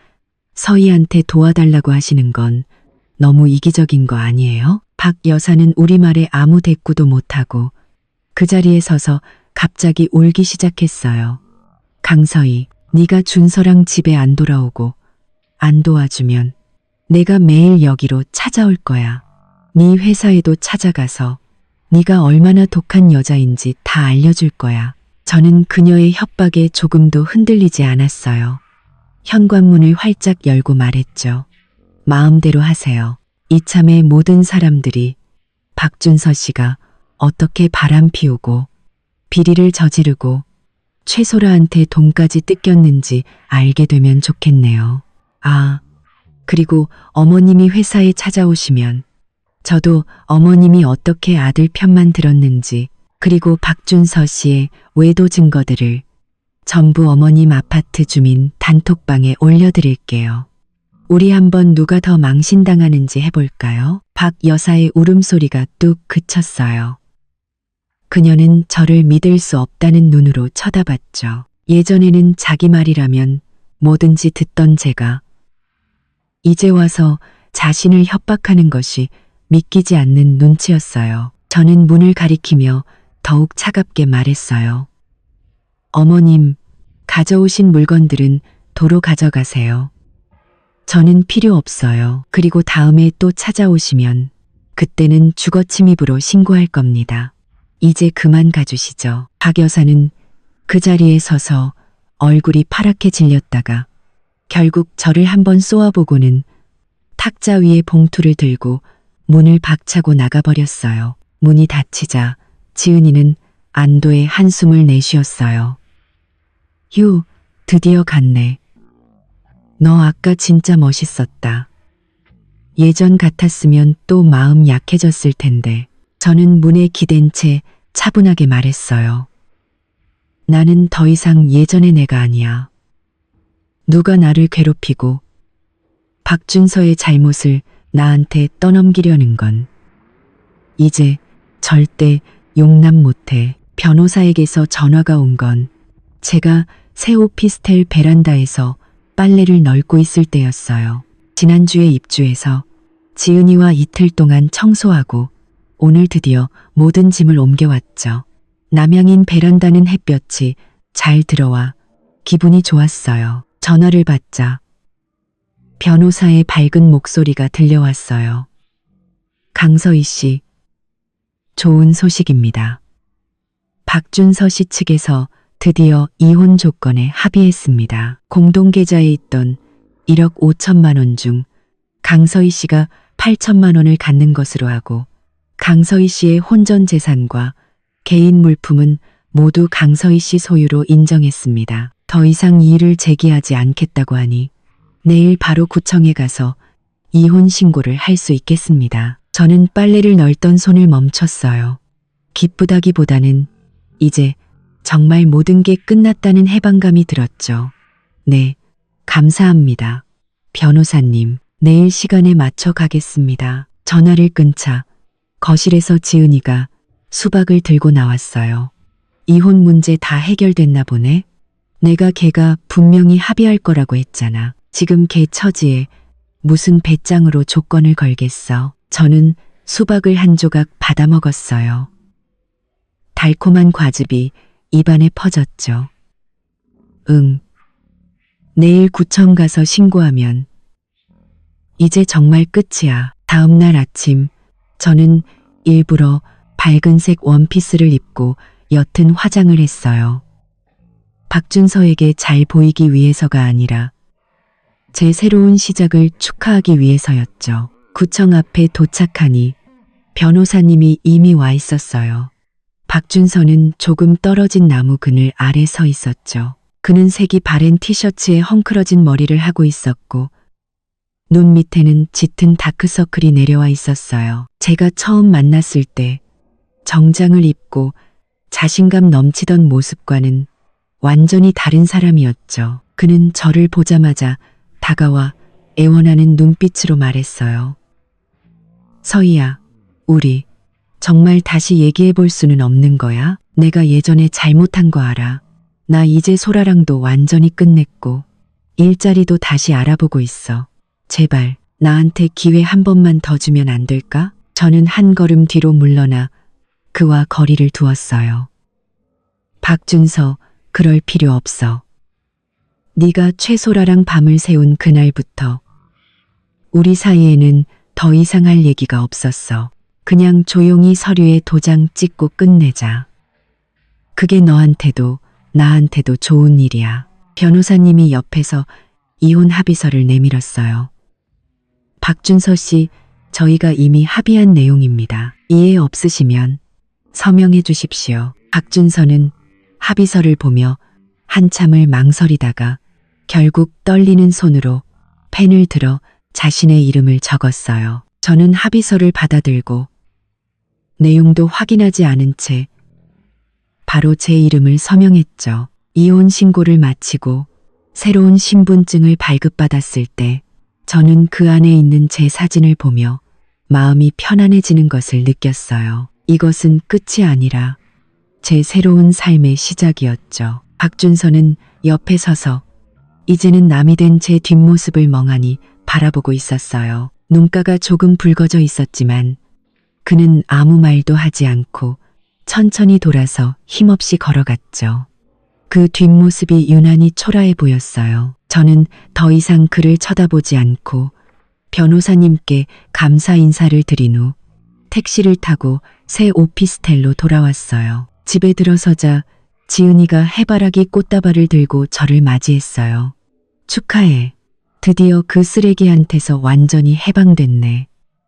서희한테 도와달라고 하시는 건 너무 이기적인 거 아니에요? 박 여사는 우리말에 아무 대꾸도 못하고 그 자리에 서서 갑자기 울기 시작했어요. 강서희, 네가 준서랑 집에 안 돌아오고 안 도와주면 내가 매일 여기로 찾아올 거야. 네 회사에도 찾아가서 네가 얼마나 독한 여자인지 다 알려줄 거야. 저는 그녀의 협박에 조금도 흔들리지 않았어요. 현관문을 활짝 열고 말했죠. 마음대로 하세요. 이참에 모든 사람들이 박준서 씨가 어떻게 바람 피우고 비리를 저지르고 최소라한테 돈까지 뜯겼는지 알게 되면 좋겠네요. 아, 그리고 어머님이 회사에 찾아오시면 저도 어머님이 어떻게 아들 편만 들었는지 그리고 박준서 씨의 외도 증거들을 전부 어머님 아파트 주민 단톡방에 올려드릴게요. 우리 한번 누가 더 망신당하는지 해볼까요? 박 여사의 울음소리가 뚝 그쳤어요. 그녀는 저를 믿을 수 없다는 눈으로 쳐다봤죠. 예전에는 자기 말이라면 뭐든지 듣던 제가 이제 와서 자신을 협박하는 것이 믿기지 않는 눈치였어요. 저는 문을 가리키며 더욱 차갑게 말했어요. 어머님, 가져오신 물건들은 도로 가져가세요. 저는 필요 없어요. 그리고 다음에 또 찾아오시면 그때는 주거침입으로 신고할 겁니다. 이제 그만 가주시죠. 박 여사는 그 자리에 서서 얼굴이 파랗게 질렸다가 결국 저를 한번 쏘아보고는 탁자 위에 봉투를 들고 문을 박차고 나가버렸어요. 문이 닫히자 지은이는 안도의 한숨을 내쉬었어요. 휴, 드디어 갔네. 너 아까 진짜 멋있었다. 예전 같았으면 또 마음 약해졌을 텐데. 저는 문에 기댄 채 차분하게 말했어요. 나는 더 이상 예전의 내가 아니야. 누가 나를 괴롭히고 박준서의 잘못을 나한테 떠넘기려는 건 이제 절대 용납 못해. 변호사에게서 전화가 온 건 제가 새 오피스텔 베란다에서 빨래를 널고 있을 때였어요. 지난주에 입주해서 지은이와 이틀 동안 청소하고 오늘 드디어 모든 짐을 옮겨왔죠. 남향인 베란다는 햇볕이 잘 들어와 기분이 좋았어요. 전화를 받자 변호사의 밝은 목소리가 들려왔어요. 강서희 씨, 좋은 소식입니다. 박준서 씨 측에서 드디어 이혼 조건에 합의했습니다. 공동계좌에 있던 1억 5천만 원 중 강서희 씨가 8천만 원을 갖는 것으로 하고 강서희 씨의 혼전 재산과 개인 물품은 모두 강서희 씨 소유로 인정했습니다. 더 이상 이의를 제기하지 않겠다고 하니 내일 바로 구청에 가서 이혼 신고를 할 수 있겠습니다. 저는 빨래를 널던 손을 멈췄어요. 기쁘다기보다는 이제 정말 모든 게 끝났다는 해방감이 들었죠. 네, 감사합니다. 변호사님, 내일 시간에 맞춰 가겠습니다. 전화를 끊자 거실에서 지은이가 수박을 들고 나왔어요. 이혼 문제 다 해결됐나 보네. 내가 걔가 분명히 합의할 거라고 했잖아. 지금 걔 처지에 무슨 배짱으로 조건을 걸겠어. 저는 수박을 한 조각 받아 먹었어요. 달콤한 과즙이 입안에 퍼졌죠. 내일 구청 가서 신고하면 이제 정말 끝이야. 다음 날 아침 저는 일부러 밝은색 원피스를 입고 옅은 화장을 했어요. 박준서에게 잘 보이기 위해서가 아니라 제 새로운 시작을 축하하기 위해서였죠. 구청 앞에 도착하니 변호사님이 이미 와 있었어요. 박준서는 조금 떨어진 나무 그늘 아래 서 있었죠. 그는 색이 바랜 티셔츠에 헝클어진 머리를 하고 있었고 눈 밑에는 짙은 다크서클이 내려와 있었어요. 제가 처음 만났을 때 정장을 입고 자신감 넘치던 모습과는 완전히 다른 사람이었죠. 그는 저를 보자마자 다가와 애원하는 눈빛으로 말했어요. 서희야, 우리 정말 다시 얘기해 볼 수는 없는 거야? 내가 예전에 잘못한 거 알아. 나 이제 소라랑도 완전히 끝냈고 일자리도 다시 알아보고 있어. 제발 나한테 기회 한 번만 더 주면 안 될까? 저는 한 걸음 뒤로 물러나 그와 거리를 두었어요. 박준서, 그럴 필요 없어. 네가 최소라랑 밤을 새운 그날부터 우리 사이에는 더 이상 할 얘기가 없었어. 그냥 조용히 서류에 도장 찍고 끝내자. 그게 너한테도 나한테도 좋은 일이야. 변호사님이 옆에서 이혼 합의서를 내밀었어요. 박준서 씨, 저희가 이미 합의한 내용입니다. 이해 없으시면 서명해 주십시오. 박준서는 합의서를 보며 한참을 망설이다가 결국 떨리는 손으로 펜을 들어 자신의 이름을 적었어요. 저는 합의서를 받아들고 내용도 확인하지 않은 채 바로 제 이름을 서명했죠. 이혼 신고를 마치고 새로운 신분증을 발급받았을 때 저는 그 안에 있는 제 사진을 보며 마음이 편안해지는 것을 느꼈어요. 이것은 끝이 아니라 제 새로운 삶의 시작이었죠. 박준서는 옆에 서서 이제는 남이 된 제 뒷모습을 멍하니 바라보고 있었어요. 눈가가 조금 붉어져 있었지만 그는 아무 말도 하지 않고 천천히 돌아서 힘없이 걸어갔죠. 그 뒷모습이 유난히 초라해 보였어요. 저는 더 이상 그를 쳐다보지 않고 변호사님께 감사 인사를 드린 후 택시를 타고 새 오피스텔로 돌아왔어요. 집에 들어서자 지은이가 해바라기 꽃다발을 들고 저를 맞이했어요. 축하해. 드디어 그 쓰레기한테서 완전히 해방됐네.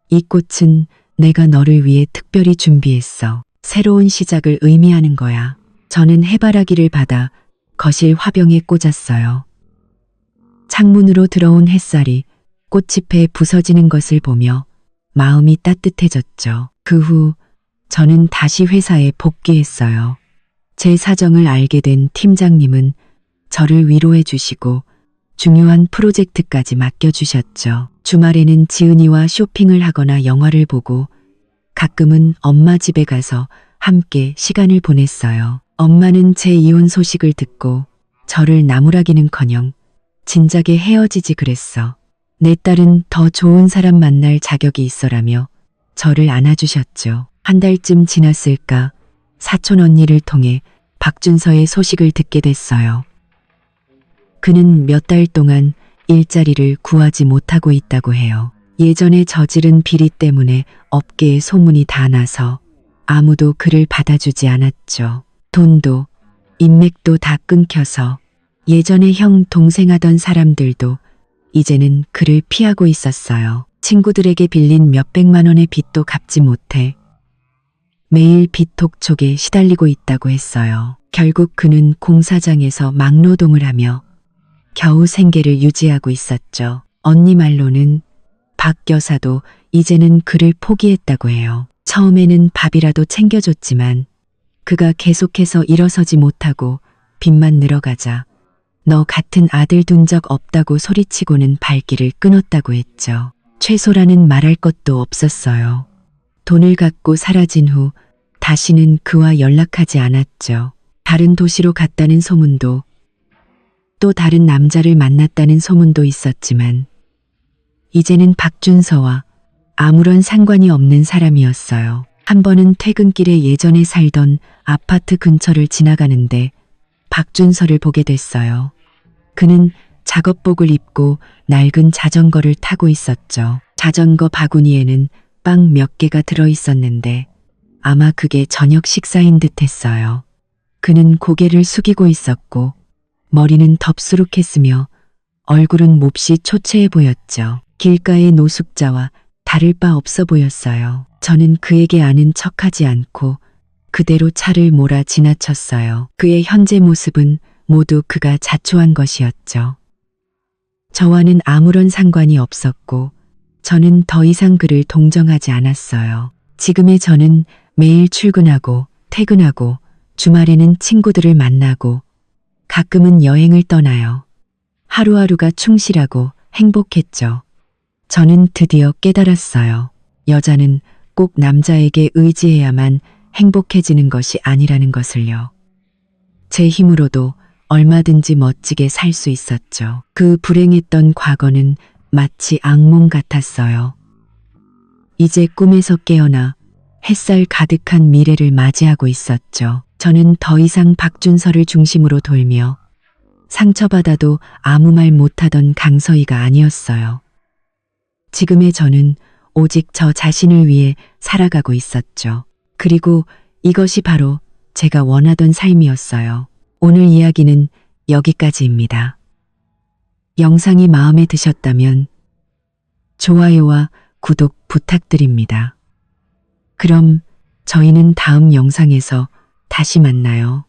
이 꽃은 내가 너를 위해 특별히 준비했어. 새로운 시작을 의미하는 거야. 저는 해바라기를 받아 거실 화병에 꽂았어요. 창문으로 들어온 햇살이 꽃잎에 부서지는 것을 보며 마음이 따뜻해졌죠. 그 후 저는 다시 회사에 복귀했어요. 제 사정을 알게 된 팀장님은 저를 위로해 주시고 중요한 프로젝트까지 맡겨주셨죠. 주말에는 지은이와 쇼핑을 하거나 영화를 보고 가끔은 엄마 집에 가서 함께 시간을 보냈어요. 엄마는 제 이혼 소식을 듣고 저를 나무라기는커녕 진작에 헤어지지 그랬어. 내 딸은 더 좋은 사람 만날 자격이 있어라며 저를 안아주셨죠. 한 달쯤 지났을까 사촌 언니를 통해 박준서의 소식을 듣게 됐어요. 그는 몇 달 동안 일자리를 구하지 못하고 있다고 해요. 예전에 저지른 비리 때문에 업계에 소문이 다 나서 아무도 그를 받아주지 않았죠. 돈도 인맥도 다 끊겨서 예전에 형 동생 하던 사람들도 이제는 그를 피하고 있었어요. 친구들에게 빌린 몇백만 원의 빚도 갚지 못해 매일 빚 독촉에 시달리고 있다고 했어요. 결국 그는 공사장에서 막노동을 하며 겨우 생계를 유지하고 있었죠. 언니 말로는 박 여사도 이제는 그를 포기했다고 해요. 처음에는 밥이라도 챙겨줬지만 그가 계속해서 일어서지 못하고 빚만 늘어가자 너 같은 아들 둔 적 없다고 소리치고는 발길을 끊었다고 했죠. 최소라는 말할 것도 없었어요. 돈을 갖고 사라진 후 다시는 그와 연락하지 않았죠. 다른 도시로 갔다는 소문도 또 다른 남자를 만났다는 소문도 있었지만 이제는 박준서와 아무런 상관이 없는 사람이었어요. 한 번은 퇴근길에 예전에 살던 아파트 근처를 지나가는데 박준서를 보게 됐어요. 그는 작업복을 입고 낡은 자전거를 타고 있었죠. 자전거 바구니에는 빵 몇 개가 들어 있었는데 아마 그게 저녁 식사인 듯 했어요. 그는 고개를 숙이고 있었고 머리는 덥수룩했으며 얼굴은 몹시 초췌해 보였죠. 길가의 노숙자와 다를 바 없어 보였어요. 저는 그에게 아는 척하지 않고 그대로 차를 몰아 지나쳤어요. 그의 현재 모습은 모두 그가 자초한 것이었죠. 저와는 아무런 상관이 없었고 저는 더 이상 그를 동정하지 않았어요. 지금의 저는 매일 출근하고 퇴근하고 주말에는 친구들을 만나고 가끔은 여행을 떠나요. 하루하루가 충실하고 행복했죠. 저는 드디어 깨달았어요. 여자는 꼭 남자에게 의지해야만 행복해지는 것이 아니라는 것을요. 제 힘으로도 얼마든지 멋지게 살 수 있었죠. 그 불행했던 과거는 마치 악몽 같았어요. 이제 꿈에서 깨어나 햇살 가득한 미래를 맞이하고 있었죠. 저는 더 이상 박준서를 중심으로 돌며 상처받아도 아무 말 못하던 강서희가 아니었어요. 지금의 저는 오직 저 자신을 위해 살아가고 있었죠. 그리고 이것이 바로 제가 원하던 삶이었어요. 오늘 이야기는 여기까지입니다. 영상이 마음에 드셨다면 좋아요와 구독 부탁드립니다. 그럼 저희는 다음 영상에서 다시 만나요.